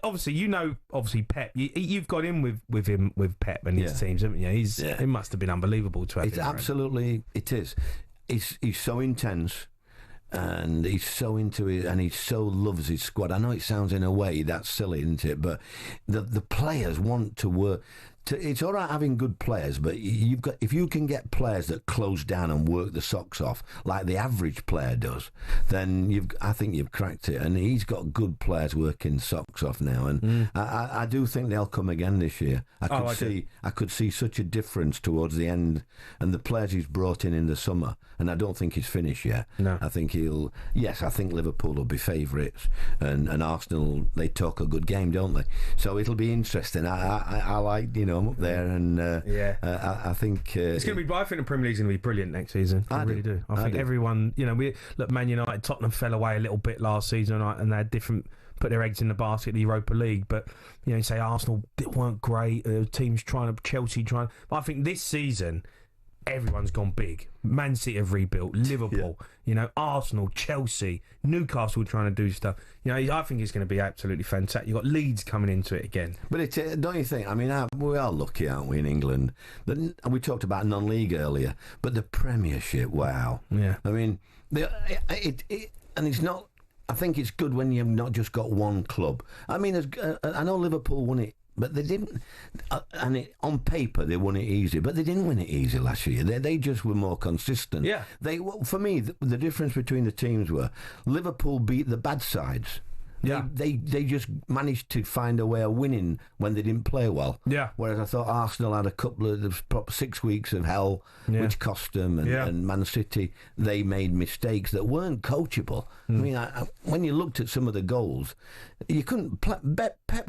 Obviously, Pep. You've got in with him with Pep and his teams, haven't you? It must have been unbelievable to have him. Absolutely, it is. He's so intense, and he's so into it, and he so loves his squad. I know it sounds in a way that's silly, isn't it? But the players want to work. It's all right having good players, but if you can get players that close down and work the socks off like the average player does, then I think you've cracked it. And he's got good players working socks off now, and I do think they'll come again this year. I could see such a difference towards the end, and the players he's brought in the summer. And I don't think he's finished yet. No. I think I think Liverpool will be favourites, and Arsenal, they talk a good game, don't they? So it'll be interesting. I like, I'm up there, and I think it's going to be. I think the Premier League's going to be brilliant next season. I really do. I think everyone, Man United, Tottenham fell away a little bit last season, and they had put their eggs in the basket of the Europa League. But you say Arsenal weren't great. Teams Chelsea trying. But I think this season, everyone's gone big. Man City have rebuilt. Liverpool, Arsenal, Chelsea, Newcastle trying to do stuff. I think it's going to be absolutely fantastic. You've got Leeds coming into it again. But don't you think? I mean, we are lucky, aren't we, in England? We talked about non-league earlier, but the Premiership, wow. Yeah. I mean, and it's not. I think it's good when you've not just got one club. I mean, I know Liverpool won it. But they didn't, on paper they won it easy, but they didn't win it easy last year. They just were more consistent. Yeah. For me, the difference between the teams were Liverpool beat the bad sides. Yeah. They just managed to find a way of winning when they didn't play well. Yeah. Whereas I thought Arsenal had a couple of 6 weeks of hell, which cost them, and Man City, they made mistakes that weren't coachable. I mean, when you looked at some of the goals, you couldn't. Pep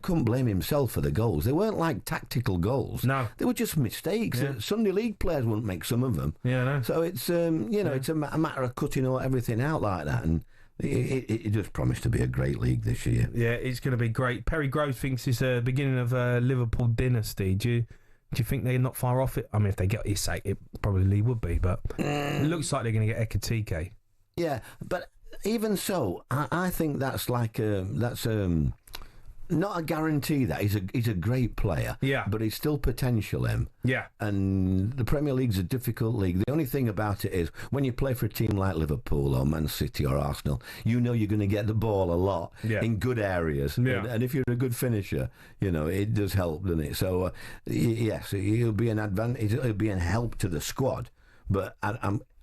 couldn't blame himself for the goals. They weren't like tactical goals. No, they were just mistakes. Yeah. Sunday League players wouldn't make some of them. Yeah, no. So it's it's a matter of cutting everything out like that, and it just promised to be a great league this year. Yeah, it's going to be great. Perry Groves thinks it's the beginning of a Liverpool dynasty. Do you think they're not far off it? I mean, if they get Isak, it probably would be, but it looks like they're going to get Ekitike. Yeah, but even so, I think that's not a guarantee that he's a great player. Yeah, but he's still potential him. Yeah, and the Premier League's a difficult league. The only thing about it is when you play for a team like Liverpool or Man City or Arsenal, you're going to get the ball a lot in good areas. Yeah. And if you're a good finisher, it does help, doesn't it? So yes, it'll be an advantage. It'll be a help to the squad. But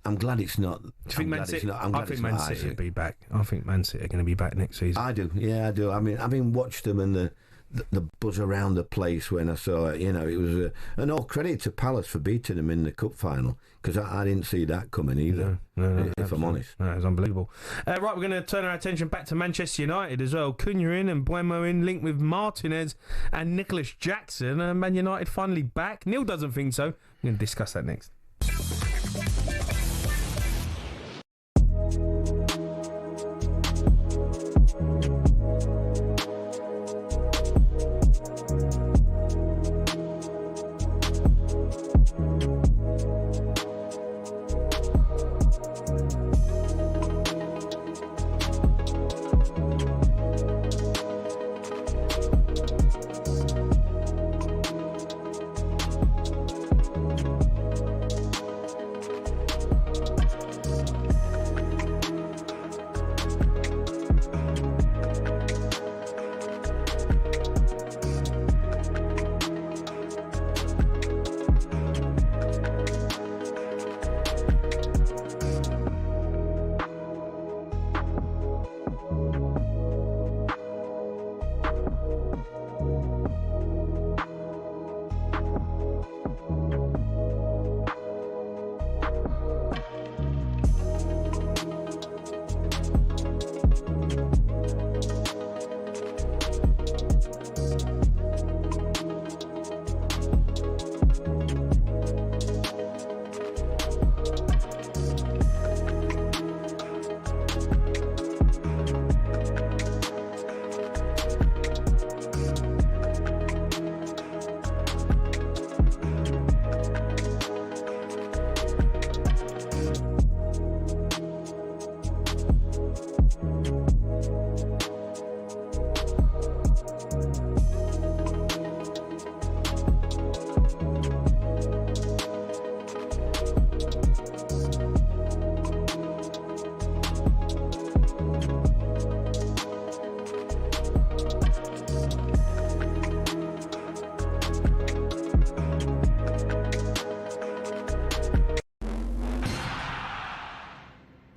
I'm glad it's not. Do you think Man City? I think Man City will be back. I think Man City are going to be back next season. I do. Yeah, I do. I mean, having watched them and the buzz around the place when I saw it, it was and all credit to Palace for beating them in the cup final, because I didn't see that coming either. No, if I'm honest. No, it was unbelievable. Right, we're going to turn our attention back to Manchester United as well. Cunha in and Buemo in, linked with Martinez and Nicholas Jackson. Man United finally back. Neil doesn't think so. We're going to discuss that next.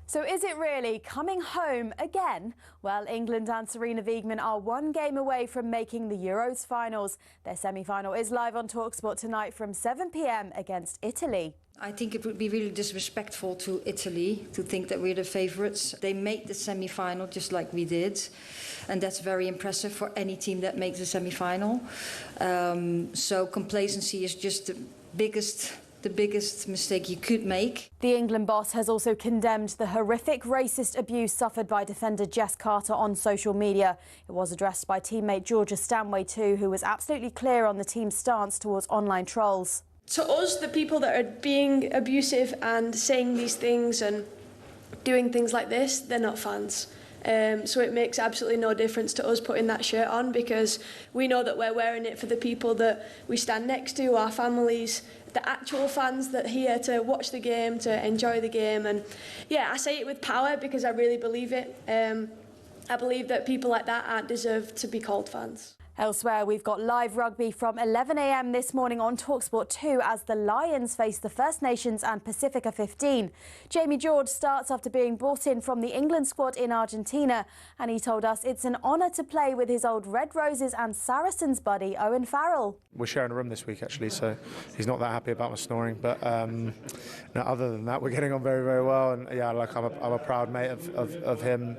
So is it really coming home again? Well, England and Sarina Wiegman are one game away from making the Euros finals. Their semi-final is live on talkSPORT tonight from 7 p.m. against Italy. I think it would be really disrespectful to Italy to think that we're the favourites. They made the semi-final just like we did, and that's very impressive for any team that makes the semi-final. So complacency is just the biggest mistake you could make. The England boss has also condemned the horrific racist abuse suffered by defender Jess Carter on social media. It was addressed by teammate Georgia Stanway too, who was absolutely clear on the team's stance towards online trolls. To us, the people that are being abusive and saying these things and doing things like this, they're not fans. So it makes absolutely no difference to us putting that shirt on, because we know that we're wearing it for the people that we stand next to, our families, the actual fans that are here to watch the game, to enjoy the game. And yeah, I say it with power because I really believe it. I believe that people like that aren't deserved to be called fans. Elsewhere, we've got live rugby from 11 a.m. this morning on talkSPORT 2 as the Lions face the First Nations and Pacifica 15. Jamie George starts after being brought in from the England squad in Argentina, and he told us it's an honour to play with his old Red Roses and Saracens buddy Owen Farrell. We're sharing a room this week actually, so he's not that happy about my snoring, but no, other than that, we're getting on very, very well. And yeah, like I'm a proud mate of him.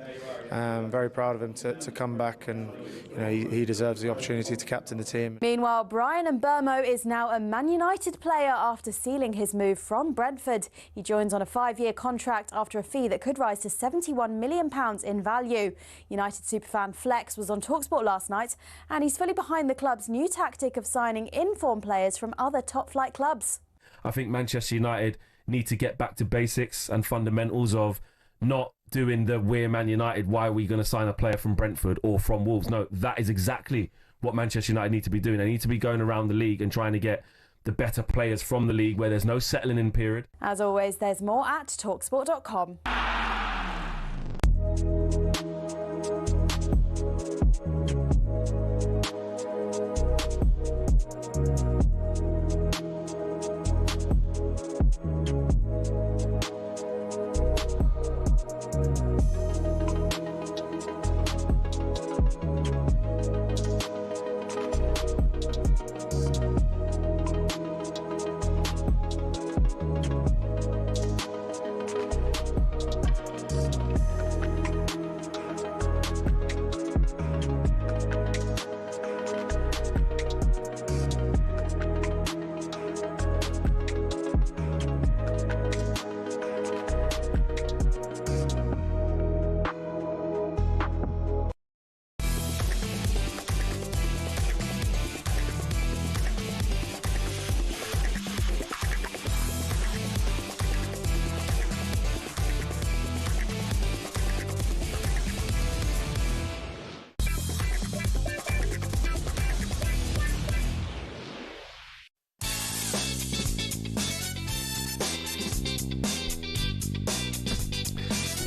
Very proud of him to come back, and you know he deserves the opportunity to captain the team. Meanwhile, Brian Mbeumo is now a Man United player after sealing his move from Brentford. He joins on a 5-year contract after a fee that could rise to £71 million in value. United superfan Flex was on talkSPORT last night, and he's fully behind the club's new tactic of signing in-form players from other top-flight clubs. I think Manchester United need to get back to basics and fundamentals of not doing the we're Man United, why are we going to sign a player from Brentford or from Wolves? No, that is exactly what Manchester United need to be doing. They need to be going around the league and trying to get the better players from the league where there's no settling in period. As always, there's more at talksport.com.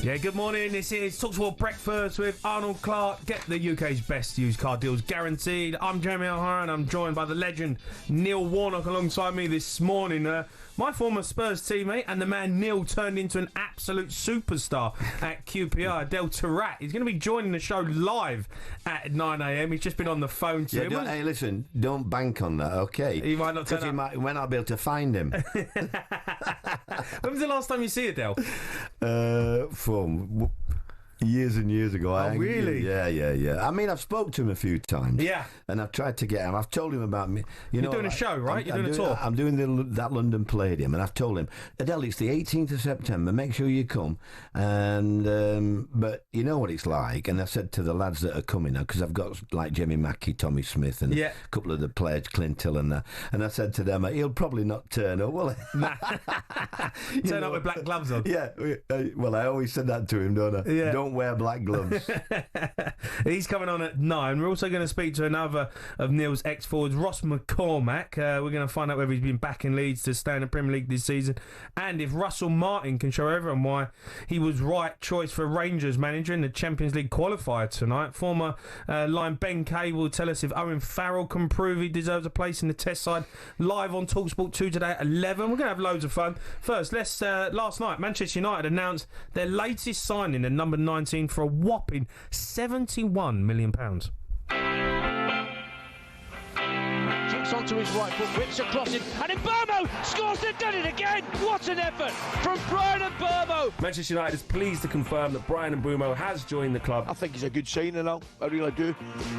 Yeah, good morning. This is talkSPORT Breakfast with Arnold Clark. Get the UK's best used car deals guaranteed. I'm Jamie O'Hara and I'm joined by the legend Neil Warnock alongside me this morning. My former Spurs teammate and the man Neil turned into an absolute superstar at QPR, Adel Taarabt. He's going to be joining the show live at 9 a.m. He's just been on the phone to him. Hey, listen, don't bank on that, okay? He might not turn up. You might not be able to find him. When was the last time you see Adel? From years and years ago. Oh, really? Yeah. I mean, I've spoke to him a few times. Yeah. And I've tried to get him. I've told him about me. You're doing a show, right? You're doing a tour. I'm doing that London Palladium, and I've told him, Adel, it's the 18th of September. Make sure you come. And but you know what it's like. And I said to the lads that are coming now, because I've got like Jimmy Mackey, Tommy Smith, and a couple of the players, Clint Hill, and that. And I said to them, he'll probably not turn up, will he? Turn up with black gloves on. Yeah. Well, I always said that to him, don't I? Yeah. Don't don't wear black gloves. He's coming on at 9. We're also going to speak to another of Neil's ex-forwards, Ross McCormack. We're going to find out whether he's been back in Leeds to stay in the Premier League this season, and if Russell Martin can show everyone why he was right choice for Rangers manager in the Champions League qualifier tonight. Former Lion Ben Kay will tell us if Owen Farrell can prove he deserves a place in the Test side. Live on talkSPORT 2 today at 11. We're going to have loads of fun. First, last night, Manchester United announced their latest signing at number 19 for a whopping £71 million. Kicks onto his right foot, whips across it, and Mbeumo scores. They've done it again. What an effort from Brian Mbeumo. Manchester United is pleased to confirm that Brian Mbeumo has joined the club. I think he's a good signing now. I really do.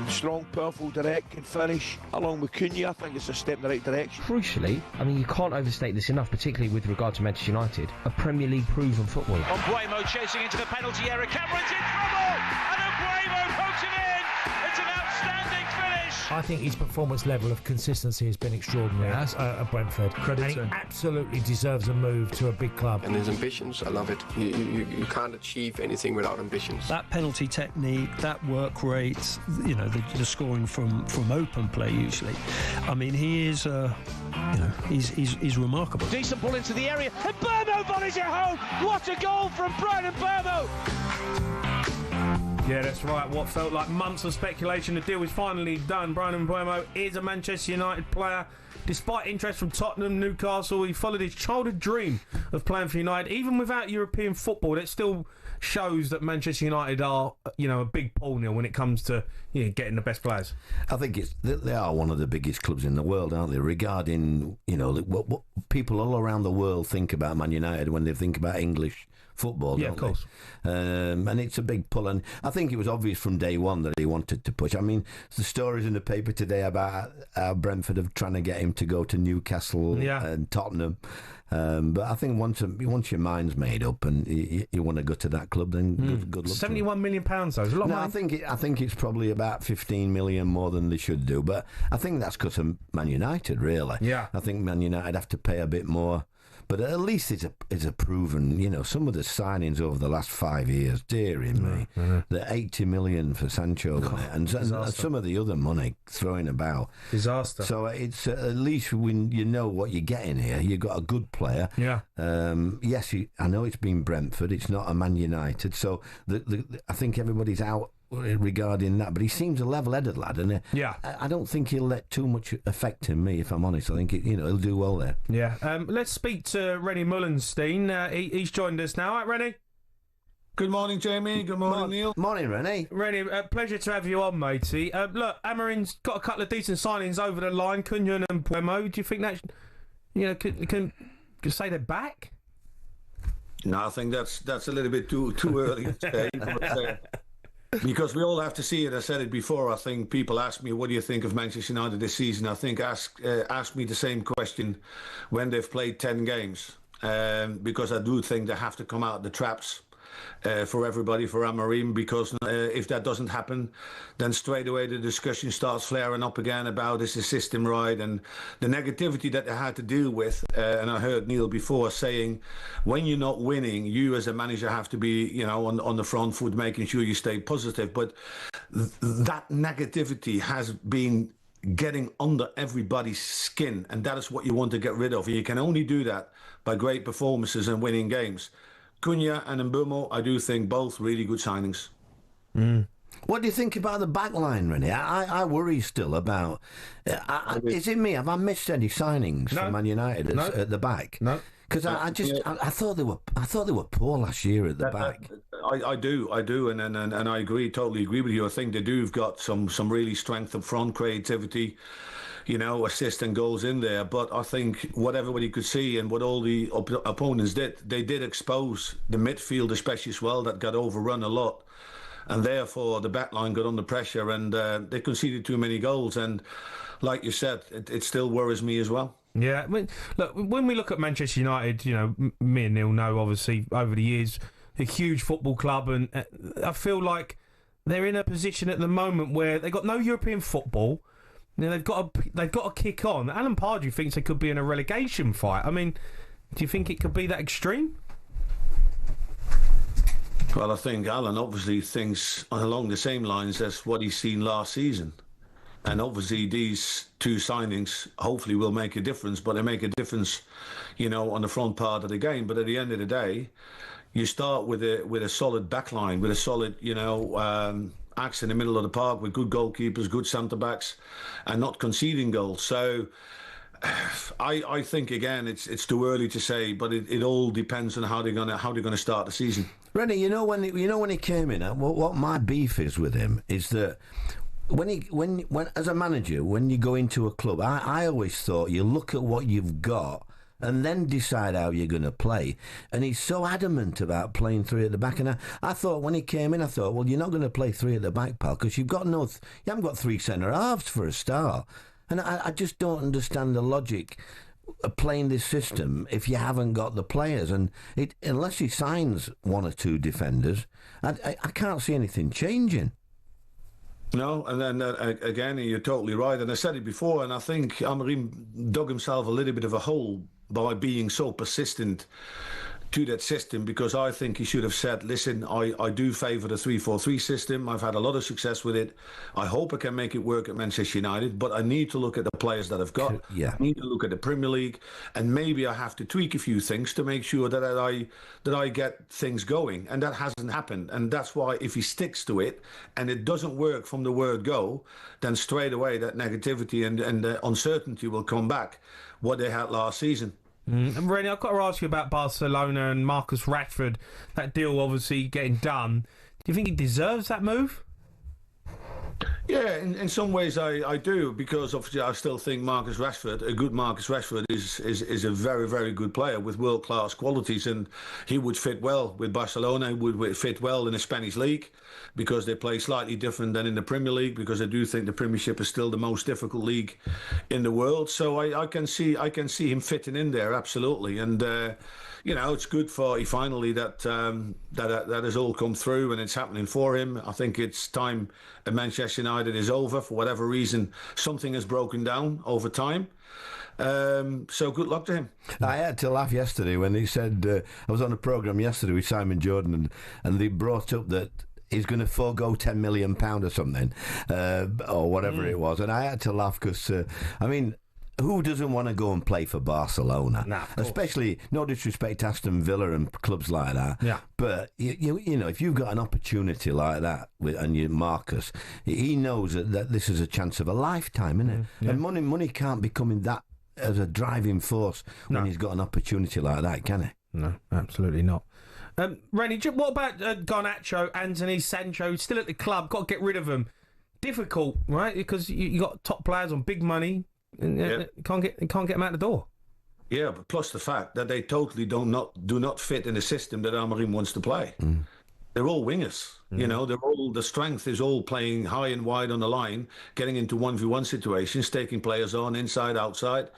Strong, powerful, direct, can finish. Along with Cunha, I think it's a step in the right direction. Crucially, I mean, you can't overstate this enough, particularly with regard to Manchester United, a Premier League proven footballer. Mbeumo chasing into the penalty area. Cameron's in trouble, and Mbeumo pokes it in. It's an outstanding finish. I think his performance level of consistency has been extraordinary at Brentford. And he absolutely deserves a move to a big club. And his ambitions, I love it. You can't achieve anything without ambitions. That penalty technique, that work rate, you know, the scoring from open play usually. I mean, he is, he's remarkable. Decent ball into the area, and Mbeumo volleys it home. What a goal from Brian Mbeumo. Yeah, that's right. What felt like months of speculation, the deal is finally done. Brian Mbeumo is a Manchester United player. Despite interest from Tottenham, Newcastle, he followed his childhood dream of playing for United. Even without European football, it still shows that Manchester United are, a big pull, Neil, when it comes to getting the best players. I think they are one of the biggest clubs in the world, aren't they? Regarding, what people all around the world think about Man United when they think about English football, yeah, of course. And it's a big pull, and I think it was obvious from day one that he wanted to push. I mean, the stories in the paper today about how Brentford are trying to get him to go to Newcastle and Tottenham. But I think once your mind's made up and you want to go to that club, then good luck. £71 million though, is a lot of money. I think it's probably about 15 million more than they should do. But I think that's because of Man United, really. Yeah. I think Man United have to pay a bit more. But at least it's a proven, some of the signings over the last 5 years, dearie me, the 80 million for Sancho and some of the other money throwing about. Disaster. So it's at least when you know what you're getting here, you've got a good player. Yeah. Yes, I know it's been Brentford, it's not a Man United, so I think everybody's out regarding that, but he seems a level-headed lad, and I don't think he'll let too much affect him. Me, if I'm honest, I think he'll do well there. Yeah. Let's speak to Rennie Mullenstein. He's joined us now. Right, Rennie. Good morning, Jamie. Good morning, Neil. Morning, Rennie. Rennie, pleasure to have you on, matey. Look, Amarin's got a couple of decent signings over the line. Cunha and Mbeumo. Do you think that can say they're back? No, I think that's a little bit too early to say. Because we all have to see it. I said it before. I think people ask me, what do you think of Manchester United this season? I think ask me the same question when they've played 10 games. Because I do think they have to come out the traps for everybody, for Amorim, because if that doesn't happen, then straight away the discussion starts flaring up again about is the system right, and the negativity that they had to deal with. And I heard Neil before saying, when you're not winning, you as a manager have to be, on the front foot, making sure you stay positive. But that negativity has been getting under everybody's skin, and that is what you want to get rid of. You can only do that by great performances and winning games. Cunha and Mbeumo, I do think both really good signings. What do you think about the back line, Rennie? I worry still about... is it me? Have I missed any signings for Man United at the back? No. Because I thought they were poor last year at the back. I do, and I totally agree with you. I think they do have got some really strength up front, creativity, assist and goals in there. But I think what everybody could see and what all the opponents did, they did expose the midfield especially as well, that got overrun a lot. And therefore the back line got under pressure and they conceded too many goals. And like you said, it still worries me as well. Yeah, I mean, look, when we look at Manchester United, me and Neil know, obviously, over the years, a huge football club, and I feel like they're in a position at the moment where they've got no European football. They've got to kick on. Alan Pardew thinks they could be in a relegation fight. I mean, do you think it could be that extreme? Well, I think Alan obviously thinks along the same lines as what he's seen last season. And obviously these two signings hopefully will make a difference, but they make a difference, on the front part of the game. But at the end of the day, you start with a solid backline, with a solid, axe in the middle of the park with good goalkeepers, good centre-backs, and not conceding goals. So I think, again, it's too early to say, but it all depends on how they're gonna start the season. Rennie, when he came in, what my beef is with him is that when as a manager, when you go into a club, I always thought you look at what you've got and then decide how you're going to play. And he's so adamant about playing three at the back. And I thought when he came in, I thought, well, you're not going to play three at the back, pal, because you haven't got three centre halves for a start. And I just don't understand the logic of playing this system if you haven't got the players. And unless he signs one or two defenders, I can't see anything changing. No, and then again, you're totally right. And I said it before, and I think Amorim dug himself a little bit of a hole by being so persistent to that system, because I think he should have said, listen, I do favour the 3-4-3 system. I've had a lot of success with it. I hope I can make it work at Manchester United, but I need to look at the players that I've got. Yeah. I need to look at the Premier League, and maybe I have to tweak a few things to make sure that I get things going. And that hasn't happened. And that's why if he sticks to it and it doesn't work from the word go, then straight away that negativity and the uncertainty will come back, what they had last season. And Rennie, I've got to ask you about Barcelona and Marcus Rashford. That deal obviously getting done. Do you think he deserves that move? Yeah, in some ways I do, because obviously I still think Marcus Rashford, a good Marcus Rashford, is a very, very good player with world-class qualities, and he would fit well with Barcelona. He would fit well in the Spanish league, because they play slightly different than in the Premier League, because I do think the Premiership is still the most difficult league in the world. So I can see him fitting in there, absolutely. And it's good for finally that has all come through and it's happening for him. I think it's time at Manchester United is over. For whatever reason, something has broken down over time. So good luck to him. I had to laugh yesterday when he said, I was on a programme yesterday with Simon Jordan, and they brought up that he's going to forego £10 million or something, or whatever it was. And I had to laugh because, who doesn't want to go and play for Barcelona? Nah, especially, no disrespect to Aston Villa and clubs like that. Yeah. But, if you've got an opportunity like that, and you Marcus, he knows that this is a chance of a lifetime, isn't it? Yeah. And money can't be coming that as a driving force when he's got an opportunity like that, can he? No, absolutely not. Rennie, what about Garnacho, Anthony, Sancho, still at the club? Got to get rid of them. Difficult, right? Because you got top players on big money, and can't get them out the door. Yeah, but plus the fact that they totally do not fit in the system that Amorim wants to play. They're all wingers. The strength is all playing high and wide on the line, getting into 1v1 situations, taking players on inside, outside,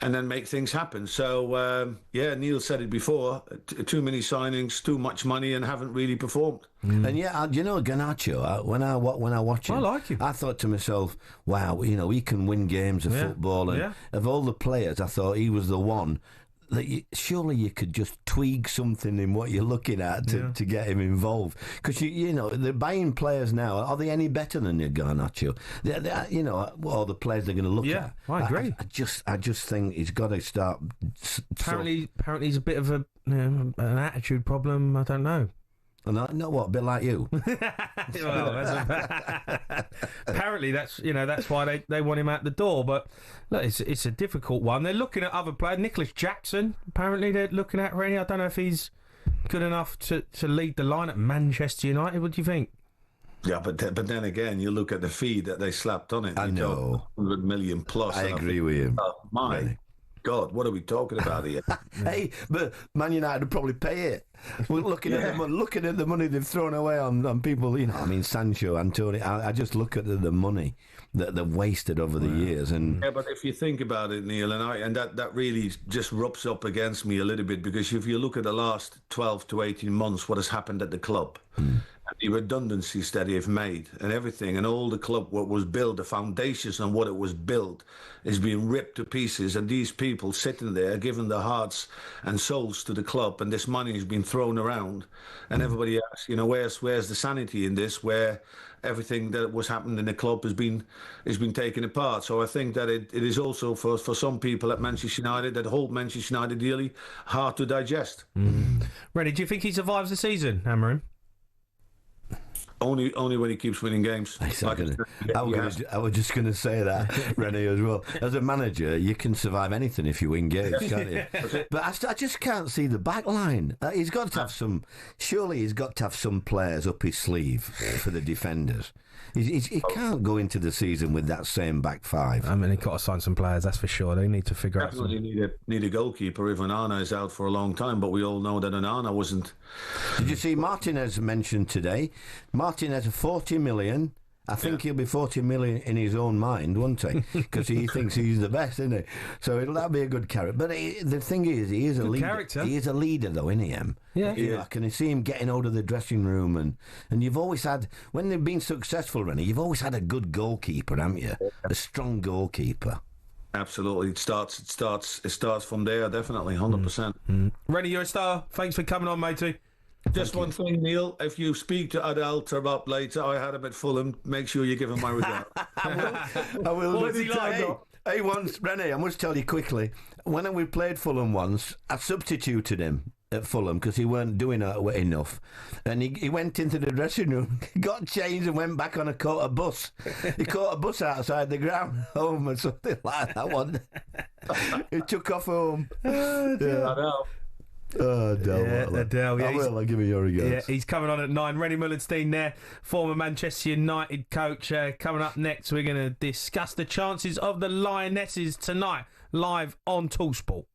and then make things happen. So, Neil said it before, too many signings, too much money, and haven't really performed. And Garnacho, when I watch him, I like him. I thought to myself, wow, he can win games of football. And of all the players, I thought he was the one that surely you could just tweak something in what you're looking at to get him involved. Because, they're buying players now. Are they any better than your Garnacho? All the players they're going to look at. I agree. I just think he's got to start. Apparently he's a bit of an attitude problem. I don't know. Not what, a bit like you. Apparently that's why they want him out the door. But look, it's a difficult one. They're looking at other players. Nicholas Jackson, apparently they're looking at Rennie. I don't know if he's good enough to lead the line at Manchester United. What do you think? Yeah, but then again, you look at the fee that they slapped on it. I know, 100 million plus. I agree with you. Oh my God, what are we talking about here? Hey, but Man United would probably pay it. We're looking at the money they've thrown away on people. Sancho, Antonio. I just look at the money that they've wasted over the years. And but if you think about it, Neil, and that really just rubs up against me a little bit, because if you look at the last 12 to 18 months, what has happened at the club, the redundancies that they've made and everything, and all the club what was built, the foundations on what it was built is being ripped to pieces, and these people sitting there giving their hearts and souls to the club, and this money has been thrown around, and everybody asks, where's the sanity in this, where everything that was happening in the club has been taken apart. So I think that it is also for some people at Manchester United that hold Manchester United dearly hard to digest. Rennie, do you think he survives the season, Amorim? Only when he keeps winning games. I was just going to say that, Rennie, as well. As a manager, you can survive anything if you win games, can't you? But I just can't see the back line. He's got to have surely he's got to have some players up his sleeve for the defenders. He can't go into the season with that same back five. I mean, he's got to sign some players, that's for sure. They need to figure out some... need a goalkeeper if Onana is out for a long time, but we all know that Onana wasn't. Did you see Martinez mentioned today? Martinez, 40 million. I think he'll be 40 million in his own mind, won't he? Because he thinks he's the best, isn't he? So that'll be a good character. But the thing is, he is a leader. Character. He is a leader, though, isn't he, Em? Yeah. I can see him getting out of the dressing room, and you've always had, when they've been successful, Rennie, you've always had a good goalkeeper, haven't you? A strong goalkeeper. Absolutely, it starts from there, definitely, 100%. Rennie, you're a star. Thanks for coming on, matey. Just one thing, Neil. If you speak to Adel Taarabt later, I had him at Fulham. Make sure you give him my regard. I will. What was he like? Hey, once, Rennie, I must tell you quickly. When we played Fulham once, I substituted him at Fulham because he weren't doing enough, and he went into the dressing room, got changed, and went back on caught a bus. He caught a bus outside the ground home or something like that one. He took off home. I know. Oh, Adel. Yeah, I'll give you your regards. Yeah, he's coming on at 9. Rennie Mullenstein there, former Manchester United coach. Coming up next, we're going to discuss the chances of the Lionesses tonight, live on talkSPORT.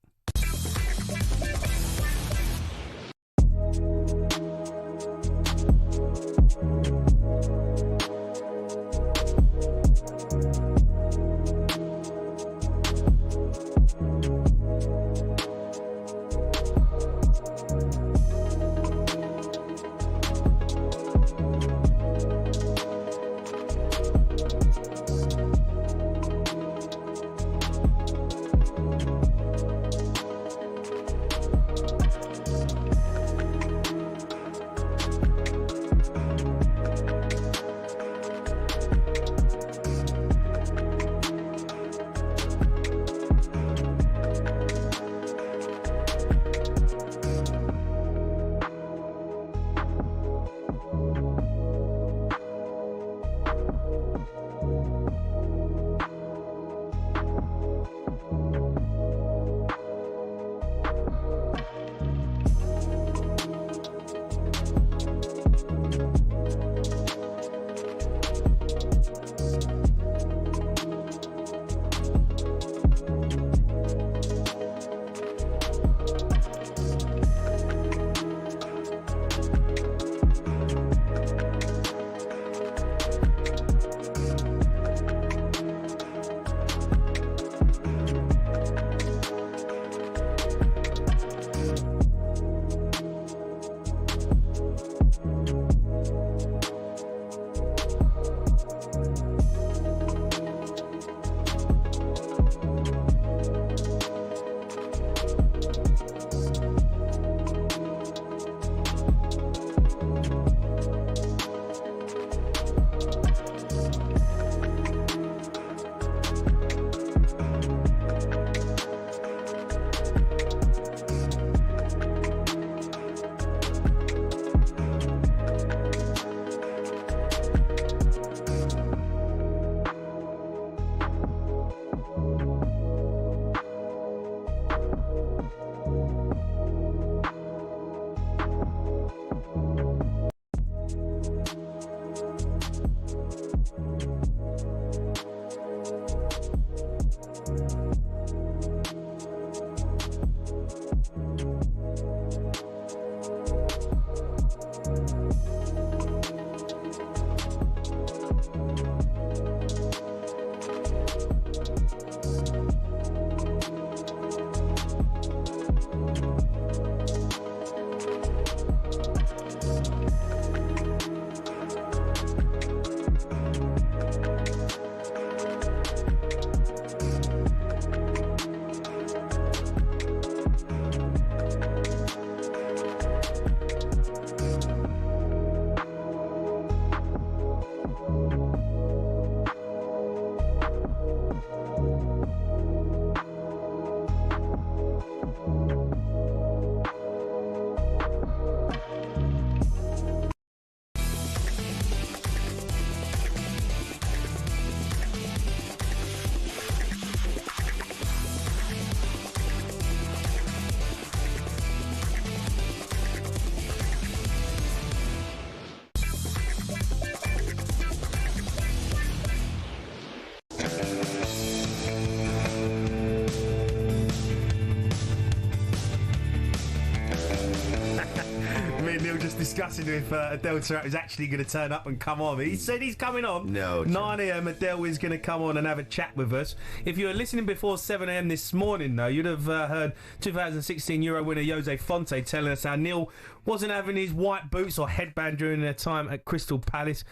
just discussing if Adel Taarabt is actually going to turn up and come on. He said he's coming on. No. 9 a.m. Adel is going to come on and have a chat with us. If you were listening before 7 a.m. this morning, though, you'd have heard 2016 Euro winner Jose Fonte telling us how Neil wasn't having his white boots or headband during their time at Crystal Palace.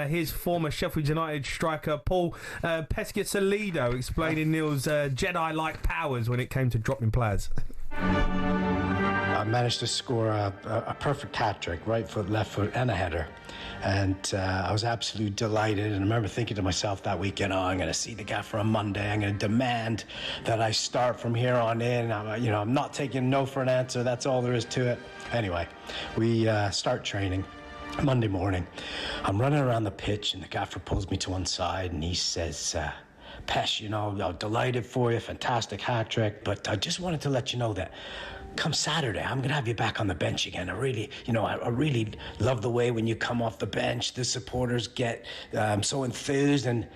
His former Sheffield United striker Paul Pescasolido explaining Neil's Jedi-like powers when it came to dropping players. I managed to score a perfect hat-trick, right foot, left foot, and a header. And I was absolutely delighted. And I remember thinking to myself that weekend, I'm going to see the gaffer on Monday. I'm going to demand that I start from here on in. I'm not taking no for an answer. That's all there is to it. Anyway, we start training Monday morning. I'm running around the pitch, and the gaffer pulls me to one side, and he says, Pesh, I'm delighted for you, fantastic hat-trick, but I just wanted to let you know that come Saturday, I'm going to have you back on the bench again. I really love the way when you come off the bench, the supporters get so enthused. And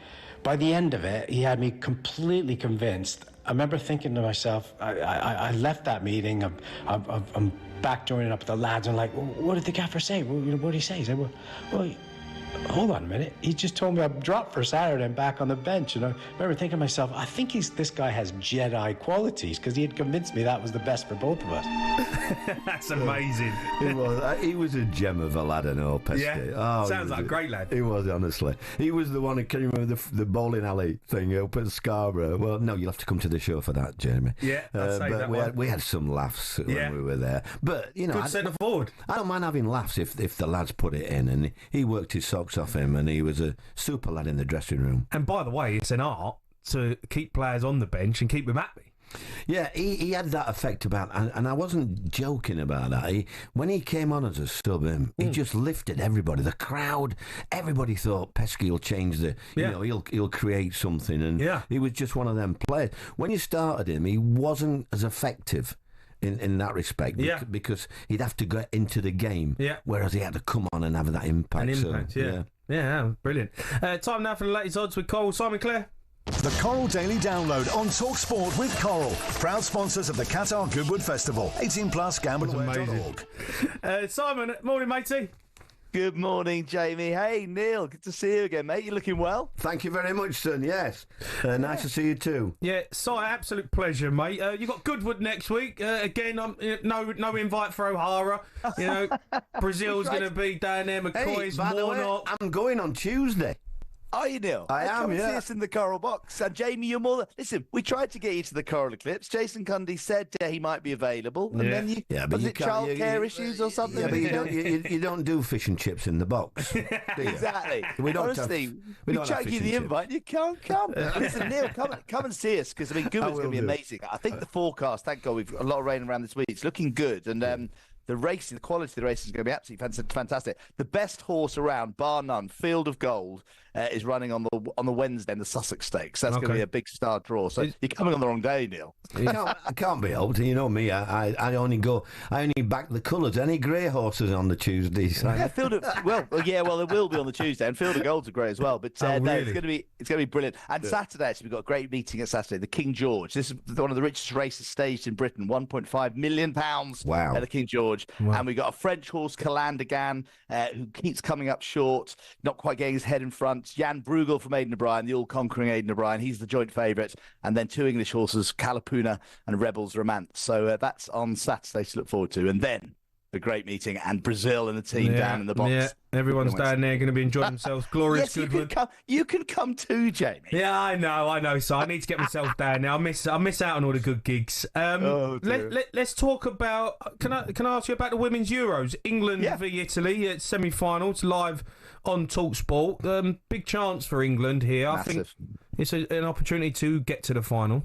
by the end of it, he had me completely convinced. I remember thinking to myself, I left that meeting, I'm back joining up with the lads, and like, well, what did the gaffer say? Well, what did he say? He said, well, hold on a minute. He just told me I'm dropped for Saturday and back on the bench. And I remember thinking to myself, I think this guy has Jedi qualities, because he had convinced me that was the best for both of us. That's amazing. He was a gem of a lad, I know, Pesky. Yeah, sounds like a great lad. He was, honestly. He was the one, can you remember the bowling alley thing up at Scarborough? Well, no, you'll have to come to the show for that, Jamie. Yeah, I'll say but we had some laughs when we were there. But, good centre forward. I don't mind having laughs if the lads put it in, and he worked his socks off him, and he was a super lad in the dressing room. And by the way, it's an art to keep players on the bench and keep them happy. Yeah, he had that effect about, and I wasn't joking about that. When he came on as a sub, he just lifted everybody. The crowd, everybody thought Pesky will change he'll create something, and he was just one of them players. When you started him, he wasn't as effective in that respect, because he'd have to get into the game, whereas he had to come on and have that impact. Yeah, brilliant. Time now for the latest odds with Coral. Simon Clare. The Coral Daily Download on talkSPORT with Coral, proud sponsors of the Qatar Goodwood Festival. 18 plus, gambleware.org. Simon, morning, matey. Good morning, Jamie. Hey, Neil, good to see you again, mate. You looking well? Thank you very much, son. Yes. Nice to see you too. Yeah, Si, absolute pleasure, mate. You got Goodwood next week. Again, no invite for O'Hara. Brazil's going to be down there. McCoy's, Warnock. I'm going on Tuesday. Are you, Neil? I am, Come and see us in the Coral box. And Jamie, you're more than... Listen, we tried to get you to the Coral Eclipse. Jason Cundy said he might be available. And then you... but was it childcare issues or something? Yeah, but you don't do fish and chips in the box. Exactly. We don't Honestly, we chuck you the invite and you can't come. Listen, Neil, come and see us, because, Goodwood's going to be amazing. I think the forecast, thank God, we've got a lot of rain around this week. It's looking good. And... the quality of the race is going to be absolutely fantastic. The best horse around, bar none, Field of Gold, is running on the Wednesday in the Sussex Stakes. That's going to be a big star draw. So you're coming on the wrong day, Neil. I can't be helped. You know me. I only back the colours. Any grey horses on the Tuesdays? Yeah, there will be on the Tuesday, and Field of Gold's are great as well. But no, it's going to be brilliant. And Saturday, actually, we've got a great meeting at Saturday. The King George. This is one of the richest races staged in Britain. £1.5 million. Wow. At the King George. Wow. And we got a French horse, Calandagan, who keeps coming up short, not quite getting his head in front. Jan Bruegel from Aidan O'Brien, the all-conquering Aidan O'Brien. He's the joint favourite. And then two English horses, Calapuna and Rebels Romance. So that's on Saturday to look forward to. And then a great meeting, and Brazil and the team down in the box. Yeah, everyone's down there going to be enjoying themselves. Glorious Goodwood. You can come too, Jamie. Yeah, I know. So I need to get myself down now. I miss out on all the good gigs. Let's talk about. Can I ask you about the Women's Euros? England v Italy at semi-finals, live on talkSPORT. Big chance for England here. Massive. I think it's an opportunity to get to the final.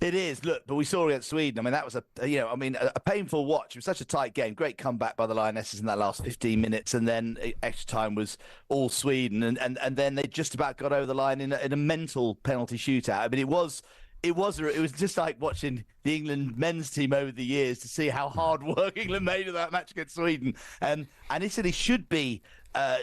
It is. Look, but we saw against Sweden. I mean, that was a painful watch. It was such a tight game. Great comeback by the Lionesses in that last 15 minutes, and then extra time was all Sweden, and then they just about got over the line in a mental penalty shootout. I mean, it was just like watching the England men's team over the years to see how hard work England made of that match against Sweden, and Italy should be. A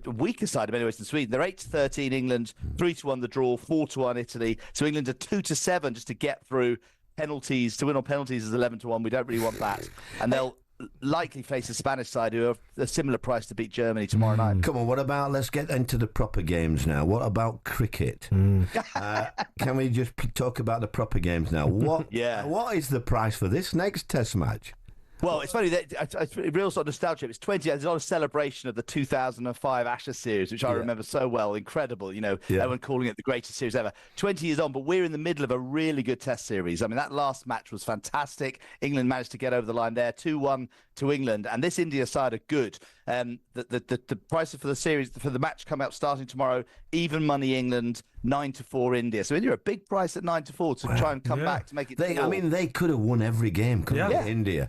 weaker side in many ways than Sweden. They're 8-13 England, 3-1 the draw, 4-1 Italy. So England are 2-7 just to get through penalties. To win on penalties is 11-1. We don't really want that. And they'll likely face a Spanish side who are a similar price to beat Germany tomorrow night. Come on, what about, let's get into the proper games now. What about cricket? Can we just talk about the proper games now? What is the price for this next Test match? Well, it's funny that real sort of nostalgia. It's 20. There's a lot of celebration of the 2005 Ashes series, which I remember so well. Incredible, everyone calling it the greatest series ever. 20 years on, but we're in the middle of a really good Test series. I mean, that last match was fantastic. England managed to get over the line there, 2-1 to England, and this India side are good. The prices for the series for the match come out starting tomorrow. Even money England, 9-4 India. So India a big price at 9-4 to try and come back to make it. They could have won every game, couldn't they, India?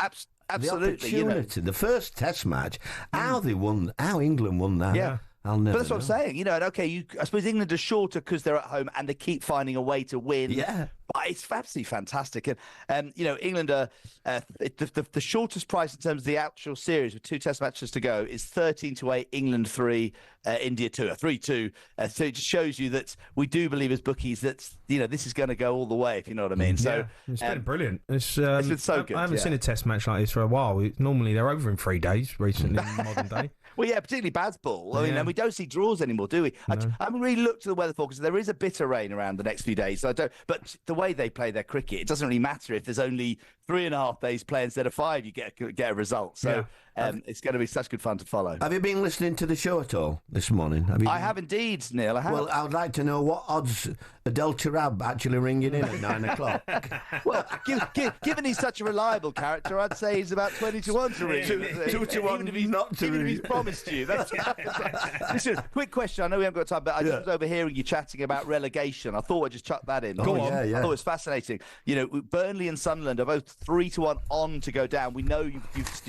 Absolutely, the opportunity, the first Test match, how England won that. Yeah. I'll never But that's what I'm saying, and I suppose England are shorter because they're at home and they keep finding a way to win. Yeah. But it's absolutely fantastic. And England are, the shortest price in terms of the actual series with 2 Test matches to go is 13-8, England 3, India 2, 3-2. So it just shows you that we do believe as bookies that, this is going to go all the way, if you know what I mean. So it's been brilliant. It's been so good. I haven't seen a Test match like this for a while. Normally they're over in 3 days recently in modern day. Well, yeah, particularly Bazball. I mean, and we don't see draws anymore, do we? No. I haven't really looked at the weather forecast. There is a bit of rain around the next few days, so but the way they play their cricket, it doesn't really matter if there's only 3.5 days play instead of 5. You get a result. So it's going to be such good fun to follow. Have you been listening to the show at all this morning? I have indeed, Neil. I have. Well, I would like to know what odds Adel Taarabt actually ringing in at 9 o'clock. Well, given he's such a reliable character, I'd say he's about 20-1 to ring. 2-1 not to ring. Even if he's promised you. Listen, quick question. I know we haven't got time, but I just was overhearing you chatting about relegation. I thought I'd just chuck that in. Go on. I thought it was fascinating. Burnley and Sunderland are both 3-1 on to go down. We know you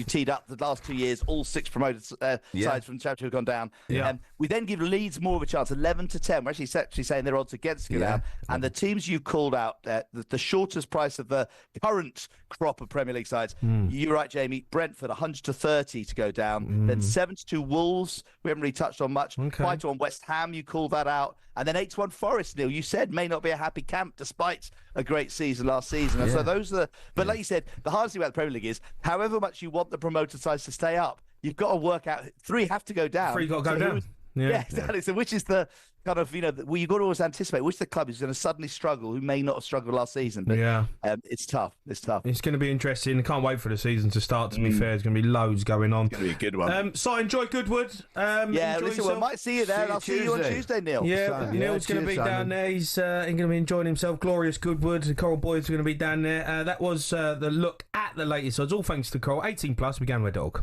teed up the last 2 years. All 6 promoted sides from the Championship have gone down. Yeah. We then give Leeds more of a chance, 11-10. We're actually saying their odds against go down. And the teams you called out, the shortest price of the current crop of Premier League sides. You're right, Jamie. Brentford 100-30 to go down. Then 7-2 Wolves. We haven't really touched on much. 5-1 West Ham. You called that out. And then 8-1 Forest, Neil, you said may not be a happy camp despite a great season last season. And so those are but like you said, the hardest thing about the Premier League is however much you want the promoted sides to stay up, you've got to work out 3 have to go down. 3 got to go down. Yeah, exactly. So which is the kind of, you've got to always anticipate which the club is going to suddenly struggle, who may not have struggled last season. But it's tough. It's tough. It's going to be interesting. I can't wait for the season to start, to be fair. There's going to be loads going on. It's going to be a good one. So enjoy Goodwood. Listen, we might see you there, and I'll see you on Tuesday, Neil. Yeah, Neil's going to be down there. He's going to be enjoying himself. Glorious Goodwood. The Coral Boys are going to be down there. That was the look at the latest odds. All thanks to Coral. 18+, began with dog.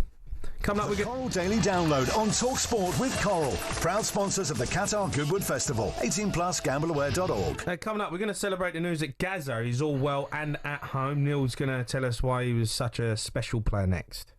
Coming up, we get Coral Daily Download on talkSPORT with Coral. Proud sponsors of the Qatar Goodwood Festival. 18+, gambleaware.org. Coming up, we're going to celebrate the news at Gazza. He's all well and at home. Neil's going to tell us why he was such a special player next.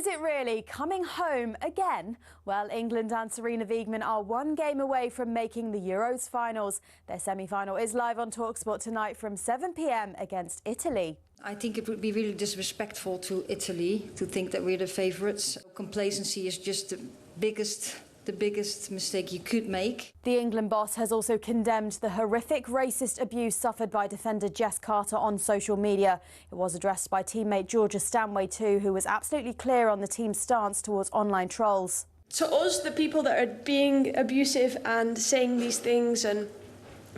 is it really coming home again? Well, England and Sarina Wiegman are one game away from making the Euros finals. Their semi-final is live on talkSPORT tonight from 7 p.m. against Italy. I think it would be really disrespectful to Italy to think that we're the favourites. Complacency is just the biggest mistake you could make. The England boss has also condemned the horrific racist abuse suffered by defender Jess Carter on social media. It was addressed by teammate Georgia Stanway too, who was absolutely clear on the team's stance towards online trolls. To us, the people that are being abusive and saying these things and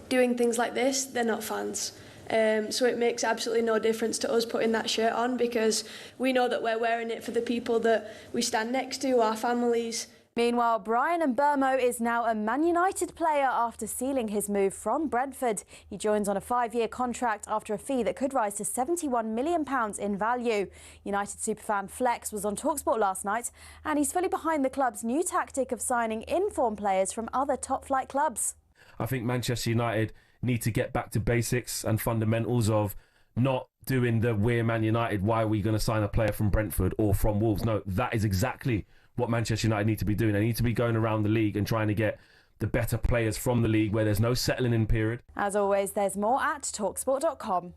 doing things like this, they're not fans. So it makes absolutely no difference to us putting that shirt on, because we know that we're wearing it for the people that we stand next to, our families. Meanwhile, Brian Mbeumo is now a Man United player after sealing his move from Brentford. He joins on a 5-year contract after a fee that could rise to £71 million in value. United superfan Flex was on talkSPORT last night, and he's fully behind the club's new tactic of signing in-form players from other top-flight clubs. I think Manchester United need to get back to basics and fundamentals of not doing the "we're Man United, why are we going to sign a player from Brentford or from Wolves?" No, that is exactly what Manchester United need to be doing. They need to be going around the league and trying to get the better players from the league where there's no settling in period. As always, there's more at talksport.com.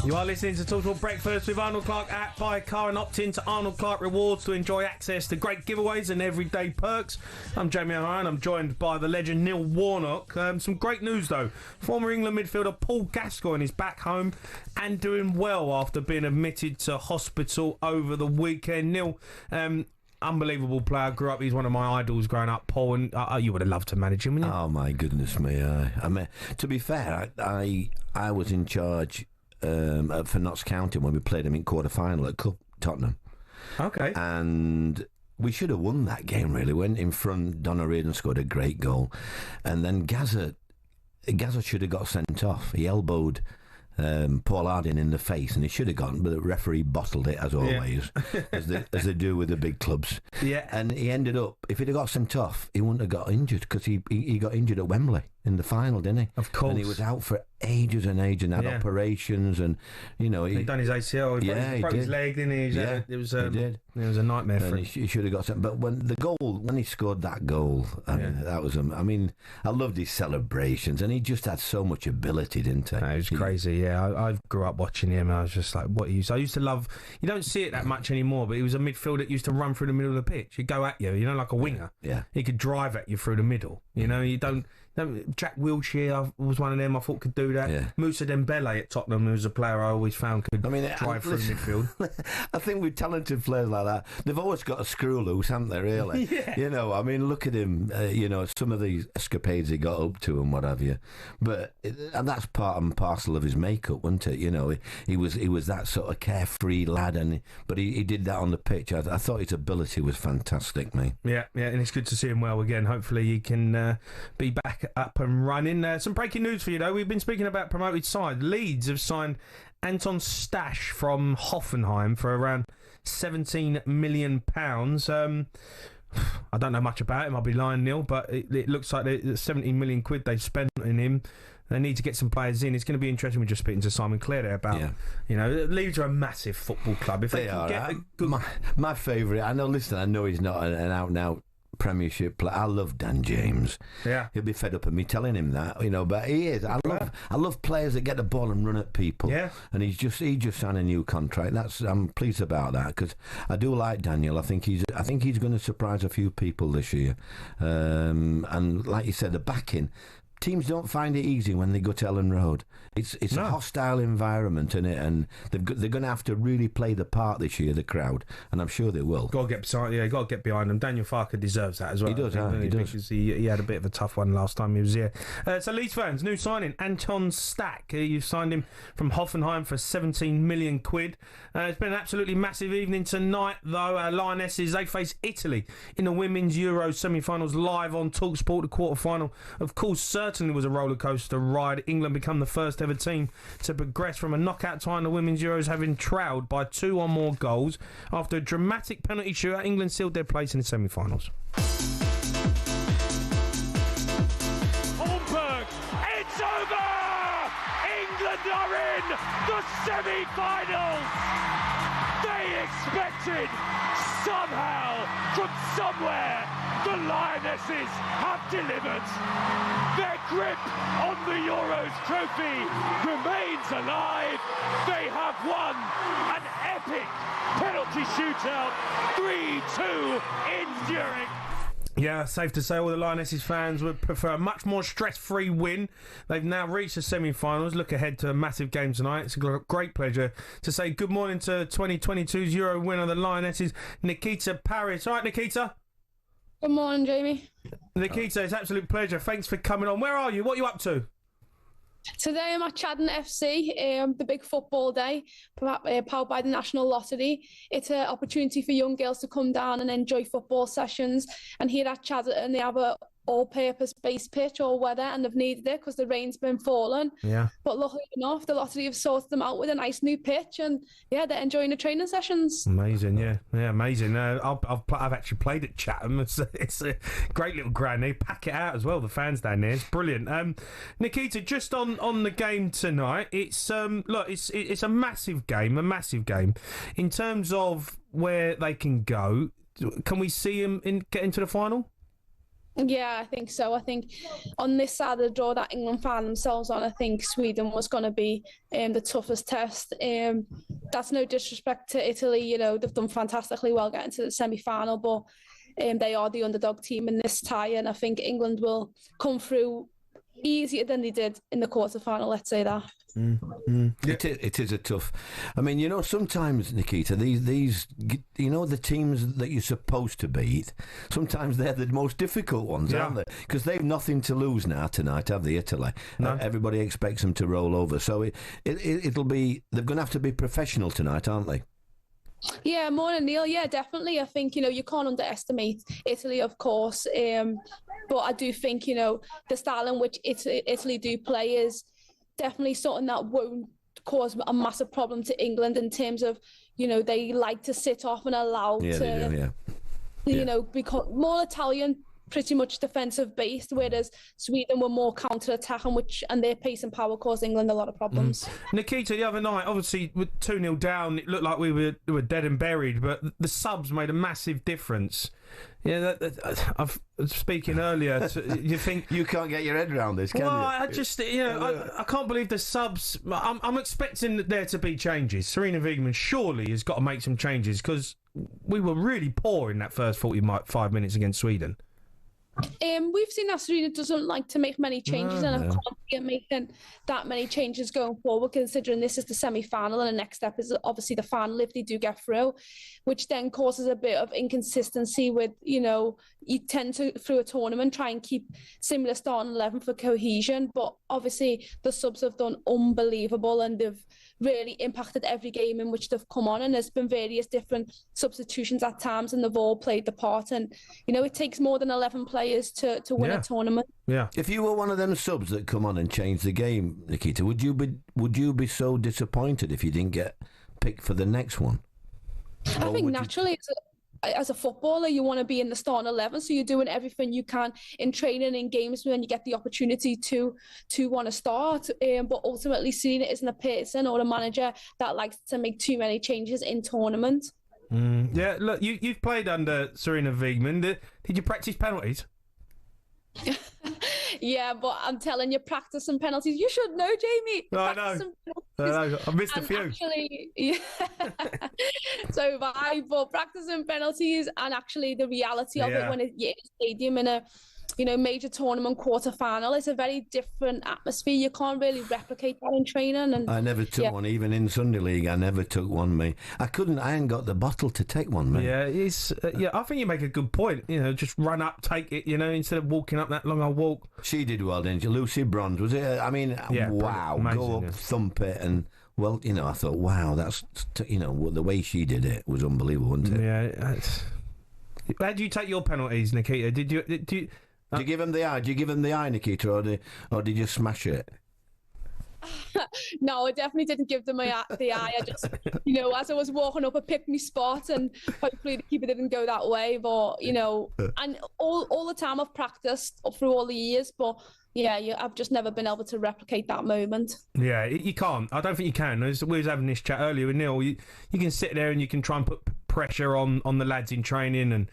You are listening to talkSPORT Breakfast with Arnold Clark at Buy a Car and opt in to Arnold Clark Rewards to enjoy access to great giveaways and everyday perks. I'm Jamie O'Hara and I'm joined by the legend Neil Warnock. Some great news though. Former England midfielder Paul Gascoigne is back home and doing well after being admitted to hospital over the weekend. Neil, unbelievable player. Grew up, he's one of my idols growing up, Paul, and you would have loved to manage him, wouldn't you? Oh my goodness me. I mean, to be fair, I was in charge for Notts County when we played them in quarter-final at Cup, Tottenham. Okay. And we should have won that game, really. Went in front, Donna Reardon scored a great goal. And then Gazza should have got sent off. He elbowed Paul Harding in the face, and he should have gone, but the referee bottled it, as always, as they do with the big clubs. Yeah. And he ended up, if he'd have got sent off, he wouldn't have got injured, because he got injured at Wembley in the final, didn't he? Of course. And he was out for ages and ages and had operations, and he'd done his ACL. He broke his leg, didn't he? It was a nightmare for him. He should have got sent. But when he scored that goal, that was him. I mean, I loved his celebrations, and he just had so much ability, didn't he? It was crazy. Yeah, I grew up watching him. And I was just like, what he used. I used to love. You don't see it that much anymore, but he was a midfielder that used to run through the middle of the pitch. He'd go at you, like a winger. Yeah. He could drive at you through the middle. You don't. Jack Wilshere was one of them I thought could do that. Yeah. Musa Dembele at Tottenham, who was a player I always found could drive through midfield. I think with talented players like that, they've always got a screw loose, haven't they, really? Yeah. I mean, look at him, some of these escapades he got up to and what have you. And that's part and parcel of his makeup, wasn't it? He was that sort of carefree lad, but he did that on the pitch. I thought his ability was fantastic, mate. Yeah, and it's good to see him well again. Hopefully he can be back up and running. Some breaking news for you though. We've been speaking about promoted side. Leeds have signed Anton Stash from Hoffenheim for around £17 million. I don't know much about him, I'll be lying, Neil, but it looks like there's 17 million quid they've spent on him. They need to get some players in. It's going to be interesting. We're just speaking to Simon Clare there about, Leeds are a massive football club. If they can get my favourite. I know. Listen, I know he's not an out-and-out Premiership player. I love Dan James. Yeah, he'll be fed up of me telling him that, but he is. I love players that get the ball and run at people. Yeah, and he just signed a new contract. I'm pleased about that because I do like Daniel. I think he's going to surprise a few people this year. And like you said, the backing. Teams don't find it easy when they go to Ellen Road. It's a hostile environment, isn't it? And they're going to have to really play the part this year, the crowd, and I'm sure they will. Got to get behind them. Daniel Farke deserves that as well. He does, he does. Because he had a bit of a tough one last time he was here. So Leeds fans, new signing, Anton Stack. You've signed him from Hoffenheim for 17 million quid. It's been an absolutely massive evening tonight, though. Lionesses, they face Italy in the Women's Euros semi-finals live on talkSPORT. The quarter-final, of course, certainly was a roller coaster ride. England become the first ever team to progress from a knockout tie in the Women's Euros, having trailed by 2 or more goals. After a dramatic penalty shootout, England sealed their place in the semi-finals. Holmberg, it's over! England are in the semi-finals! They expected, somehow, from somewhere, the Lionesses have delivered. Their grip on the Euros trophy remains alive. They have won an epic penalty shootout, 3-2 in Zurich. Yeah, safe to say all the Lionesses fans would prefer a much more stress-free win. They've now reached the semi-finals. Look ahead to a massive game tonight. It's a great pleasure to say good morning to 2022's Euro winner, the Lionesses, Nikita Paris. All right, Nikita? Good morning, Jamie. Nikita, it's an absolute pleasure. Thanks for coming on. Where are you? What are you up to? Today I'm at Chadden FC, the big football day, powered by the National Lottery. It's an opportunity for young girls to come down and enjoy football sessions. And here at Chadden, they have a all-purpose base pitch all weather, and they've needed it because the rain's been falling. Yeah. But luckily enough, the lottery have sorted them out with a nice new pitch, and yeah, they're enjoying the training sessions. Amazing, yeah, amazing. I've actually played at Chatham. It's a great little ground. They pack it out as well. The fans down there, it's brilliant. Nikita, just on the game tonight, it's it's a massive game. In terms of where they can go, can we see them get into the final? Yeah, I think so. I think on this side of the draw that England found themselves on, I think Sweden was going to be the toughest test. That's no disrespect to Italy. They've done fantastically well getting to the semi-final, but they are the underdog team in this tie, and I think England will come through easier than they did in the quarter-final, let's say that. It is a tough. I mean, sometimes, Nikita, these the teams that you're supposed to beat, sometimes they're the most difficult ones, aren't they? Because they've nothing to lose now tonight, have they, Italy? No. Everybody expects them to roll over, so it'll be. They're going to have to be professional tonight, aren't they? Yeah, morning, Neil. Yeah, definitely. I think, you can't underestimate Italy, of course. But I do think, the style in which Italy do play is definitely something that won't cause a massive problem to England in terms of, they like to sit off and allow become more Italian, pretty much defensive based, whereas Sweden were more counter-attacking, and their pace and power caused England a lot of problems. Nikita, the other night, obviously with 2-0 down, it looked like we were dead and buried, but the subs made a massive difference. Yeah, I've speaking earlier. You think you can't get your head around this, can you? Well, I just, I can't believe the subs. I'm expecting there to be changes. Sarina Wiegman surely has got to make some changes because we were really poor in that first 45 minutes against Sweden. We've seen that Sarina doesn't like to make many changes, and I can't see it making that many changes going forward, considering this is the semi-final and the next step is obviously the final if they do get through, which then causes a bit of inconsistency with, you tend to, through a tournament, try and keep similar starting 11 for cohesion, but obviously the subs have done unbelievable and they've really impacted every game in which they've come on, and there's been various different substitutions at times and they've all played the part, and it takes more than 11 players to win a tournament. Yeah. If you were one of them subs that come on and change the game, Nikita, would you be so disappointed if you didn't get picked for the next one? I think naturally as a footballer, you want to be in the starting 11, so you're doing everything you can in training, in games when you get the opportunity to want to start. But ultimately, Sarina isn't a person or a manager that likes to make too many changes in tournament. Yeah, look, you've played under Sarina Wiegman. Did you practice penalties? Yeah, but I'm telling you, practice and penalties. You should know, Jamie. I know. I missed a few. Actually, yeah. So have I. But practice and penalties, and actually the reality of it when you're in a stadium in a major tournament quarter-final, it's a very different atmosphere. You can't really replicate that in training. And I never took one, even in Sunday League. I never took one, mate. I ain't got the bottle to take one, mate. Yeah, I think you make a good point. Just run up, take it, instead of walking up that long old walk. She did well, didn't she? Lucy Bronze, was it? I mean, wow. Amazing, go up, thump it, and... Well, I thought, wow, that's, the way she did it was unbelievable, wasn't it? Yeah. How do you take your penalties, Nikita? Did you give him the eye? Do you give him the eye, Nikita, or did you smash it? No, I definitely didn't give them the eye. I just, as I was walking up, I picked my spot, and hopefully the keeper didn't go that way. But and all the time I've practiced through all the years, but. Yeah, I've just never been able to replicate that moment. Yeah, you can't. I don't think you can. We was having this chat earlier with Neil. You can sit there and you can try and put pressure on the lads in training and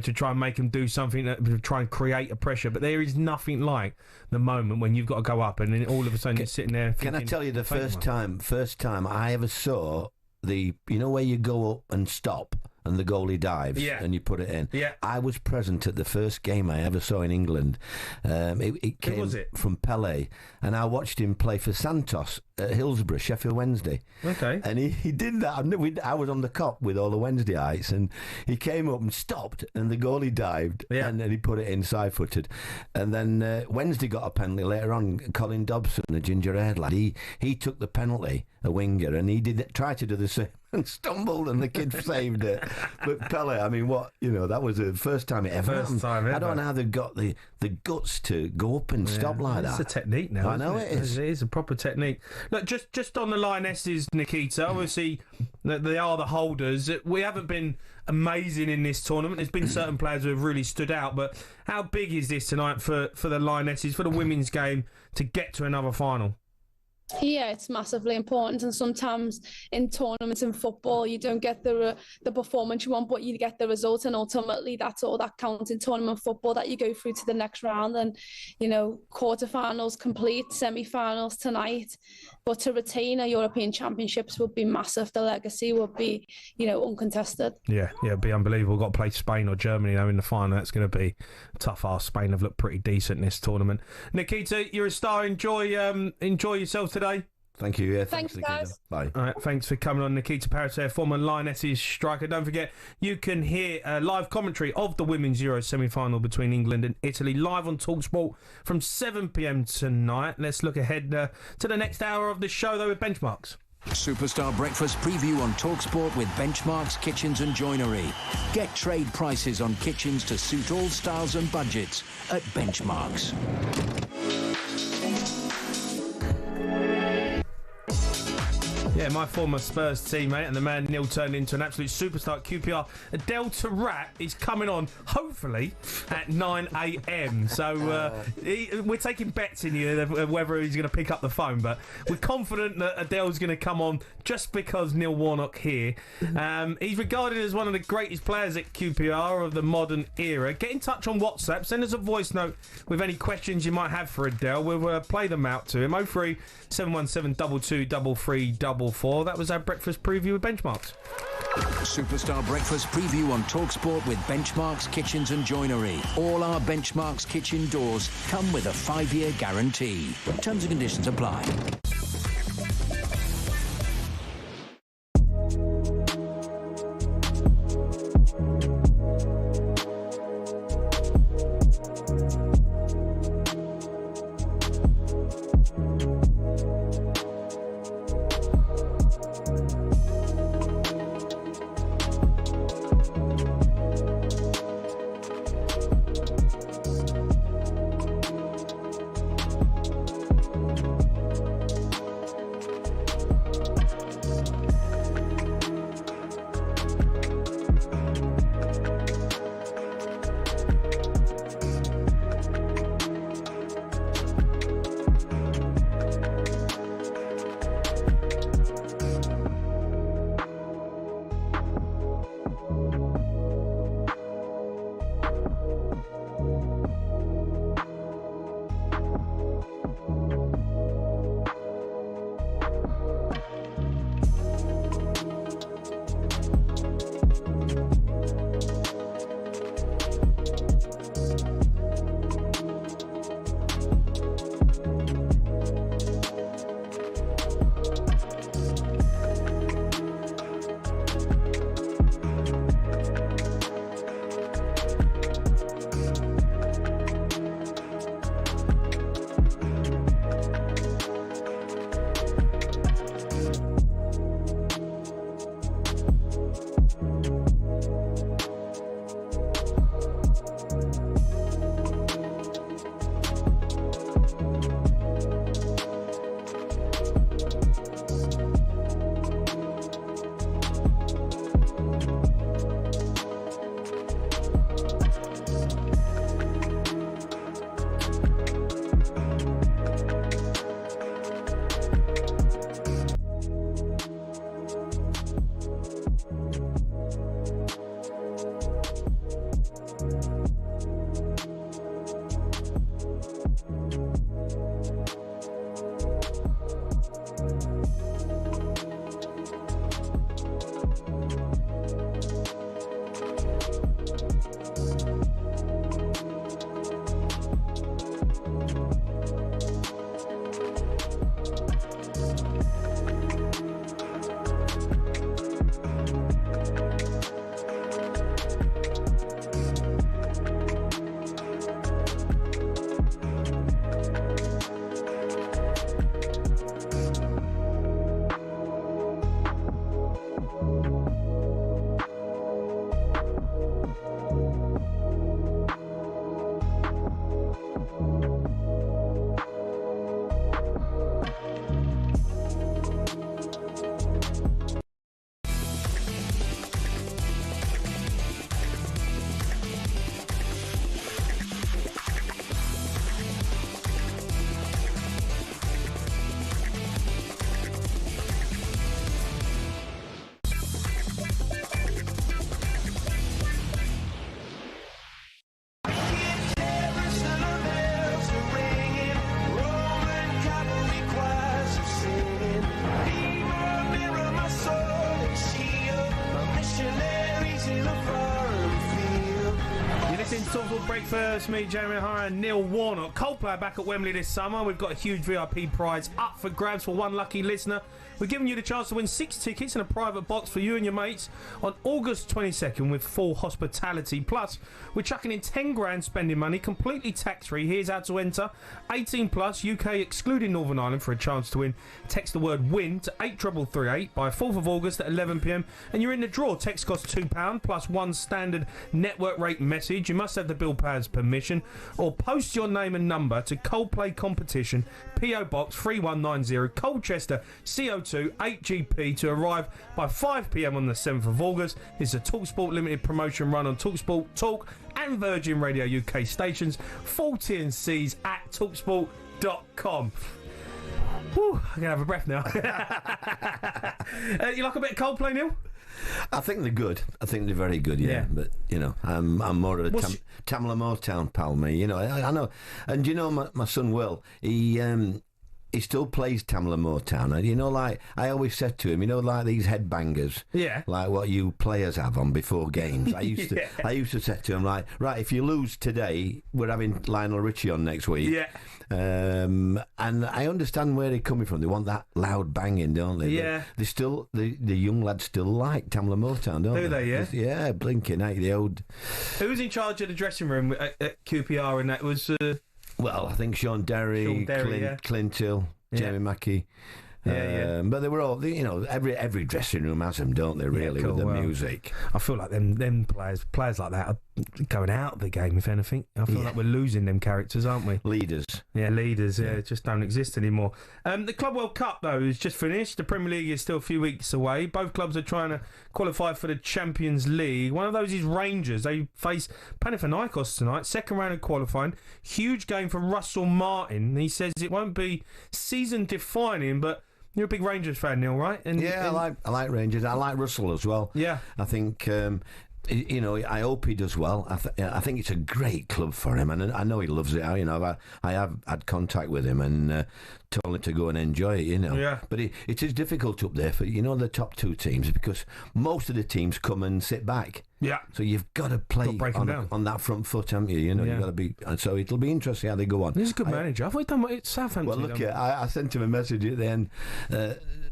to try and make them do something, to try and create a pressure. But there is nothing like the moment when you've got to go up and then all of a sudden you're sitting there thinking, can I tell you the first time I ever saw where you go up and stop and the goalie dives and you put it in. Yeah. I was present at the first game I ever saw in England. It came from Pelé, and I watched him play for Santos at Hillsborough, Sheffield Wednesday. Okay. And he did that. I was on the cop with all the Wednesdayites, and he came up and stopped, and the goalie dived, and then he put it in side-footed. And then Wednesday got a penalty later on. Colin Dobson, a ginger-haired lad, he took the penalty, a winger, and he tried to do the same. And stumbled, and the kid saved it. But Pelé, I mean, that was the first time it ever happened. I don't know how they've got the guts to go up and stop like that. It's a technique now. I know it is. It is a proper technique. Look, just on the Lionesses, Nikita, obviously they are the holders. We haven't been amazing in this tournament. There's been certain players who have really stood out, but how big is this tonight for the Lionesses, for the women's game, to get to another final? Yeah, it's massively important, and sometimes in tournaments in football you don't get the performance you want, but you get the result, and ultimately that's all that counts in tournament football, that you go through to the next round. And quarterfinals complete, semi-finals tonight, but to retain a European Championships would be massive. The legacy would be uncontested. Yeah, it'd be unbelievable. Got to play Spain or Germany now in the final. That's going to be tough. Spain have looked pretty decent in this tournament. Nikita, you're a star. Enjoy yourself today. Thank you. Yeah, thanks guys. Bye. All right, thanks for coming on, Nikita Parental, former Lionesses striker. Don't forget, you can hear a live commentary of the Women's Euro semi-final between England and Italy live on talkSPORT from 7 p.m. tonight. Let's look ahead to the next hour of the show, though, with Benchmarks. Superstar Breakfast preview on talkSPORT with Benchmarks Kitchens and Joinery. Get trade prices on kitchens to suit all styles and budgets at Benchmarks. Yeah, my former Spurs teammate and the man Neil turned into an absolute superstar at QPR, Adel Taarabt, is coming on, hopefully, at 9 a.m. So we're taking bets in here whether he's going to pick up the phone, but we're confident that Adel's going to come on just because Neil Warnock here. He's regarded as one of the greatest players at QPR of the modern era. Get in touch on WhatsApp. Send us a voice note with any questions you might have for Adel. We'll play them out to him. 03 717 223344. That was our breakfast preview with Benchmarks. Superstar Breakfast preview on talkSPORT with Benchmarks Kitchens and Joinery. All our Benchmarks kitchen doors come with a 5-year guarantee. Terms and conditions apply. Breakfast, me, Jamie O'Hara Neil Warnock. Coldplay back at Wembley this summer. We've got a huge VIP prize up for grabs for one lucky listener. We're giving you the chance to win 6 tickets and a private box for you and your mates on August 22nd with full hospitality. Plus, we're chucking in 10 grand spending money, completely tax-free. Here's how to enter. 18 plus, UK excluding Northern Ireland for a chance to win. Text the word WIN to 83338 by 4th of August at 11 p.m. and you're in the draw. Text costs £2 plus one standard network rate message. You must have the bill payer's permission or post your name and number to Coldplay Competition, PO Box 3190, Colchester, CO2 8GP to arrive by 5 p.m. on the 7th of August. It's a talkSPORT limited promotion run on talkSPORT, Talk and Virgin Radio UK stations. Full T&Cs at talksport.com. Whew, I can have a breath now. You like a bit of Coldplay, Neil? I think they're good. I think they're very good, yeah. But, you know, I'm more of a Tamla Motown pal, me. You know, I know. And, you know, my son Will, he still plays Tamla Motown. And, you know, like, I always said to him, you know, like these headbangers. Yeah. Like what you players have on before games. I used to say to him, like, right, if you lose today, we're having Lionel Richie on next week. Yeah. And I understand where they're coming from. They want that loud banging, don't they? Yeah. They still, the young lads still like Tamla Motown, don't they? Do they, yeah? Yeah, blinking out the old... Who was in charge of the dressing room at QPR and that was... Well, I think Sean Derry, Clint Hill, Jamie Mackey. But they were all, you know, every dressing room has them, don't they, really, with the music. I feel like them players like that are going out of the game, if anything. I feel like we're losing them characters, aren't we? Leaders. Yeah, leaders, just don't exist anymore. The Club World Cup, though, is just finished. The Premier League is still a few weeks away. Both clubs are trying to qualify for the Champions League. One of those is Rangers. They face Panathinaikos tonight, second round of qualifying. Huge game for Russell Martin. He says it won't be season-defining, but... You're a big Rangers fan, Neil, right? I like Rangers. I like Russell as well. Yeah. I think, you know, I hope he does well. I think it's a great club for him, and I know he loves it. You know, I have had contact with him and told him to go and enjoy it, you know. Yeah. But it is difficult up there for, you know, the top two teams because most of the teams come and sit back. Yeah. So you've got to play on that front foot, haven't you? You know, you've got to be... And so it'll be interesting how they go on. He's a good manager. Have we done what it's Southampton? Well, look, I sent him a message at the end.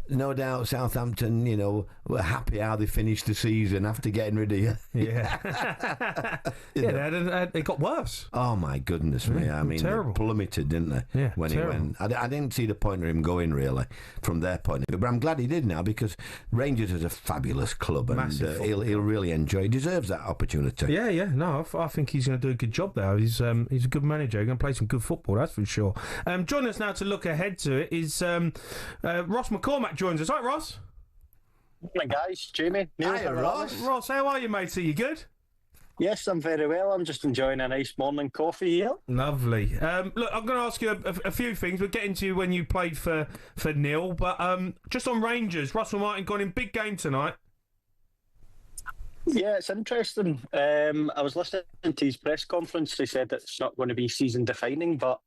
No doubt Southampton, you know, were happy how they finished the season after getting rid of you. Yeah. They got worse. Oh, my goodness me. I mean, terrible. They plummeted, didn't they? Yeah, when terrible. He went. I didn't see the point of him going, really, from their point of view. But I'm glad he did now because Rangers is a fabulous club and he'll really enjoy it. He deserves that opportunity. Yeah. No, I think he's going to do a good job there. He's a good manager. He's going to play some good football, that's for sure. Joining us now to look ahead to it is Ross McCormack joins us. Right, Ross? Morning, guys. Jamie. Neil. Hi, Ross. Ross, how are you, mate? Are you good? Yes, I'm very well. I'm just enjoying a nice morning coffee here. Lovely. Look, I'm going to ask you a few things. We'll get into when you played for Neil, but just on Rangers, Russell Martin gone in big game tonight. Yeah, it's interesting. I was listening to his press conference. He said that it's not going to be season defining, but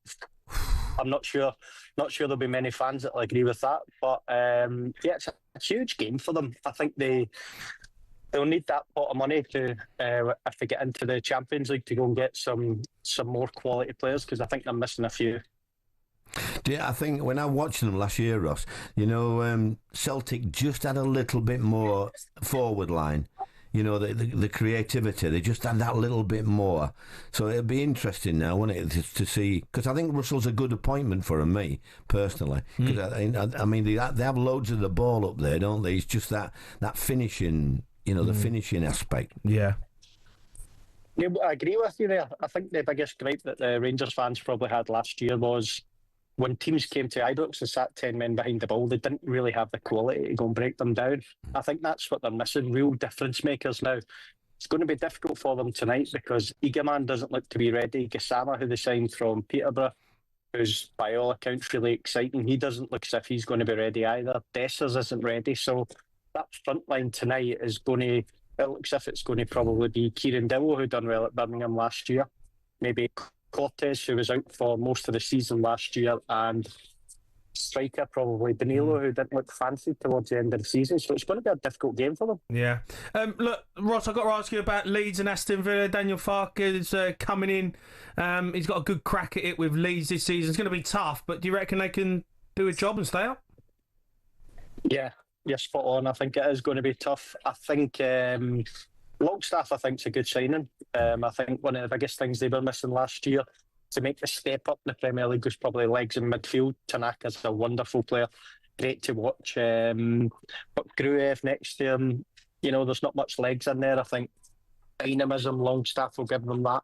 I'm not sure. Not sure there'll be many fans that'll agree with that. But it's a huge game for them. I think they'll need that pot of money to if they get into the Champions League to go and get some more quality players because I think they're missing a few. I think when I watched them last year, Ross, you know, Celtic just had a little bit more forward line. You know, the creativity, they just had that little bit more. So it'll be interesting now, won't it, to see... Because I think Russell's a good appointment for me, personally. Because I mean, they have loads of the ball up there, don't they? It's just that finishing, you know, the finishing aspect. Yeah. Yeah, I agree with you there. I think the biggest gripe that the Rangers fans probably had last year was when teams came to Ibrox and sat 10 men behind the ball, they didn't really have the quality to go and break them down. I think that's what they're missing, real difference makers now. It's going to be difficult for them tonight because Egerman doesn't look to be ready. Gassama, who they signed from Peterborough, who's by all accounts really exciting, he doesn't look as if he's going to be ready either. Dessers isn't ready. So that front line tonight is going to... It looks as if it's going to probably be Kieran Dowell, who done well at Birmingham last year. Maybe Cortez, who was out for most of the season last year, and striker, probably Danilo, who didn't look fancy towards the end of the season. So it's going to be a difficult game for them. Yeah. Look, Ross, I've got to ask you about Leeds and Aston Villa. Daniel Farke is coming in. He's got a good crack at it with Leeds this season. It's going to be tough, but do you reckon they can do a job and stay up? Yeah, you're spot on. I think it is going to be tough. I think Longstaff, I think, is a good signing. I think one of the biggest things they were missing last year to make the step up in the Premier League was probably legs in midfield. Tanaka's a wonderful player, great to watch. But Gruev next to him, there's not much legs in there. I think dynamism, Longstaff will give them that.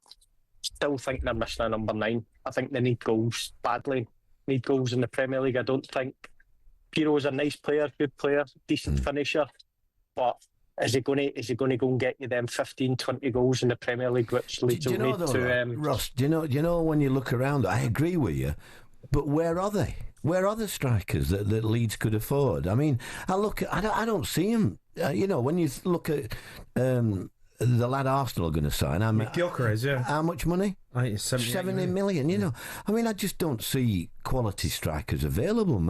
Still think they're missing a number 9. I think they need goals badly. Need goals in the Premier League. I don't think Piro's a nice player, good player, decent finisher, but is he going to go and get you them 15, 20 goals in the Premier League, which Leeds will need to... Ross, do you know when you look around, I agree with you, but where are they? Where are the strikers that Leeds could afford? I mean, I don't see them. When you look at the lad Arsenal are going to sign, how much money? 70 million, I mean, I just don't see quality strikers available,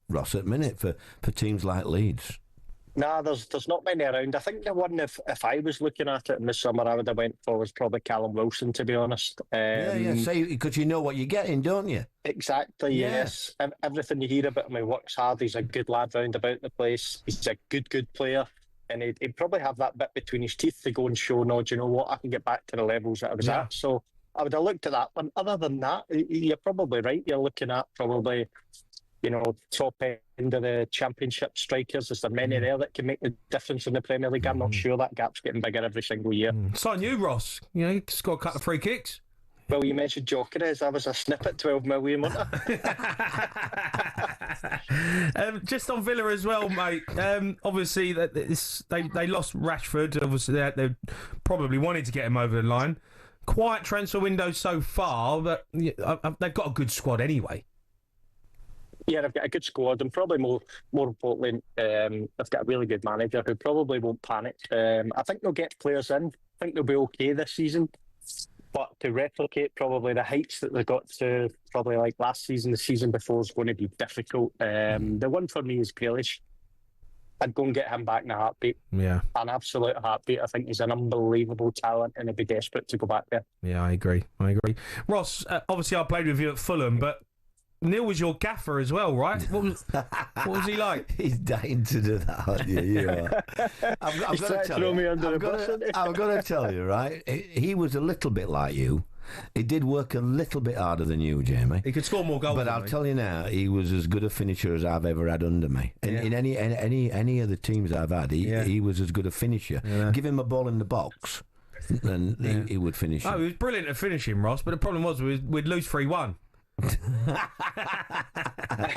Ross, at minute for teams like Leeds. Nah, there's not many around. I think the one, if I was looking at it in the summer, I would have went for was probably Callum Wilson, to be honest. Because you know what you're getting, don't you? Exactly, yes. Everything you hear about him, he works hard. He's a good lad round about the place. He's a good player. And he'd probably have that bit between his teeth to go and show, no, do you know what, I can get back to the levels that I was at. So I would have looked at that one. Other than that, you're probably right. You're looking at probably... top end of the Championship strikers. Is there many there that can make the difference in the Premier League? I'm not sure. That gap's getting bigger every single year. It's on you, Ross. You scored a couple of free kicks. Well, you mentioned Gyökeres. I was a snippet, 12 million, wasn't I? Just on Villa as well, mate. Obviously, they lost Rashford. Obviously, they probably wanted to get him over the line. Quiet transfer window so far, but they've got a good squad anyway. Yeah, they've got a good squad, and probably more importantly, they've got a really good manager who probably won't panic. I think they'll get players in. I think they'll be okay this season, but to replicate probably the heights that they got to probably like last season, the season before, is going to be difficult. The one for me is Grealish. I'd go and get him back in a heartbeat. Yeah, an absolute heartbeat. I think he's an unbelievable talent, and he'd be desperate to go back there. Yeah, I agree. Ross, obviously I played with you at Fulham, but Neil was your gaffer as well, right? What was he like? He's dying to do that, aren't you? Yeah. I've got to tell you, right? He was a little bit like you. He did work a little bit harder than you, Jamie. He could score more goals. But I'll tell you now, he was as good a finisher as I've ever had under me. In any of the teams I've had, he was as good a finisher. Yeah. Give him a ball in the box, and he would finish. Oh, he was brilliant at finishing, Ross. But the problem was we'd lose 3-1.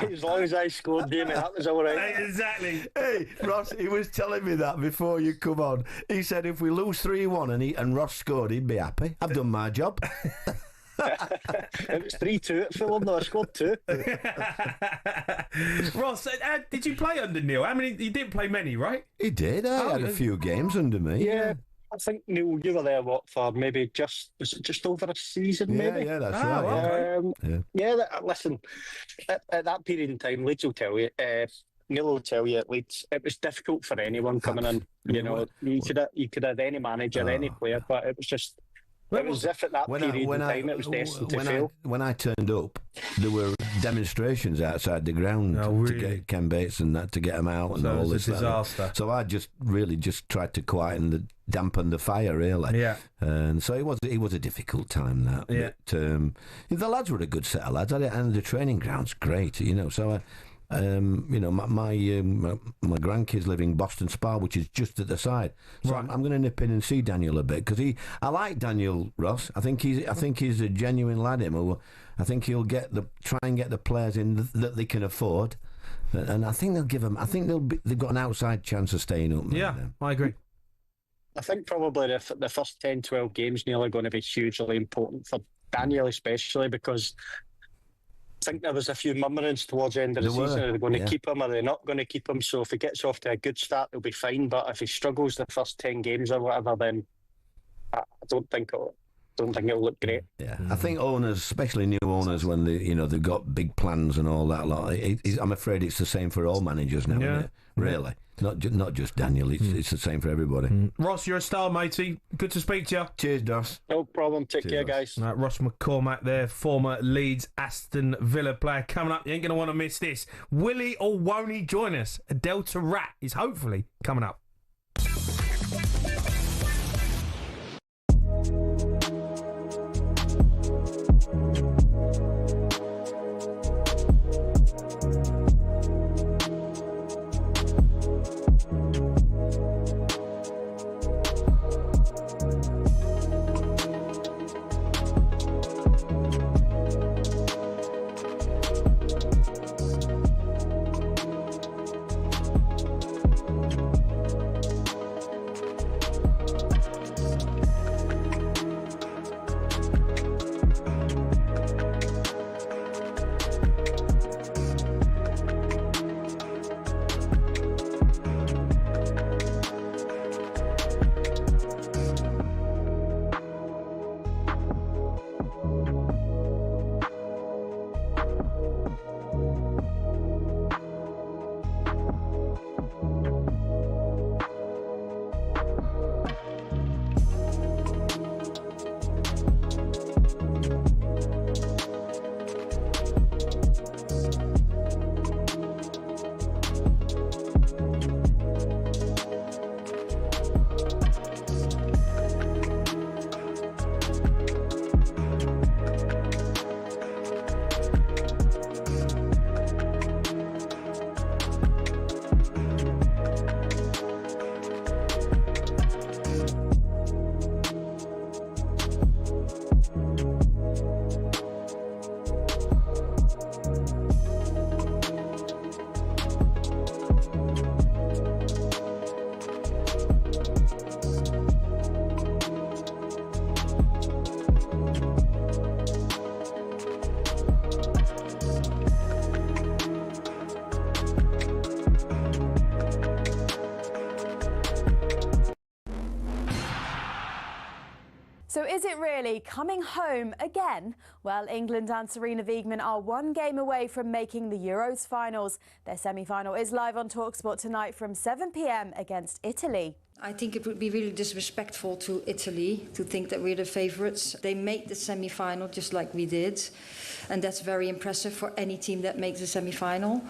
As long as I scored, Jamie, that was all right. Exactly. Hey, Ross, he was telling me that before you come on. He said if we lose 3-1 and Ross scored, he'd be happy. I've done my job. It was 3-2 at Fulham, though. I scored 2. Ross, did you play under Neil? You didn't play many, right? He did. I had a few games under me. Yeah. I think, Neil, you were there, for maybe just over a season, maybe? Yeah, that's right. Listen, at that period in time, Leeds will tell you, Neil will tell you at Leeds, it was difficult for anyone coming in. You could have any manager, any player, but it was just... It was as if at that period in time it was destined to fail. When I turned up, there were demonstrations outside the ground to get Ken Bates and that to get him out, and all this. Disaster. So I just tried to dampen the fire, really. Yeah. And so it was a difficult time, that. Yeah. But, the lads were a good set of lads, and the training ground's great, So my grandkids live in Boston Spa, which is just at the side. So I'm going to nip in and see Daniel a bit, because I like Daniel, Ross. I think he's a genuine lad. I think he'll try and get the players in that they can afford, and I think they'll give them. I think they've got an outside chance of staying up. Yeah, I agree. I think probably the first 10, 12 games, Neil, are going to be hugely important for Daniel, especially because I think there was a few murmurings towards the end of the season. Are they going to keep him? Are they not going to keep him? So if he gets off to a good start, he'll be fine. But if he struggles the first 10 games or whatever, then I don't think it'll... don't think it'll look great. Yeah, I think owners, especially new owners, when they've got big plans and all that. I'm afraid it's the same for all managers now. Isn't it? Really, not just Daniel. It's the same for everybody. Ross, you're a star, matey. Good to speak to you. Cheers, Doss. No problem. Take care, guys. Ross McCormack there, former Leeds Aston Villa player. Coming up, you ain't going to want to miss this. Will he or won't he join us? Adel Taarabt is hopefully coming up. So is it really coming home again? Well, England and Sarina Wiegman are one game away from making the Euros finals. Their semi-final is live on talkSPORT tonight from 7 p.m. against Italy. I think it would be really disrespectful to Italy to think that we're the favourites. They made the semi-final just like we did, and that's very impressive for any team that makes the semi-final.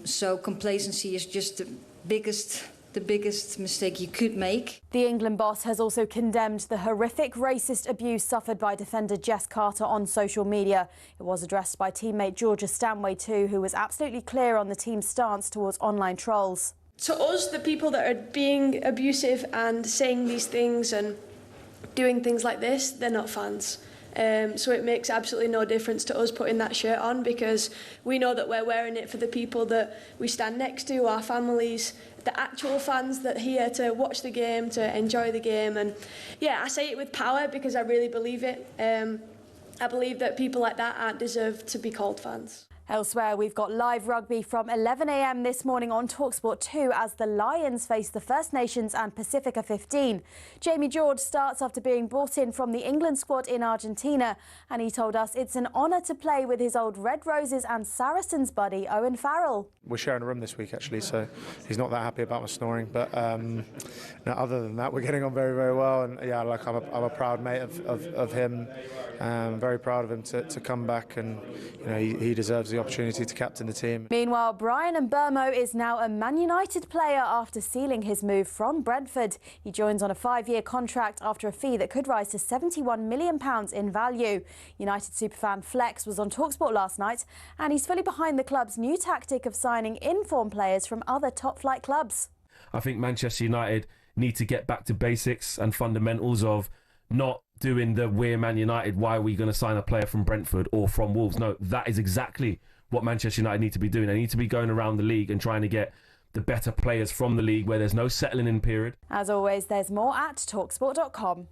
So complacency is just the biggest mistake you could make. The England boss has also condemned the horrific racist abuse suffered by defender Jess Carter on social media. It was addressed by teammate Georgia Stanway too, who was absolutely clear on the team's stance towards online trolls. To us, the people that are being abusive and saying these things and doing things like this, they're not fans. So it makes absolutely no difference to us putting that shirt on, because we know that we're wearing it for the people that we stand next to, our families, the actual fans that are here to watch the game, to enjoy the game. And yeah, I say it with power because I really believe it. I believe that people like that aren't deserved to be called fans. Elsewhere, we've got live rugby from 11 a.m. this morning on talkSPORT 2 as the Lions face the First Nations and Pacifica 15. Jamie George starts after being brought in from the England squad in Argentina, and he told us it's an honour to play with his old Red Roses and Saracens buddy Owen Farrell. We're sharing a room this week actually, so he's not that happy about my snoring, but no, other than that, we're getting on very, very well. And yeah, like I'm a proud mate of him. Very proud of him to come back, and you know he deserves the opportunity to captain the team. Meanwhile, Brian Mbeumo is now a Man United player after sealing his move from Brentford. He joins on a 5-year contract after a fee that could rise to £71 million in value. United superfan Flex was on talkSPORT last night, and he's fully behind the club's new tactic of signing in-form players from other top-flight clubs. I think Manchester United need to get back to basics and fundamentals of not doing the we're Man United, why are we going to sign a player from Brentford or from Wolves? No, that is exactly what Manchester United need to be doing. They need to be going around the league and trying to get the better players from the league where there's no settling in period. As always, there's more at talksport.com.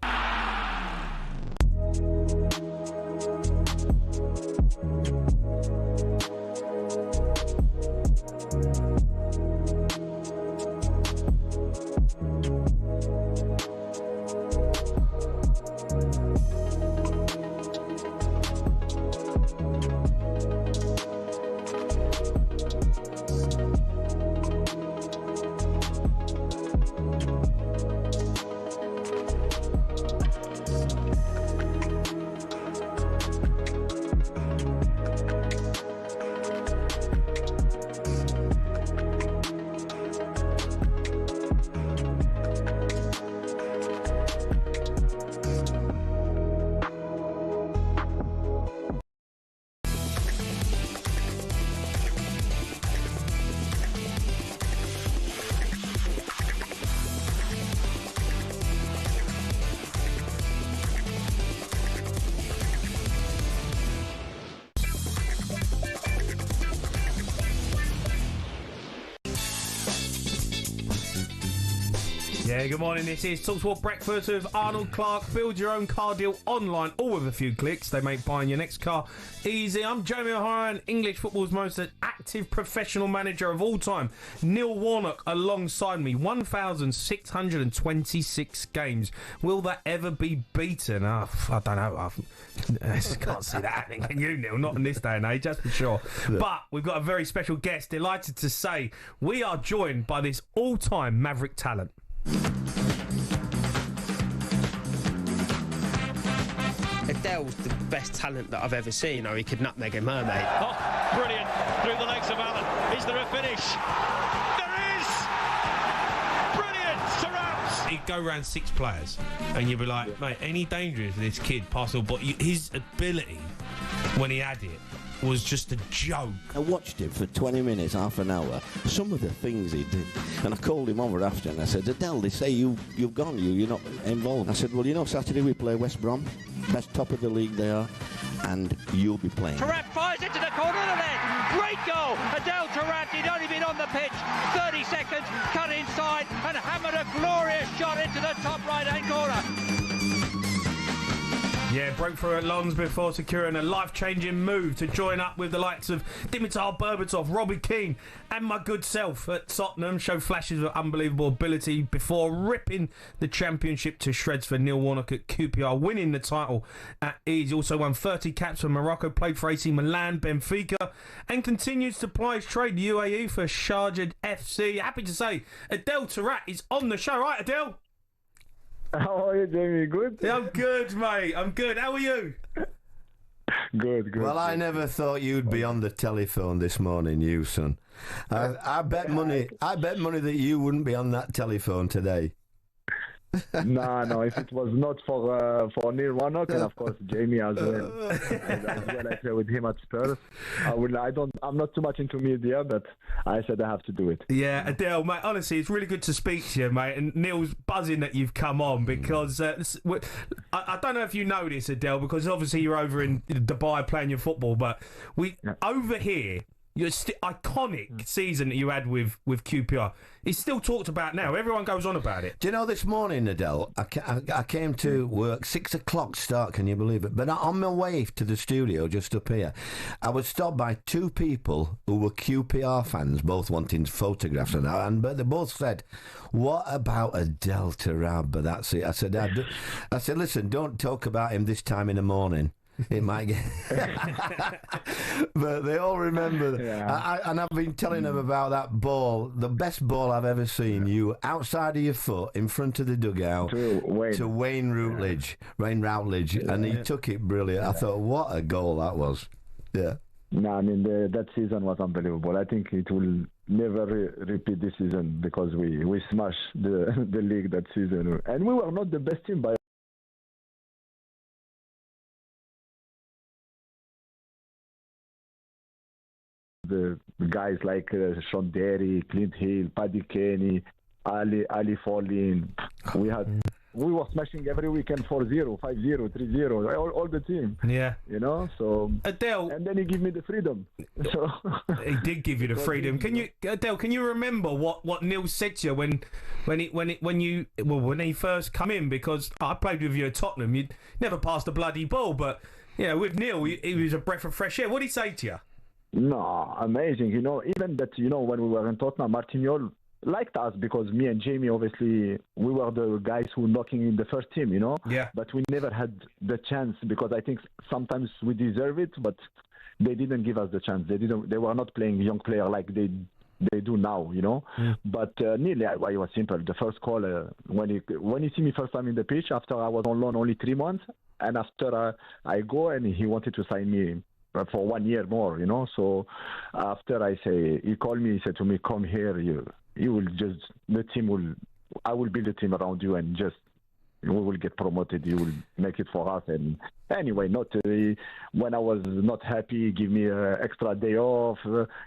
Yeah, good morning. This is talkSPORT Breakfast with Arnold Clark. Build your own car deal online, all with a few clicks. They make buying your next car easy. I'm Jamie O'Hara, and English football's most active professional manager of all time, Neil Warnock, alongside me. 1,626 games. Will that ever be beaten? I don't know. I can't see that happening. Can you, Neil? Not in this day and age, that's for sure. But we've got a very special guest. Delighted to say we are joined by this all-time Maverick talent. Adel's the best talent that I've ever seen. You know, he could nutmeg a mermaid. Oh, brilliant. Through the legs of Allen. Is there a finish? There is! Brilliant! Taarabt! He'd go around 6 players and you'd be like, mate, any danger for this kid possible? But his ability, when he had it, was just a joke. I watched him for 20 minutes, half an hour. Some of the things he did, and I called him over after and I said, Adel, they say you've gone, you're not involved. I said, well, you know, Saturday we play West Brom, best top of the league they are, and you'll be playing. Taarabt fires into the corner of the net. Great goal. Adel Taarabt, he'd only been on the pitch 30 seconds, cut inside and hammered a glorious shot into the top right-hand corner. Yeah, broke through at Lons before securing a life-changing move to join up with the likes of Dimitar Berbatov, Robbie Keane and my good self at Tottenham. Showed flashes of unbelievable ability before ripping the Championship to shreds for Neil Warnock at QPR, winning the title at ease. He also won 30 caps for Morocco, played for AC Milan, Benfica, and continues to ply his trade UAE for Sharjah FC. Happy to say Adel Taarabt is on the show. Right, Adel? How are you, Jamie? Good? Yeah, I'm good, mate. I'm good. How are you? Good. Well, I never thought you'd be on the telephone this morning, you son. I bet money that you wouldn't be on that telephone today. No. If it was not for Neil Warnock and of course Jamie as well, I play with him at Spurs. I'm not too much into media, but I said I have to do it. Yeah, Adel, mate. Honestly, it's really good to speak to you, mate. And Neil's buzzing that you've come on because I don't know if you know this, Adel, because obviously you're over in Dubai playing your football, but over here. Your iconic season that you had with QPR is still talked about now. Everyone goes on about it. Do you know, this morning, Adel, I came to work, 6 o'clock start, can you believe it? But on my way to the studio just up here, I was stopped by 2 people who were QPR fans, both wanting photographs and that, but they both said, what about Adel Taarabt? But that's it. I said, listen, don't talk about him this time in the morning. It might get, but they all remember. Yeah. And I've been telling them about that ball, the best ball I've ever seen. You outside of your foot, in front of the dugout, to Wayne Routledge, and he took it brilliant. I thought, what a goal that was! Yeah. No, I mean that season was unbelievable. I think it will never repeat this season because we smashed the league that season, and we were not the best team by. The guys like Sean Derry, Clint Hill, Paddy Kenny, Ali Follin. We were smashing every weekend 4-0, 5-0, 3-0, all the team. Yeah. You know, so Adel, and then he gave me the freedom. So he did give you the freedom. Adel, can you remember what Neil said to you when he first come in? Because I played with you at Tottenham. You never passed a bloody ball, but with Neil, he was a breath of fresh air. What did he say to you? No, amazing. You know, even that, when we were in Tottenham, Martignol liked us because me and Jamie, obviously, we were the guys who were knocking in the first team, Yeah. But we never had the chance because I think sometimes we deserve it, but they didn't give us the chance. They were not playing young player like they do now, Yeah. But nearly, it was simple. The first call, when he see me first time in the pitch, after I was on loan only 3 months, and after I go and he wanted to sign me for 1 year more, So after he called me, he said to me, come here, I will build the team around you and we will get promoted. You will make it for us. And Anyway, not when I was not happy, give me an extra day off.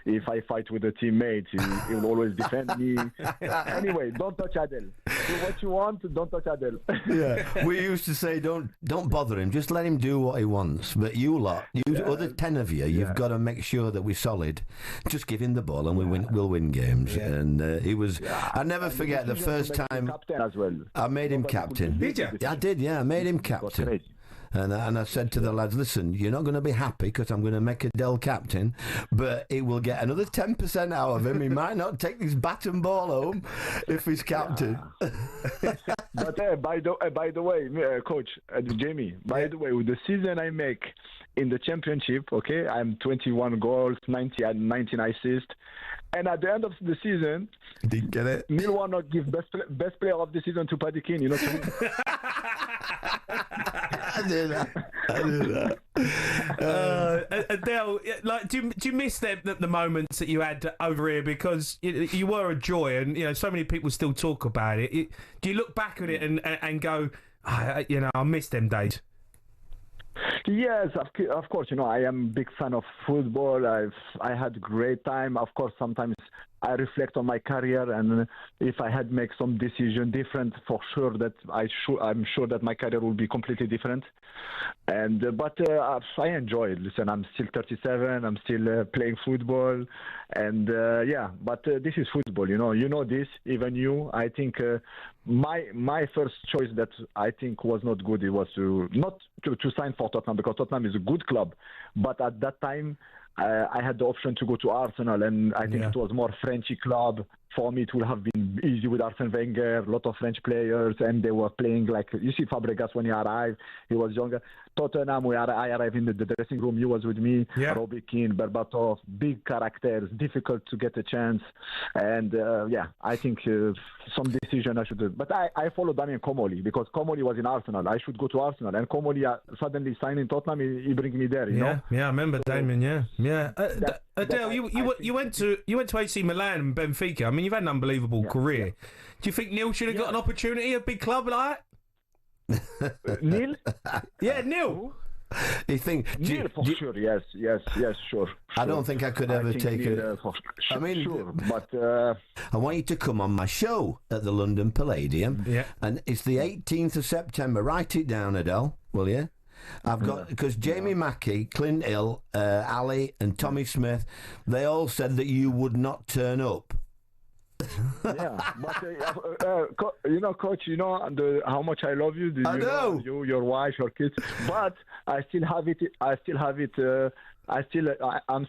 If I fight with a teammate, he will always defend me. Anyway, don't touch Adel. Do what you want, don't touch Adel. Yeah, we used to say, don't bother him, just let him do what he wants. But you lot, other 10 of you, you've got to make sure that we're solid. Just give him the ball and we'll win games. Yeah. And he was. I never forget the first time as well. I made him captain. Did you? I did. Yeah, I made him captain. And I said to the lads, listen, you're not going to be happy because I'm going to make Adel captain, but he will get another 10% out of him. He might not take this bat and ball home if he's captain. Yeah. But by the way, Coach, Jamie, by the way, with the season I make in the championship, okay, I'm 21 goals, 19 assists. And at the end of the season, didn't get it. Neil Warnock gives best player of the season to Paddy Keane, you know. I knew that. Adel, like, do you miss the moments that you had over here, because you were a joy, and so many people still talk about it. Do you look back at it and go, I miss them days? Yes, of course. I am a big fan of football. I had a great time. Of course, sometimes I reflect on my career, and if I had make some decision different, for sure that I'm sure that my career will be completely different. But I enjoy it. Listen, I'm still 37. I'm still playing football, and But this is football. You know this. Even you. I think my first choice that I think was not good. It was not to sign for Tottenham, because Tottenham is a good club. But at that time, I had the option to go to Arsenal, and I think it was more Frenchy club. For me, it would have been easy with Arsene Wenger, a lot of French players, and they were playing like, you see Fabregas when he arrived, he was younger. Tottenham, I arrived in the dressing room, he was with me, Robbie Keane, Berbatov, big characters, difficult to get a chance. And I think some decision I should do. But I followed Damien Comolli, because Comolli was in Arsenal. I should go to Arsenal, and Comolli suddenly signed in Tottenham, he bring me there, you know? Yeah, I remember Damien, yeah. Adel, you went to AC Milan and Benfica. I mean, you've had an unbelievable career. Yeah. Do you think Neil should have got an opportunity at a big club like that? Neil? Yeah, Neil. You think Neil for sure? Yes, sure. I don't think I could ever take it. I mean, sure, but I want you to come on my show at the London Palladium. Yeah, and it's the 18th of September. Write it down, Adel, will you? I've got, because Jamie Mackey, Clint Hill, Ali, and Tommy Smith, they all said that you would not turn up. Yeah, but Coach, how much I love you. I know you, your wife, your kids. But I still have it. I'm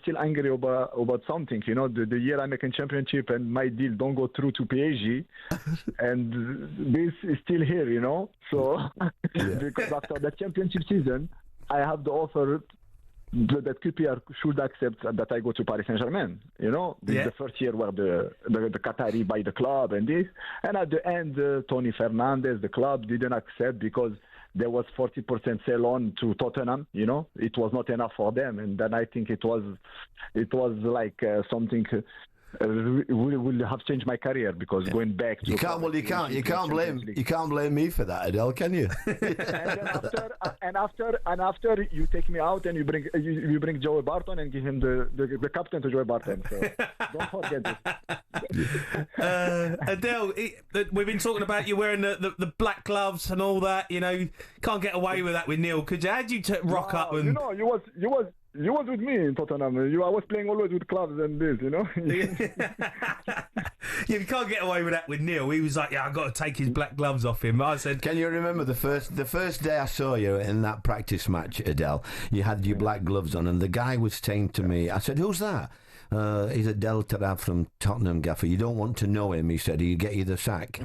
still angry about something. The year I make a championship and my deal don't go through to PSG, and this is still here. So because after the championship season, I have the offer that QPR should accept that I go to Paris Saint-Germain. This is the first year where the Qatari buy the club and this. And at the end, Tony Fernandez, the club, didn't accept because there was 40% sell on to Tottenham. It was not enough for them. And then I think it was like something will have changed my career, because going back to you can't blame me for that, Adel, can you? and after you take me out and you bring Joey Barton and give him the captain to Joey Barton. So don't forget this. Adel, we've been talking about you wearing the black gloves and all that. Can't get away with that with Neil, could you? How'd you rock up and? You was with me in Tottenham. I was playing always with clubs and this, You can't get away with that with Neil. He was like, I've got to take his black gloves off him. I said, can you remember the first day I saw you in that practice match, Adel? You had your black gloves on, and the guy was saying to me, I said, who's that? He's Adel Taarabt from Tottenham, Gaffer. You don't want to know him, he said. He'd get you the sack.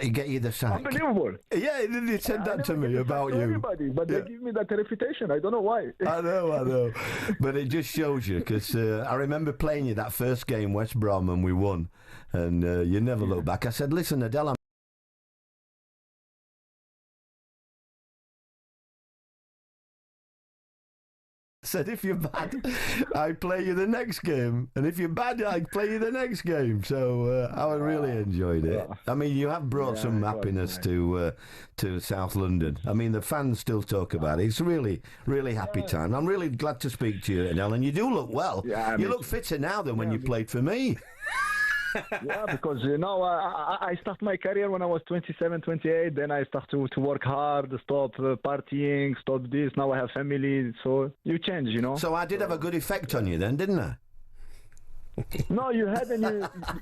He'd get you the sack. Unbelievable. Yeah, he said that to me about you. Everybody, but they give me that reputation. I don't know why. I know. But it just shows you, because I remember playing you that first game, West Brom, and we won. And you never look back. I said, listen, Adel, said, if you're bad, I play you the next game, and if you're bad, I play you the next game. So I really enjoyed it. I mean, you have brought some happiness to South London. I mean, the fans still talk about it. It's really, really happy time. I'm really glad to speak to you, Adel, and you do look well. You look fitter now than when you played for me. Yeah, because I start my career when I was 27, 28. Then I start to work hard, stop partying, stop this. Now I have family, so you change, So I did have a good effect on you then, didn't I? No, you hadn't.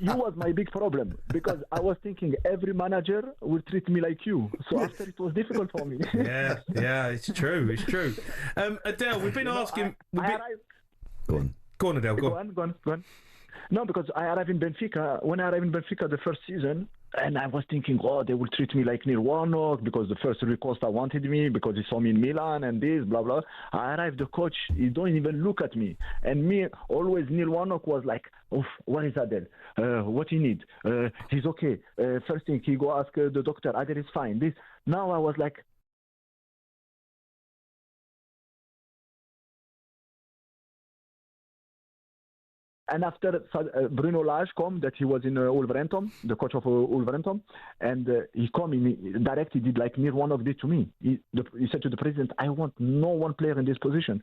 You was my big problem, because I was thinking every manager will treat me like you. So after it was difficult for me. Yeah, it's true. It's true. Adel, we've been asking. Go on, Adel. Go on. No, because I arrived in Benfica. When I arrived in Benfica the first season, and I was thinking, they will treat me like Neil Warnock, because the first Rui Costa wanted me, because he saw me in Milan and this, blah, blah. I arrived, the coach, he don't even look at me. And me, always Neil Warnock was like, where is Adel? What he need? He's okay. First thing, he go ask the doctor, Adel is fine. This. Now I was like, and after Bruno Lage come, that he was in Wolverhampton, the coach of Wolverhampton, and he come in direct. He did like Neil Warnock did to me. He said to the president, "I want no one player in this position.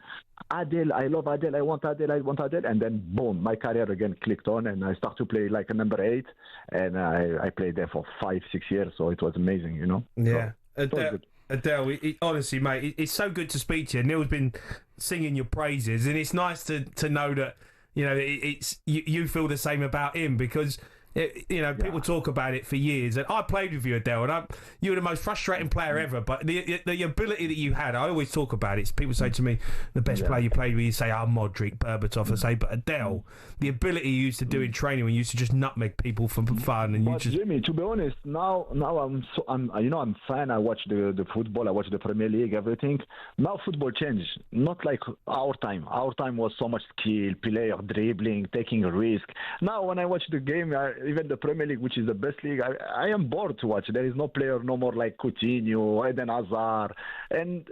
Adel, I love Adel. I want Adel. And then boom, my career again clicked on, and I start to play like a number 8, and I played there for 5-6 years. So it was amazing, Yeah. So, Adel, honestly, mate, it's so good to speak to you. Neil's been singing your praises, and it's nice to know that. You feel the same about him, because people talk about it for years. And I played with you, Adel, and you were the most frustrating player ever. But the ability that you had, I always talk about it. People say to me, the best player you played with, you say, Modric, Berbatov. I say, but Adel, the ability you used to do in training when you used to just nutmeg people for fun, and Jimmy, to be honest, now I'm fan. I watch the football, I watch the Premier League, everything. Now football changed, not like our time. Our time was so much skill, player dribbling, taking a risk. Now when I watch the game, even the Premier League, which is the best league, I am bored to watch. There is no player no more like Coutinho, Eden Hazard, and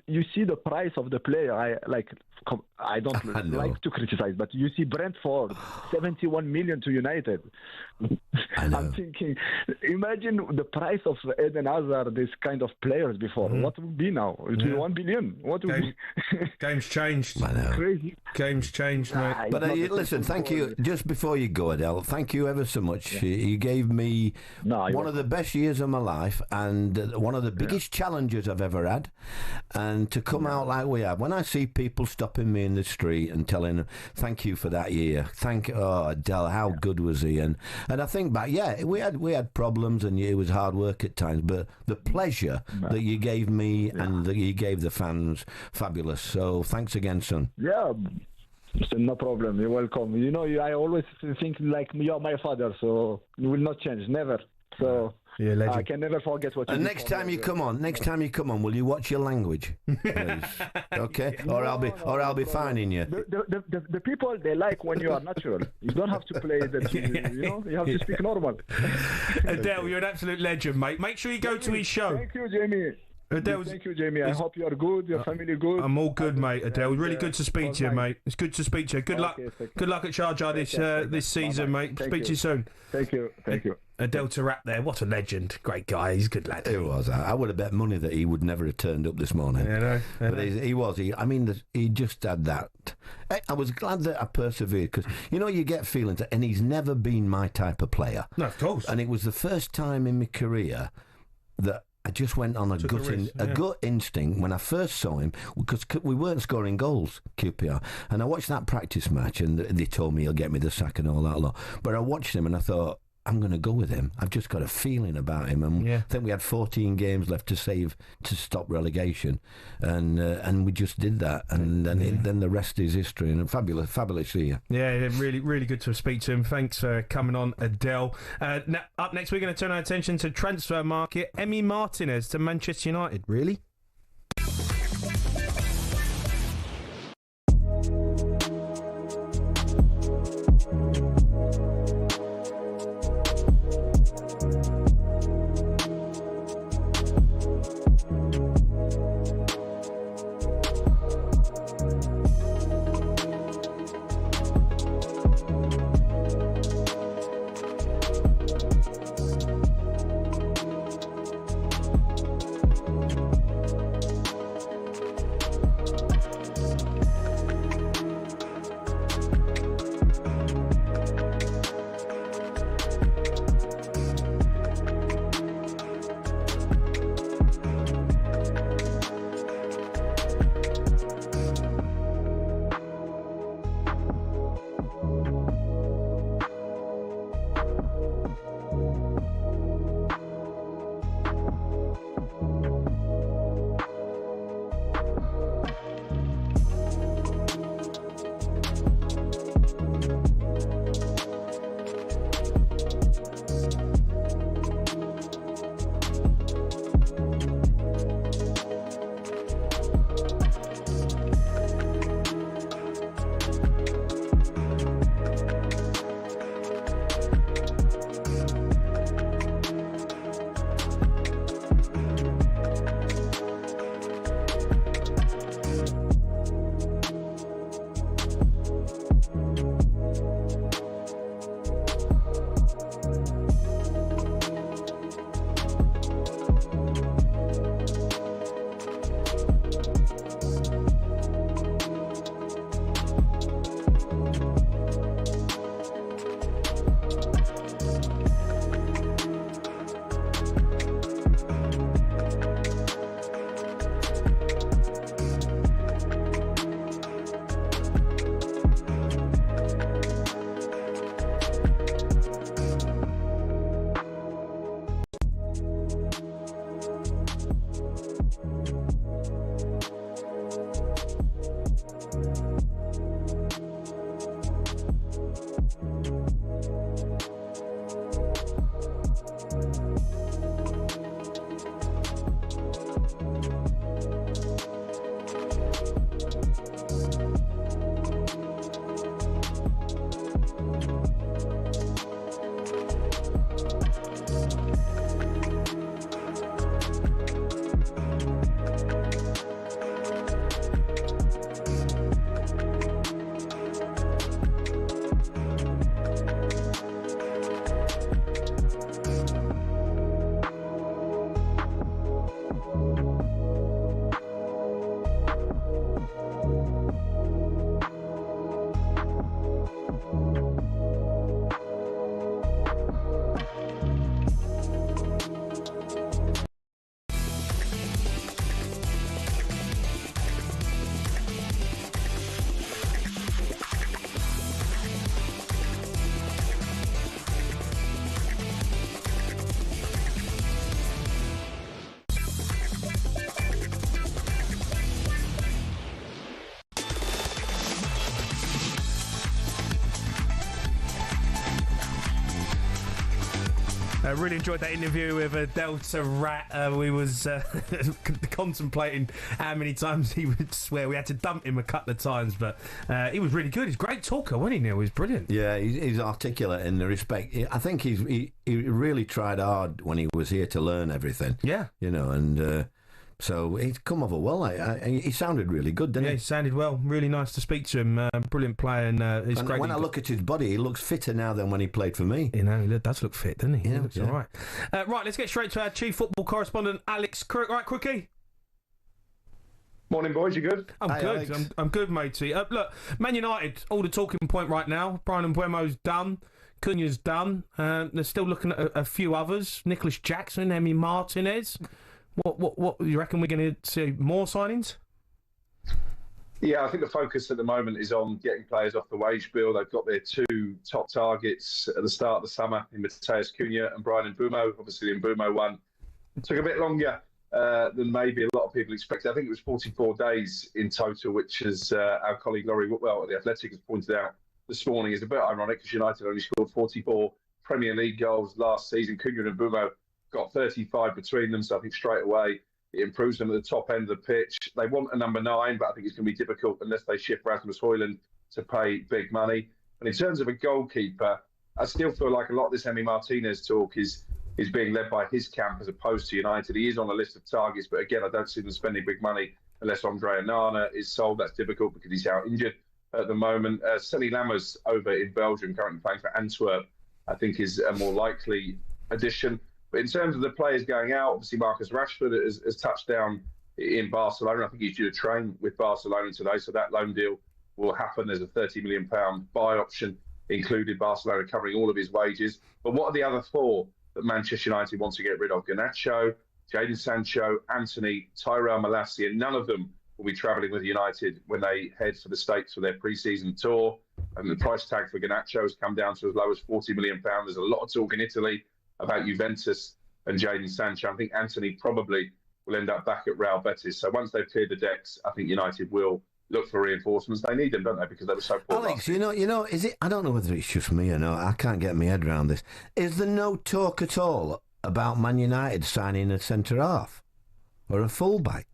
you see the price of the player. I don't like to criticize, but you see Brentford, 71 million to United. I'm thinking, imagine the price of Eden Hazard, this kind of players before. What would be now? It would be 1 billion. What would be? Game's changed. I know. Crazy. Game's changed, mate. But listen, thank you. Just before you go, Adel, thank you ever so much. Yeah. You gave me one of the best years of my life, and one of the biggest challenges I've ever had. And to come out like we have, when I see people stopping me in the street and telling them, thank you for that year. Adel, how good was he? And I think back, we had problems, and it was hard work at times, but the pleasure that you gave me and that you gave the fans, fabulous. So thanks again, son. Yeah. No problem. You're welcome. I always think like you're my father, so you will not change, never. So I can never forget what you did. And next time you come on, will you watch your language, please? Okay, or I'll be fining you. The people, they like when you are natural. You don't have to play that. You have to speak normal. Adel, you're an absolute legend, mate. Make sure you go to his show. Thank you, Jamie. Thank you, Jamie. I hope you are good. Your family good. I'm all good, mate. Adel, really good to speak to you, mate. It's good to speak to you. Good luck. Good luck at Sharjah this season, mate. Speak to you soon. Thank you. Adel Taarabt there. What a legend. Great guy. He's a good lad. He was. I would have bet money that he would never have turned up this morning. But he was. He just had that. I was glad that I persevered, because, you get feelings, and he's never been my type of player. No, of course. And it was the first time in my career that I just went on a gut instinct when I first saw him, because we weren't scoring goals, QPR. And I watched that practice match, and they told me he'll get me the sack and all that lot. But I watched him and I thought, I'm going to go with him. I've just got a feeling about him. And I think we had 14 games left to stop relegation, and we just did that. And then the rest is history. And fabulous year. Yeah, really, really good to speak to him. Thanks for coming on, Adel. Up next, we're going to turn our attention to transfer market. Emi Martinez to Manchester United. Really? Really enjoyed that interview with Adel Taarabt. We was contemplating how many times he would swear. We had to dump him a couple of times, but he was really good. He's a great talker, wasn't he, Neil? He was brilliant. Yeah, he's articulate in the respect. I think he really tried hard when he was here to learn everything. Yeah. You know, and so he's come over well. He sounded really good, didn't he? Yeah, he sounded well. Really nice to speak to him. Brilliant player, and he's great. When I look at his body, he looks fitter now than when he played for me. You know, he does look fit, doesn't he? Yeah, he looks all right. Right, let's get straight to our chief football correspondent, Alex Crook. Right, Crookie? Morning, boys. You good? I'm good. I'm good, matey. Look, Man United, all the talking point right now. Brian Mbeumo's done. Cunha's done. They're still looking at a few others. Nicholas Jackson, Emi Martinez. What you reckon we're going to see more signings? Yeah, I think the focus at the moment is on getting players off the wage bill. They've got their two top targets at the start of the summer in Matheus Cunha and Brian Mbeumo. Obviously, the Mbeumo one took a bit longer than maybe a lot of people expected. I think it was 44 days in total, which, as our colleague Laurie Whitwell at The Athletic has pointed out this morning, is a bit ironic because United only scored 44 Premier League goals last season. Cunha and Mbeumo got 35 between them, so I think straight away it improves them at the top end of the pitch. They want a number 9, but I think it's going to be difficult unless they shift Rasmus Højlund to pay big money. And in terms of a goalkeeper, I still feel like a lot of this Emi Martinez talk is being led by his camp as opposed to United. He is on a list of targets, but again, I don't see them spending big money unless Andre Onana is sold. That's difficult because he's out injured at the moment. Sonny Lammers over in Belgium, currently playing for Antwerp, I think is a more likely addition. But in terms of the players going out, obviously Marcus Rashford has touched down in Barcelona. I think he's due to train with Barcelona today, so that loan deal will happen. There's a £30 million buy option included, Barcelona covering all of his wages. But what are the other 4 that Manchester United want to get rid of? Garnacho, Jadon Sancho, Anthony, Tyrell Malacia. None of them will be travelling with United when they head for the States for their pre-season tour. And the price tag for Garnacho has come down to as low as £40 million. There's a lot of talk in Italy about Juventus and Jadon Sancho. I think Anthony probably will end up back at Real Betis. So once they've cleared the decks, I think United will look for reinforcements. They need them, don't they? Because they were so poor. Alex, you know, is it? I don't know whether it's just me or not. I can't get my head around this. Is there no talk at all about Man United signing a centre half or a fullback?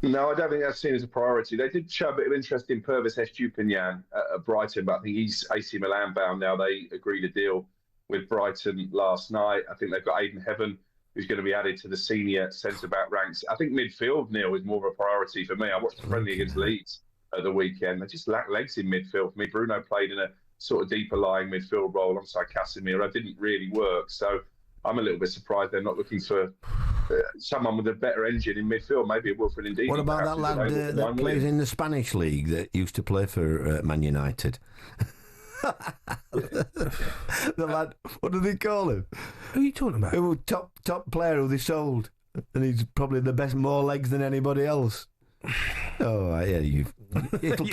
No, I don't think that's seen as a priority. They did show a bit of interest in Purvis Estupiñán at Brighton, but I think he's AC Milan bound now. They agreed a deal with Brighton last night. I think they've got Aidan Heaven, who's going to be added to the senior centre-back ranks. I think midfield, Neil, is more of a priority for me. I watched the friendly against Leeds at the weekend. They just lack legs in midfield for me. Bruno played in a sort of deeper lying midfield role alongside Casemiro. It didn't really work. So I'm a little bit surprised they're not looking for someone with a better engine in midfield. Maybe a Wilfred Ndidi. What about that lad that plays in the Spanish league that used to play for Man United? The lad, what do they call him? Who are you talking about? Who top player who they sold, and he's probably the best, more legs than anybody else. Oh yeah, it'll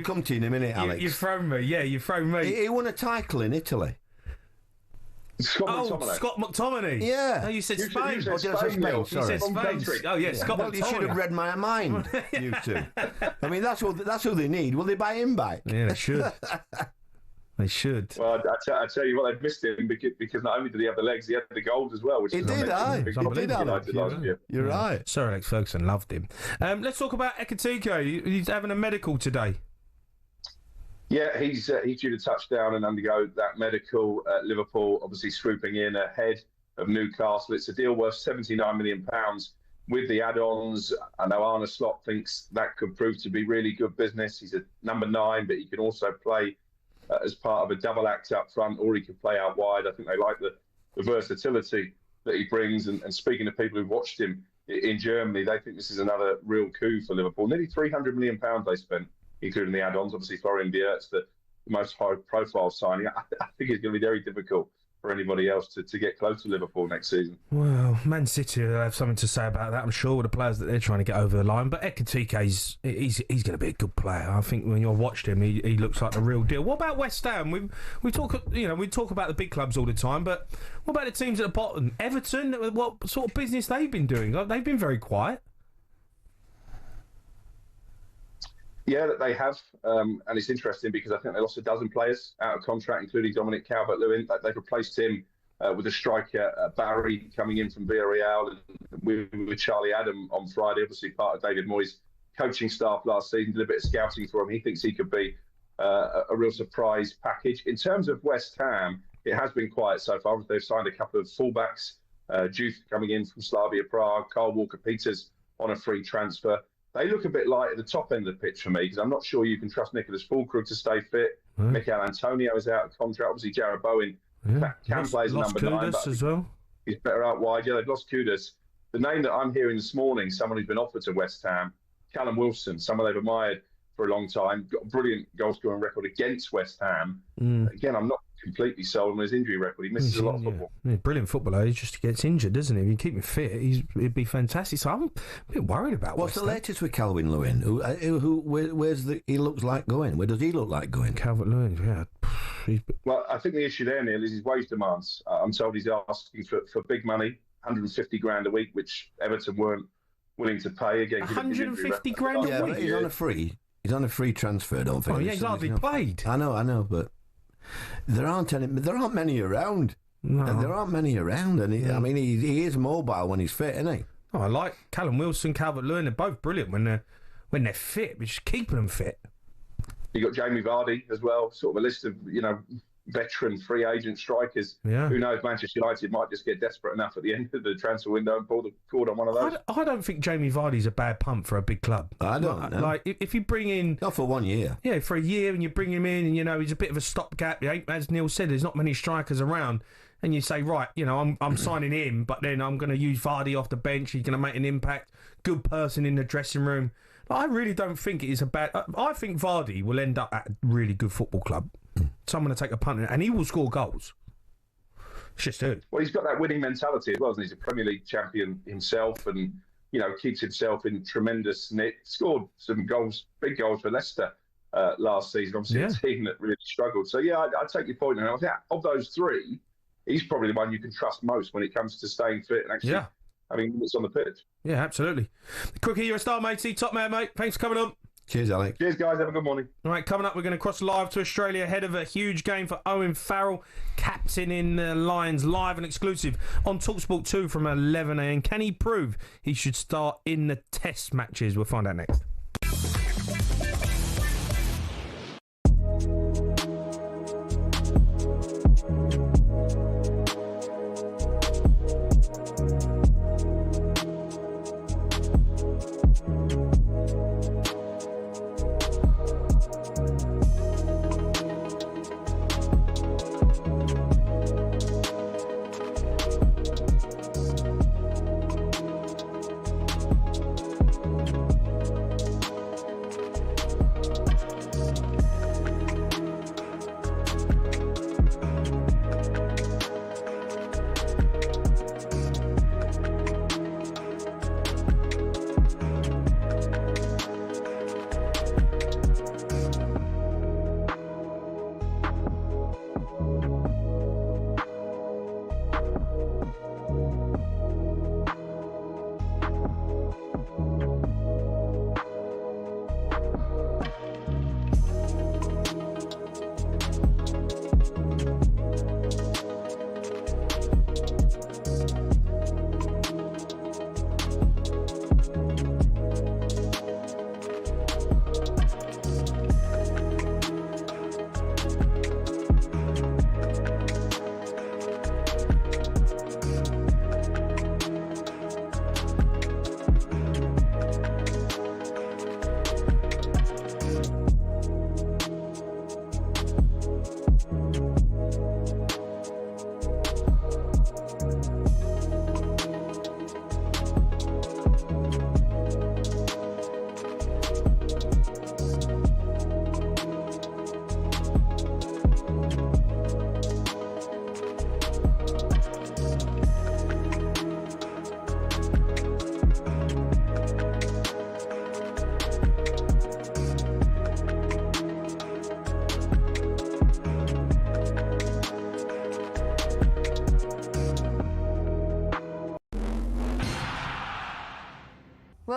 come to you in a minute, Alex. You've thrown me. Yeah, you've thrown me. He won a title in Italy. Scott McTominay. Yeah. No, you said Spain. You said Spain. You said Spain. Oh yeah, Scott McTominay. You should have read my mind, you two. I mean, that's who they need. Will they buy him back? Yeah, they should. They should. Well, I tell you what, they've missed him because not only did he have the legs, he had the goals as well. Which he did, You're right. Sir Alex Ferguson loved him. Let's talk about Ekitike. He's having a medical today. Yeah, he's due to touch down and undergo that medical. Liverpool obviously swooping in ahead of Newcastle. It's a deal worth £79 million with the add-ons. I know Arne Slot thinks that could prove to be really good business. He's a number 9, but he can also play as part of a double act up front, or he can play out wide. I think they like the versatility that he brings. And speaking to people who've watched him in Germany, they think this is another real coup for Liverpool. Nearly £300 million they spent, including the add-ons. Obviously, Florian Wirtz, the most high-profile signing. I think it's going to be very difficult for anybody else to get close to Liverpool next season. Well, Man City will have something to say about that, I'm sure, with the players that they're trying to get over the line. But Ekitike, he's going to be a good player. I think when you've watched him, he looks like the real deal. What about West Ham? We talk about the big clubs all the time, but what about the teams at the bottom? Everton, what sort of business they've been doing? They've been very quiet. Yeah, that they have, and it's interesting because I think they lost a dozen players out of contract, including Dominic Calvert-Lewin. They've replaced him with a striker, Barry, coming in from Villarreal, and with Charlie Adam on Friday, obviously part of David Moyes' coaching staff last season, did a bit of scouting for him. He thinks he could be a real surprise package. In terms of West Ham, it has been quiet so far. They've signed a couple of fullbacks, Juth coming in from Slavia Prague, Kyle Walker-Peters on a free transfer. They look a bit light at the top end of the pitch for me, because I'm not sure you can trust Nicholas Fulkrug to stay fit. Mikel Antonio is out of contract. Obviously, Jarrod Bowen can play as number 9, but as well. He's better out wide. Yeah, they've lost Kudus. The name that I'm hearing this morning, someone who's been offered to West Ham, Callum Wilson, someone they've admired for a long time, got a brilliant goal-scoring record against West Ham. Again, I'm not completely sold on his injury record. He misses a lot of football. Yeah, brilliant footballer. He just gets injured, doesn't he? If you keep him fit, he'd be fantastic. So I'm a bit worried about What's West the Ham. latest with Calvert-Lewin? Where's he looks like going? Where does he look like going? Calvert-Lewin, yeah. Well, I think the issue there, Neil, is his wage demands. I'm told he's asking for big money, 150 grand a week, which Everton weren't willing to pay. Again, 150 grand a week? He's on a free. He's on a free transfer, don't think. Oh, yeah, he's hardly played. I know, but there aren't many around. No. And there aren't many around, and he is mobile when he's fit, isn't he? Oh, I like Callum Wilson, Calvert-Lewin. They're both brilliant when they're fit. We're just keeping them fit. You got Jamie Vardy as well, sort of a list of veteran free agent strikers. Yeah. Who knows? Manchester United might just get desperate enough at the end of the transfer window and pull the cord on one of those. I don't think Jamie Vardy's a bad punt for a big club. I don't know. Like if you bring in not for 1 year. Yeah, for a year, and you bring him in, and he's a bit of a stopgap. As Neil said, there's not many strikers around. And you say, right, I'm signing him, but then I'm going to use Vardy off the bench. He's going to make an impact. Good person in the dressing room. I really don't think it is a bad... I think Vardy will end up at a really good football club. Someone to take a punt, and he will score goals. It's just it. Well, he's got that winning mentality as well, isn't he? He's a Premier League champion himself, and keeps himself in tremendous nick. Scored some goals, big goals for Leicester last season. Obviously, a team that really struggled. So yeah, I take your point. And I think of those three, he's probably the one you can trust most when it comes to staying fit and actually having minutes on the pitch. Yeah, absolutely. Quickie, you're a star, matey. Top man, mate. Thanks for coming on. Cheers, Alec. Cheers, guys. Have a good morning. All right, coming up, we're going to cross live to Australia ahead of a huge game for Owen Farrell, captain in the Lions, live and exclusive on talkSPORT 2 from 11 a.m. Can he prove he should start in the test matches? We'll find out next.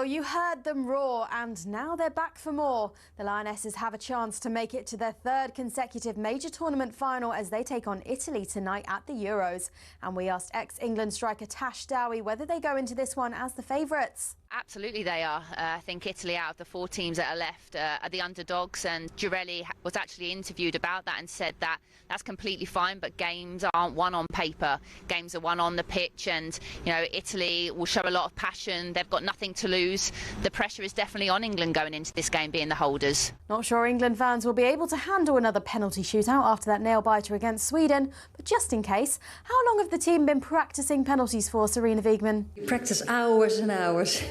Well, you heard them roar, and now they're back for more. The Lionesses have a chance to make it to their third consecutive major tournament final as they take on Italy tonight at the Euros. And we asked ex-England striker Tash Dowie whether they go into this one as the favourites. Absolutely they are. I think Italy, out of the 4 teams that are left, are the underdogs, and Girelli was actually interviewed about that and said that that's completely fine, but games aren't won on paper. Games are won on the pitch, and you know, Italy will show a lot of passion. They've got nothing to lose. The pressure is definitely on England going into this game, being the holders. Not sure England fans will be able to handle another penalty shootout after that nail-biter against Sweden, but just in case, how long have the team been practising penalties for, Sarina Wiegman? You practice hours and hours.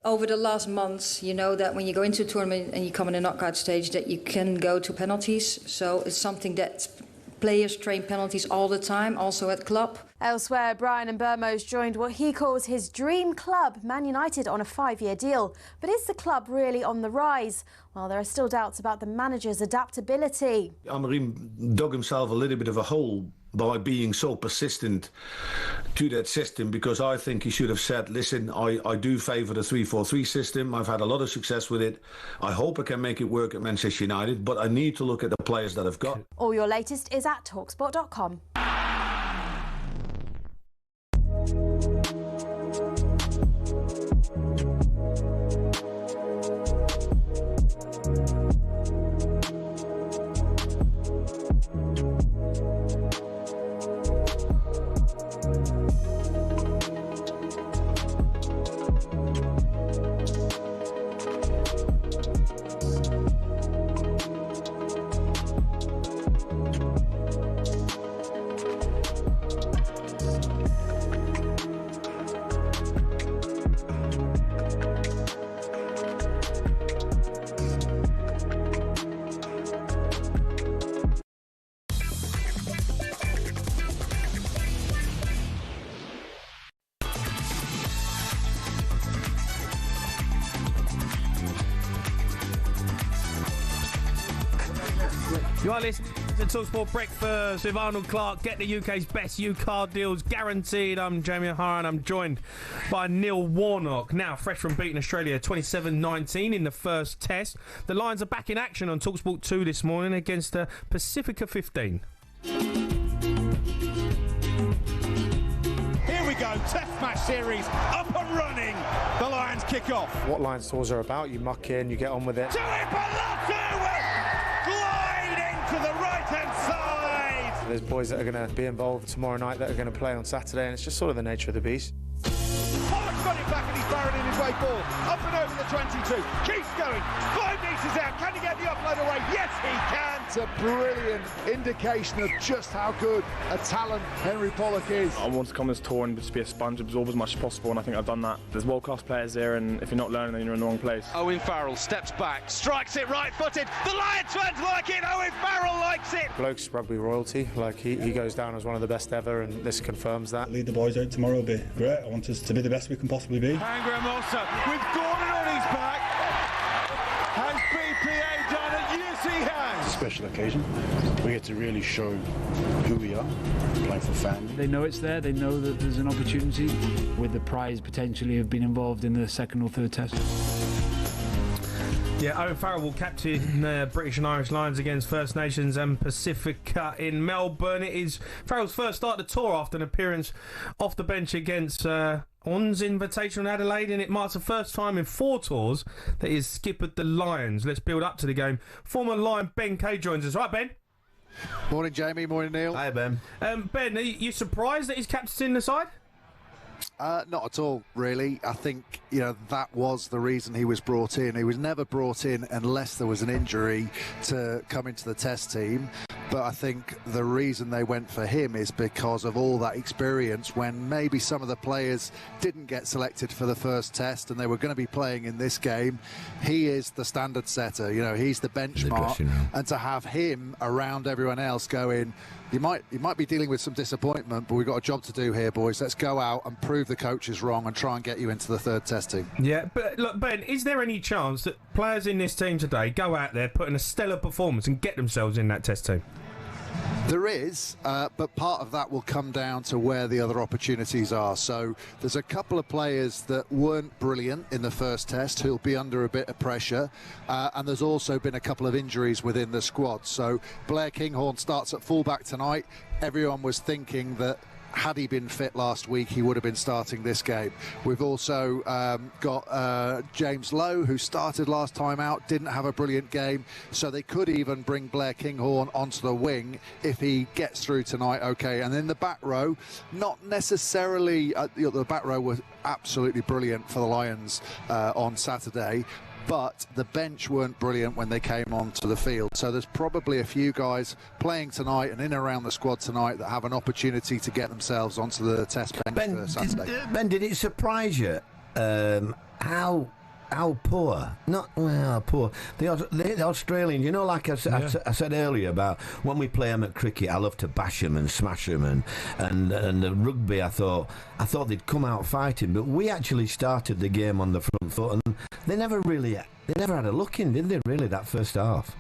Over the last months, you know that when you go into a tournament and you come in a knockout stage, that you can go to penalties. So it's something that players train penalties all the time, also at club. Elsewhere, Brian Mbermo's joined what he calls his dream club, Man United, on a 5-year deal. But is the club really on the rise? Well, there are still doubts about the manager's adaptability. Amorim dug himself a little bit of a hole by being so persistent to that system, because I think he should have said, listen, I do favour the 3-4-3 system. I've had a lot of success with it. I hope I can make it work at Manchester United, but I need to look at the players that I've got. All your latest is at talksport.com. You are listening to talkSPORT Breakfast with Arnold Clark. Get the UK's best U-car deals guaranteed. I'm Jamie O'Hara and I'm joined by Neil Warnock. Now, fresh from beating Australia 27-19 in the first test. The Lions are back in action on talkSPORT 2 this morning against Pacifica 15. Here we go, test match series up and running. The Lions kick off. What Lions tours are about, you muck in, you get on with it. To the right-hand side. There's boys that are going to be involved tomorrow night that are going to play on Saturday, and it's just sort of the nature of the beast. Pollock's got it back and he's barreling his way forward. Up and over the 22. Keeps going. 5 metres out. Can he get the offload away? Yes, he can. It's a brilliant indication of just how good a talent Henry Pollock is. I want to come on this tour and just be a sponge, absorb as much as possible, and I think I've done that. There's world-class players there, and if you're not learning, then you're in the wrong place. Owen Farrell steps back, strikes it right-footed. The Lions fans like it. Owen Farrell likes it. Bloke's rugby royalty. Like he goes down as one of the best ever, and this confirms that. Lead the boys out tomorrow will be great. I want us to be the best we can possibly be. Pangram also with Gordon on his back. Has BPA done it? Yes, he has. It's a special occasion. We get to really show who we are, playing for family. They know it's there. They know that there's an opportunity with the prize potentially of being involved in the second or third test. Yeah, Owen Farrell will captain British and Irish Lions against First Nations and Pacifica in Melbourne. It is Farrell's first start of the tour after an appearance off the bench against On's Invitational in Adelaide, and it marks the first time in 4 tours that he's skippered the Lions. Let's build up to the game. Former Lion Ben Kay joins us. Right, Ben? Morning, Jamie. Morning, Neil. Hi, Ben. Ben, are you surprised that he's captaining the side? Not at all, really. I think, that was the reason he was brought in. He was never brought in unless there was an injury to come into the test team. But I think the reason they went for him is because of all that experience when maybe some of the players didn't get selected for the first test and they were going to be playing in this game. He is the standard setter, he's the benchmark. And to have him around everyone else going, you might be dealing with some disappointment, but we've got a job to do here, boys. Let's go out and prove the coaches wrong and try and get you into the third test team. Yeah, but look, Ben, is there any chance that players in this team today go out there, put in a stellar performance and get themselves in that test team? There is, but part of that will come down to where the other opportunities are. So there's a couple of players that weren't brilliant in the first test who'll be under a bit of pressure, and there's also been a couple of injuries within the squad. So Blair Kinghorn starts at fullback tonight. Everyone was thinking that had he been fit last week, he would have been starting this game. We've also got James Lowe, who started last time out, didn't have a brilliant game, so they could even bring Blair Kinghorn onto the wing if he gets through tonight. Okay, and then the back row, not necessarily, the back row was absolutely brilliant for the Lions on Saturday, but the bench weren't brilliant when they came onto the field. So there's probably a few guys playing tonight and in and around the squad tonight that have an opportunity to get themselves onto the test bench for Saturday. Ben, did it surprise you how poor, poor, the Australians, you know, like I said earlier about when we play them at cricket, I love to bash them and smash them, and the rugby, I thought they'd come out fighting, but we actually started the game on the front foot, and they never had a look in, did they, really, that first half?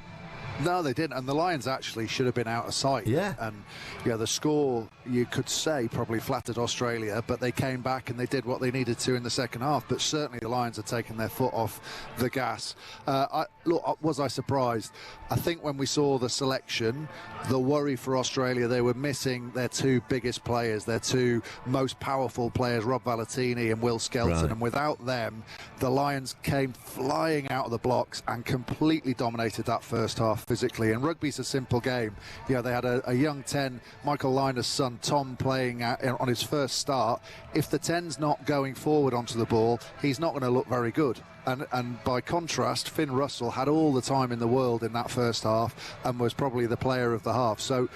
No, they didn't, and the Lions actually should have been out of sight. Yeah. And the score, you could say, probably flattered Australia, but they came back and they did what they needed to in the second half. But certainly the Lions had taken their foot off the gas. Was I surprised? I think when we saw the selection, the worry for Australia, they were missing their two biggest players, their two most powerful players, Rob Valentini and Will Skelton. Right. And without them, the Lions came flying out of the blocks and completely dominated that first half physically. And rugby's a simple game. They had a young 10, Michael Liner's son Tom, playing on his first start. If the 10's not going forward onto the ball, he's not going to look very good. And by contrast, Finn Russell had all the time in the world in that first half and was probably the player of the half. So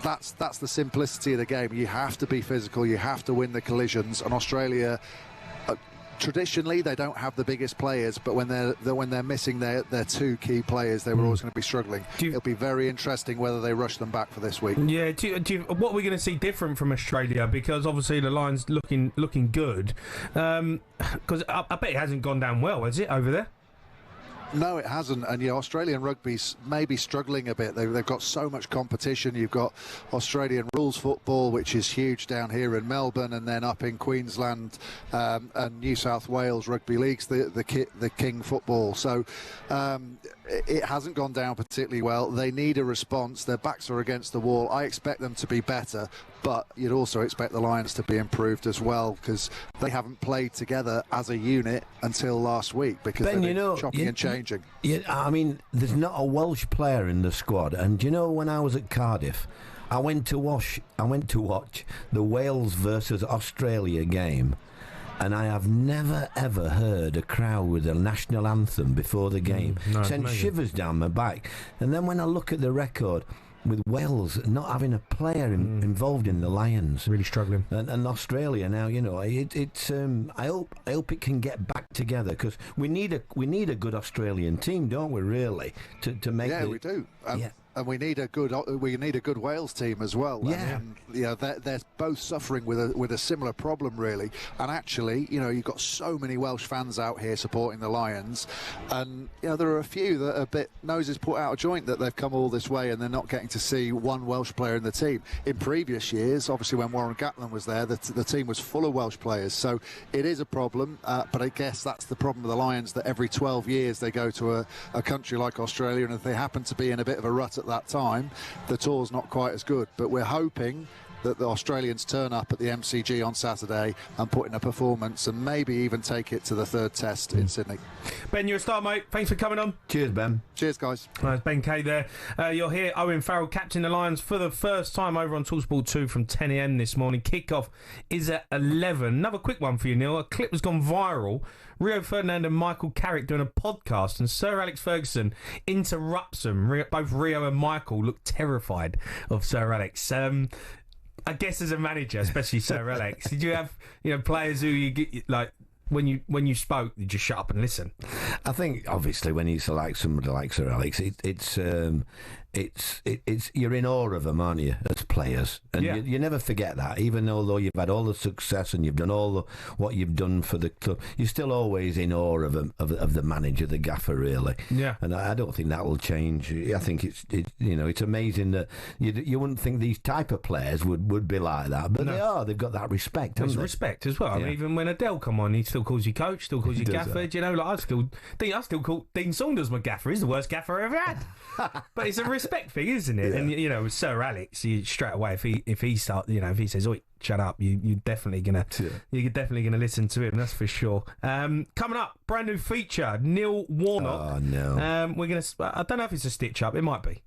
that's the simplicity of the game. You have to be physical, you have to win the collisions, and Australia, traditionally they don't have the biggest players, but when they're missing their two key players, they were always going to be struggling. It'll be very interesting whether they rush them back for this week. Yeah, what are we going to see different from Australia? Because obviously the Lions looking good. Because I bet it hasn't gone down well, has it, over there? No, it hasn't, and Australian rugby's maybe struggling a bit. They've got so much competition. You've got Australian rules football, which is huge down here in Melbourne, and then up in Queensland and New South Wales rugby leagues, the king football. So it hasn't gone down particularly well. They need a response. Their backs are against the wall. I expect them to be better, but you'd also expect the Lions to be improved as well, because they haven't played together as a unit until last week, because they've been chopping and changing. Yeah, I mean, there's not a Welsh player in the squad, and when I was at Cardiff, I went to watch the Wales versus Australia game, and I have never ever heard a crowd with a national anthem before the game. Sent shivers down my back. And then when I look at the record, with Wales not having a player involved in the Lions, really struggling, and Australia now, it's I hope it can get back together, because we need a good Australian team, don't we? Really, to make we do. And we need a good Wales team as well. Yeah, they're both suffering with a similar problem, really. And actually, you've got so many Welsh fans out here supporting the Lions, and there are a few that are a bit noses put out of joint that they've come all this way and they're not getting to see one Welsh player in the team. In previous years, obviously when Warren Gatland was there, the team was full of Welsh players. So it is a problem, but I guess that's the problem with the Lions, that every 12 years they go to a country like Australia, and if they happen to be in a bit of a rut at that time, the tour's not quite as good. But we're hoping that the Australians turn up at the MCG on Saturday and put in a performance and maybe even take it to the third test in Sydney. Ben, you're a star, mate. Thanks for coming on. Cheers, Ben. Cheers, guys. Ben Kay there. You're here. Owen Farrell, captain the Lions for the first time over on talkSPORT 2 from 10 a.m. this morning. Kick-off is at 11. Another quick one for you, Neil. A clip has gone viral. Rio Ferdinand and Michael Carrick doing a podcast, and Sir Alex Ferguson interrupts them. Both Rio and Michael look terrified of Sir Alex. I guess as a manager, especially Sir Alex, did you have players who you get like when you spoke, you just shut up and listen? I think obviously when it's somebody like Sir Alex, it's you're in awe of them, aren't you? As players, and you never forget that. Even although you've had all the success and you've done what you've done for the club, you're still always in awe of the manager, the gaffer, really. Yeah. And I don't think that will change. I think it's amazing that you wouldn't think these type of players would be like that, but they are. They've got that respect. There's respect as well. I mean, even when Adel come on, he still calls you coach, still calls you gaffer. You know, like I still call Dean Saunders my gaffer. He's the worst gaffer I ever had. But it's a respect thing, isn't it? Yeah. And you know, with Sir Alex, you straight away if he says, "Oi, shut up," you're definitely gonna listen to him. That's for sure. Coming up, brand new feature, Neil Warnock. Oh no. We're gonna. I don't know if it's a stitch up. It might be.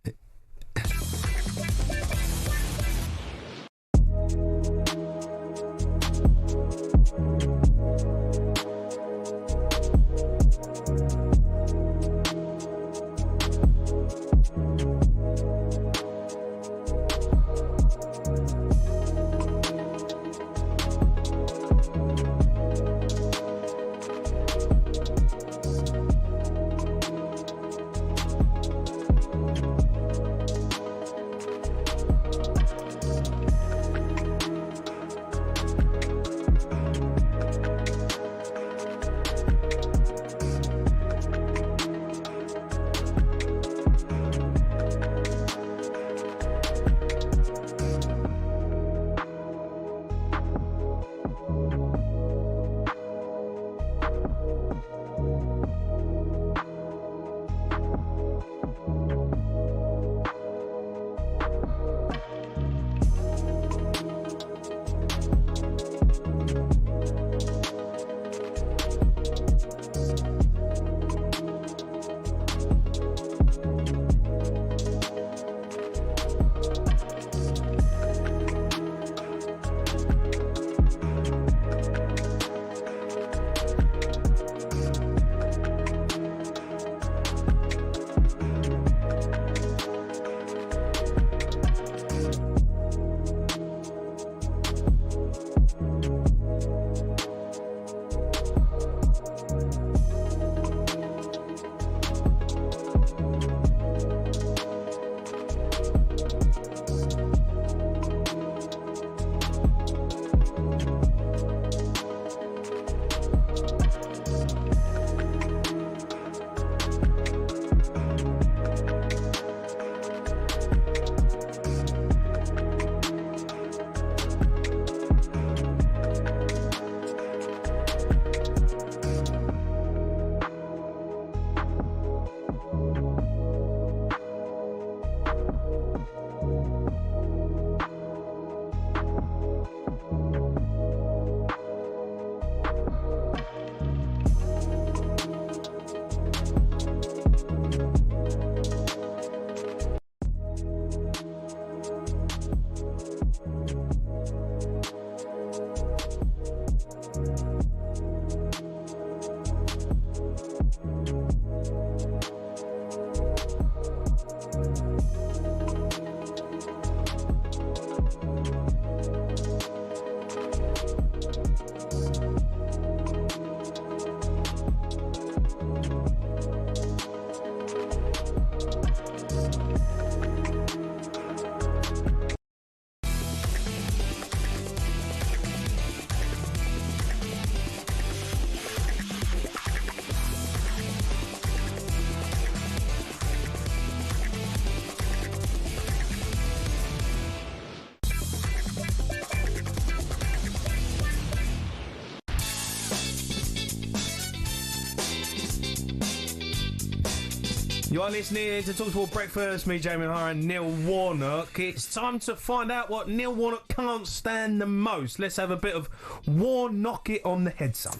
You are listening to talkSPORT Breakfast, me, Jamie O'Hara Neil Warnock. It's time to find out what Neil Warnock can't stand the most. Let's have a bit of Warnock it on the head, son.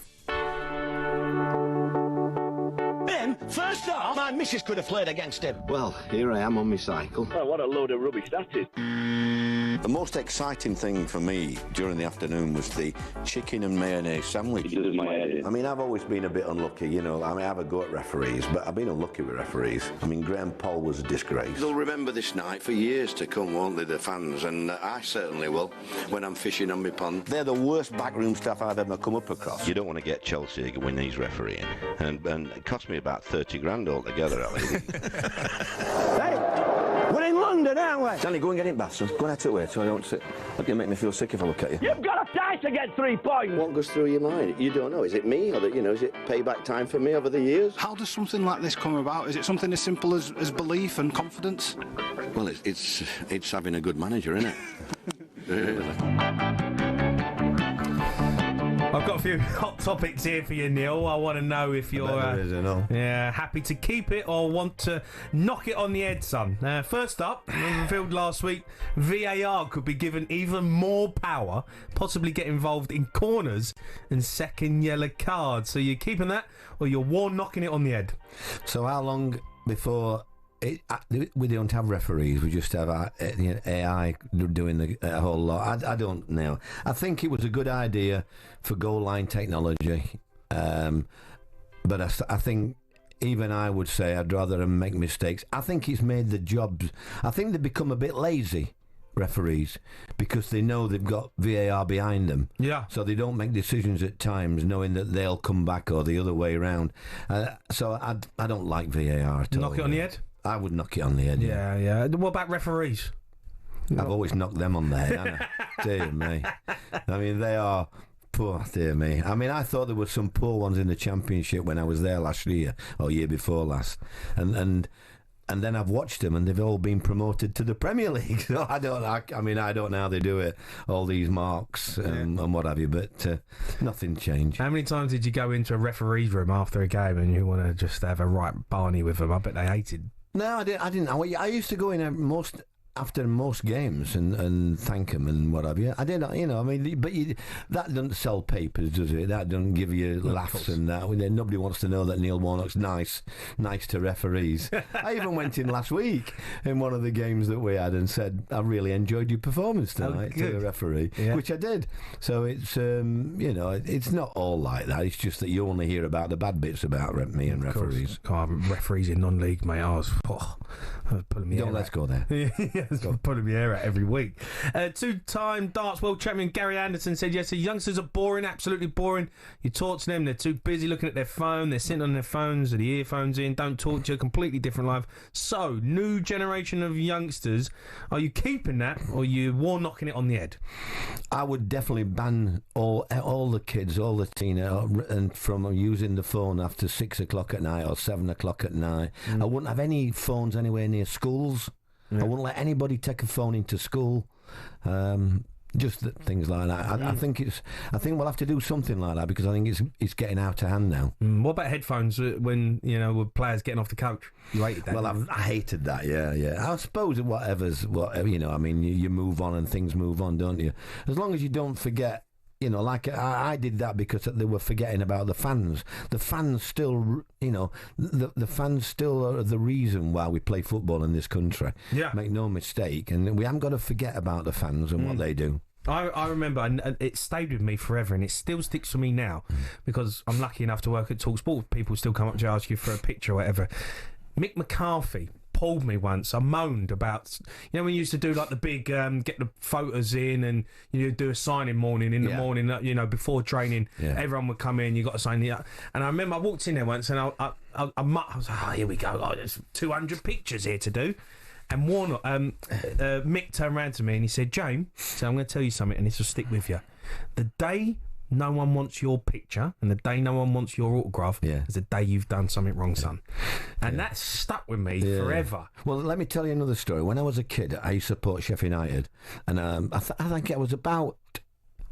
Ben, first off, my missus could have played against him. Well, here I am on my cycle. Oh, what a load of rubbish that is. The most exciting thing for me during the afternoon was the chicken and mayonnaise sandwich. I mean, I've always been a bit unlucky, you know. I mean, I have a go at referees, but I've been unlucky with referees. I mean, Graham Poll was a disgrace. They'll remember this night for years to come, won't they, the fans? And I certainly will, when I'm fishing on my pond. They're the worst backroom staff I've ever come up across. You don't want to get Chelsea when he's refereeing. And it cost me about 30 grand altogether, Ali. Hey, we're in London. London, aren't we? Danny, go and get in, Bass. Go and out of the way so I don't sit. You'll make me feel sick if I look at you. You've got to die to get 3 points. What goes through your mind? You don't know. Is it me, or is it payback time for me over the years? How does something like this come about? Is it something as simple as belief and confidence? Well, it's having a good manager, isn't it? I've got a few hot topics here for you, Neil. I want to know if you're happy to keep it or want to knock it on the head, son. First up, revealed last week, VAR could be given even more power, possibly get involved in corners and second yellow cards. So you're keeping that, or you're knocking it on the head? So how long before... we don't have referees, we just have AI doing the whole lot. I don't know. I think it was a good idea for goal line technology, but I think even I would say I'd rather them make mistakes. I think it's made the jobs... I think they've become a bit lazy, referees, because they know they've got VAR behind them. Yeah. So they don't make decisions at times knowing that they'll come back or the other way around. So I don't like VAR at all. Knock it on the head? I would knock it on the head. Yeah. What about referees? I've always knocked them on the head, haven't I? Dear me. I mean, they are poor, dear me. I mean, I thought there were some poor ones in the Championship when I was there last year, or year before last. And then I've watched them and they've all been promoted to the Premier League. So I don't know how they do it, all these marks and what have you, but nothing changed. How many times did you go into a referee's room after a game and you want to just have a right Barney with them? I bet they hated. No, I didn't. I used to go in after most games and thank them and what have you. I did, but that doesn't sell papers, does it? That doesn't give you laughs and that. Nobody wants to know that Neil Warnock's nice to referees. I even went in last week in one of the games that we had and said, I really enjoyed your performance tonight to the referee, which I did. So it's, it's not all like that. It's just that you only hear about the bad bits about me and referees. Referees in non-league, mate. Let's go there. Pulling my hair out every week. Two-time darts world champion Gary Anderson said yesterday, youngsters are boring, absolutely boring. You talk to them, they're too busy looking at their phone, they're sitting on their phones with the earphones in, don't talk to you, completely different life. So, new generation of youngsters, are you keeping that or are you knocking it on the head? I would definitely ban all the kids, all the teenagers, from using the phone after 6 o'clock at night or 7 o'clock at night. I wouldn't have any phones anywhere near schools. I wouldn't let anybody take a phone into school. Just things like that. I think we'll have to do something like that because I think it's getting out of hand now. What about headphones when with players getting off the couch? You hated that. Well, I hated that. Yeah. I suppose whatever. I mean, you move on and things move on, don't you? As long as you don't forget. Like I did that because they were forgetting about the fans. The fans still, the fans still are the reason why we play football in this country. Yeah. Make no mistake. And we haven't got to forget about the fans and what they do. I remember, and it stayed with me forever, and it still sticks with me now because I'm lucky enough to work at talkSPORT. People still come up to ask you for a picture or whatever. Mick McCarthy pulled me once. I moaned about, when you used to do like the big get the photos in and you do a signing morning in the morning, before training, everyone would come in, you got to sign the. And I remember I walked in there once and I was like, here we go, there's 200 pictures here to do. And Warnock, Mick turned around to me and he said, James, I'm going to tell you something and this will stick with you. The day no one wants your picture and the day no one wants your autograph is the day you've done something wrong, son. And that stuck with me forever. Well, let me tell you another story. When I was a kid, I used to support Sheffield United, and I think I was about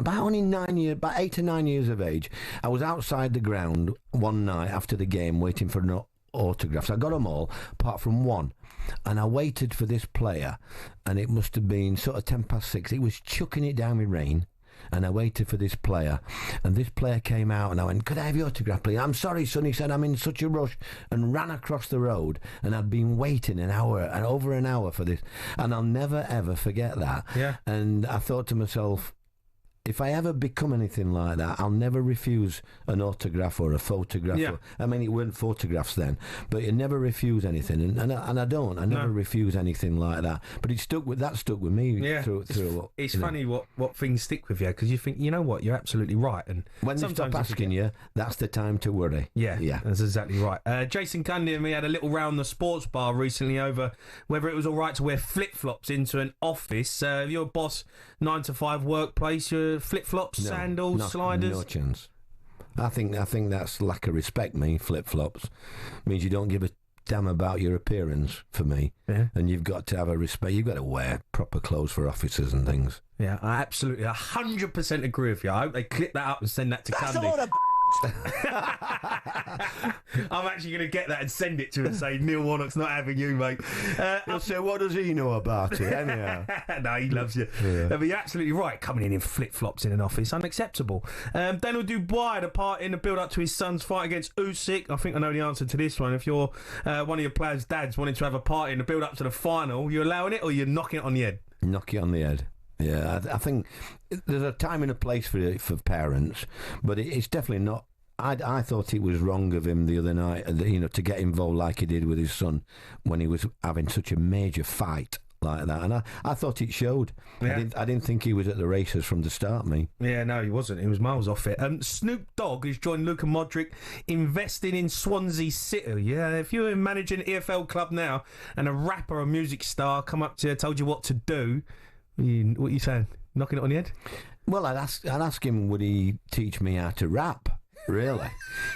8 or 9 years of age. I was outside the ground one night after the game waiting for an autograph. So I got them all apart from one, and I waited for this player, and it must have been sort of 6:10. It was chucking it down with rain. And I waited for this player, and this player came out, and I went, could I have your autograph, please? I'm sorry, son, he said, I'm in such a rush, and ran across the road, and I'd been waiting over an hour for this, and I'll never, ever forget that. Yeah. And I thought to myself, if I ever become anything like that, I'll never refuse an autograph or a photograph. Yeah. I mean, it weren't photographs then, but you never refuse anything, and I don't. I never refuse anything like that. But it stuck with me. Yeah, through it's funny what things stick with you, because you think, you know what, you're absolutely right. And when they stop asking you, that's the time to worry. Yeah, that's exactly right. Jason Cundy and me had a little round the sports bar recently over whether it was all right to wear flip-flops into an office. If you're a boss, 9 to 5 workplace, your flip-flops, sandals, sliders. No chance. I think that's lack of respect. Me, flip-flops means you don't give a damn about your appearance. For me, and you've got to have a respect. You've got to wear proper clothes for offices and things. Yeah, I absolutely 100% agree with you. I hope they clip that up and send that to Cundy. That's a lot of I'm actually going to get that and send it to him and say, Neil Warnock's not having you, mate. He'll say, what does he know about it, anyhow? No, he loves you. Yeah. But you're absolutely right. Coming in flip-flops in an office, unacceptable. Daniel Dubois had a part in the build-up to his son's fight against Isak. I think I know the answer to this one. If you're one of your players' dads wanting to have a party in the build-up to the final, you're allowing it, or you're knocking it on the head? Knock it on the head. Yeah, I think there's a time and a place for parents, but it's definitely not. I thought it was wrong of him the other night, to get involved like he did with his son when he was having such a major fight like that, and I thought it showed. Yeah. I didn't think he was at the races from the start. Me. Yeah, no, he wasn't. He was miles off it. Snoop Dogg has joined Luka Modric investing in Swansea City. Yeah, if you're managing an EFL club now and a rapper or music star come up to you, told you what to do, what are you saying? Knocking it on the head? Well, I'd ask him, would he teach me how to rap? Really?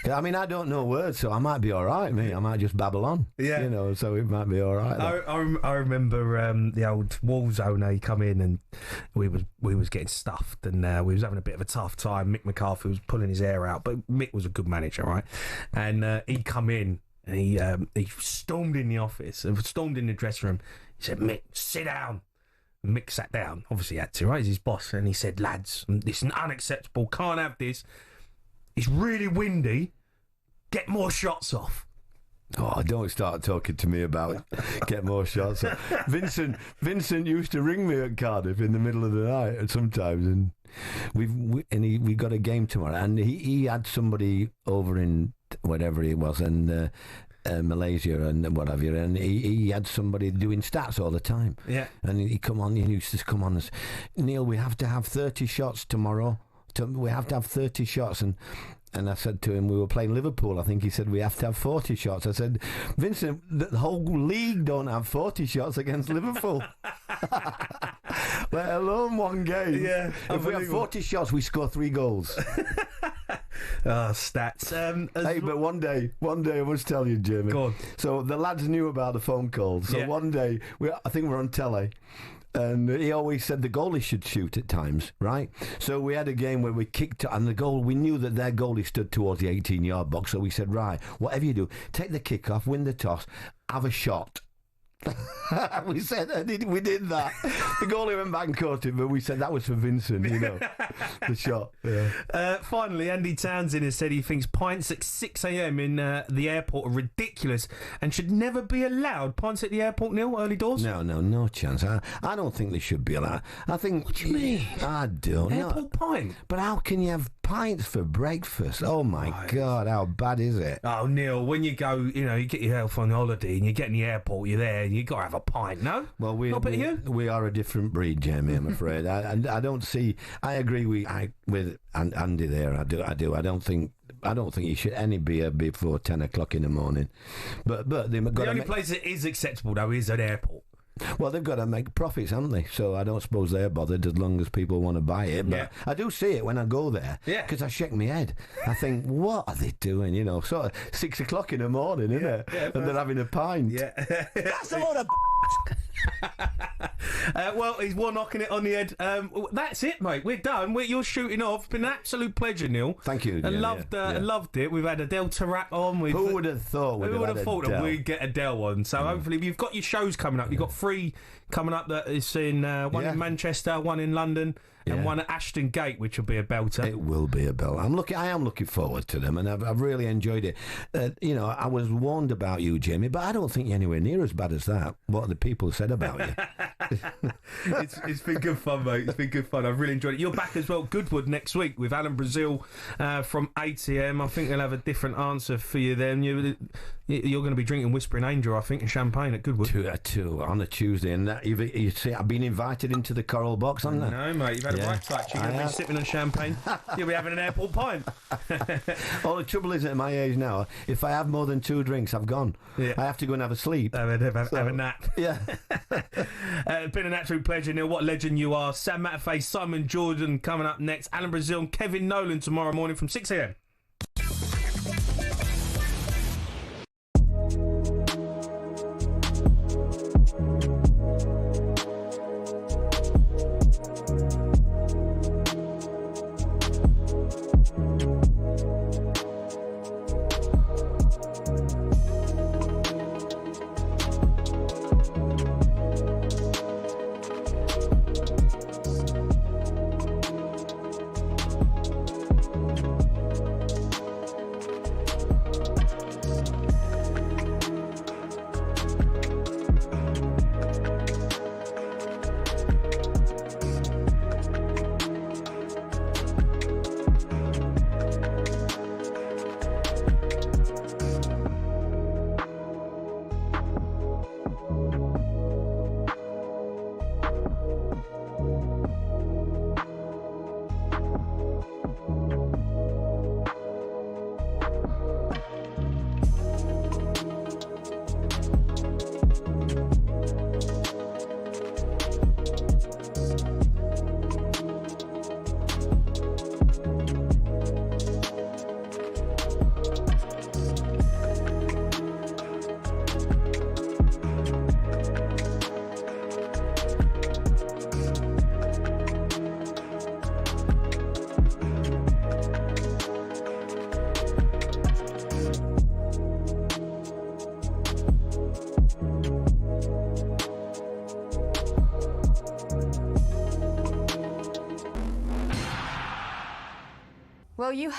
I mean, I don't know words, so I might be all right, mate. I might just babble on. Yeah. So it might be all right. I remember the old Wolves owner. He come in and we was getting stuffed, and we was having a bit of a tough time. Mick McCarthy was pulling his hair out, but Mick was a good manager, right? And he come in and he stormed in the office and stormed in the dressing room. He said, "Mick, sit down." Mick sat down. Obviously, he had to, right? He's his boss, and he said, "Lads, this is unacceptable. Can't have this. It's really windy. Get more shots off." Oh, don't start talking to me about get more shots off. Vincent used to ring me at Cardiff in the middle of the night sometimes, and we got a game tomorrow, and he had somebody over in whatever it was, and Malaysia and what have you, and he had somebody doing stats all the time. Yeah. And he used to come on and say, "Neil, we have to have 30 shots tomorrow. We have to have 30 shots." And I said to him, we were playing Liverpool, I think he said, we have to have 40 shots. I said, "Vincent, the whole league don't have 40 shots against Liverpool." Let alone one game. Yeah. If we have 40 shots, we score 3 goals. Stats. Hey, but one day I must tell you, Jamie. Go on. So the lads knew about the phone calls. So one day, I think we're on telly, and he always said the goalie should shoot at times, right? So we had a game where we kicked, and we knew that their goalie stood towards the 18-yard box, so we said, right, whatever you do, take the kick off, win the toss, have a shot. We said we did that. The goalie went back and caught him, but we said that was for Vincent, the shot. Yeah. Finally, Andy Townsend has said he thinks pints at 6 a.m. in the airport are ridiculous and should never be allowed. Pints at the airport, Neil, early doors? No chance. I don't think they should be allowed. I think. What do you mean? I don't know. Airport pint? But how can you have pints for breakfast? Oh my God, how bad is it? Oh, Neil, when you go, you get your health on holiday and you get in the airport, you're there, you got to have a pint, no? Well, we are a different breed, Jamie, I'm afraid. I don't see. I agree with Andy there. I do. I don't think you should any beer before 10 o'clock in the morning. But the only place that is acceptable though is an airport. Well, they've got to make profits, haven't they? So I don't suppose they're bothered as long as people want to buy it. But I do see it when I go there. Yeah. Because I shake my head. I think, what are they doing? Sort of 6 o'clock in the morning, isn't it? Yeah, and they're having a pint. Yeah. That's a lot of well, he's knocking it on the head. That's it, mate. We're done. You're shooting off. It's been an absolute pleasure, Neil. Thank you. Loved it. We've had Adel Taarabt on. Who would have thought? Who would have thought that we'd get Adel on? So hopefully, you've got your shows coming up. You've got 3 coming up. That is in one in Manchester, one in London, and one at Ashton Gate, which will be a belter. It will be a belter. I am looking forward to them, and I've really enjoyed it. I was warned about you, Jamie, but I don't think you're anywhere near as bad as that. What the people said about you. It's been good fun, mate. It's been good fun. I've really enjoyed it. You're back as well, Goodwood, next week with Alan Brazil from 8am. I think they'll have a different answer for you then. You're going to be drinking Whispering Angel, I think, and champagne at Goodwood. Two on a Tuesday. And that, you see, I've been invited into the Coral Box, haven't I? No, mate. You've had a right touch. You're going to be sipping on champagne. You'll be having an airport pint. All the trouble is, at my age now, if I have more than 2 drinks, I've gone. Yeah. I have to go and have a sleep. Have a nap. Yeah. It's been an absolute pleasure, Neil. What a legend you are. Sam Matterface, Simon Jordan coming up next. Alan Brazil and Kevin Nolan tomorrow morning from 6am. Well, you heard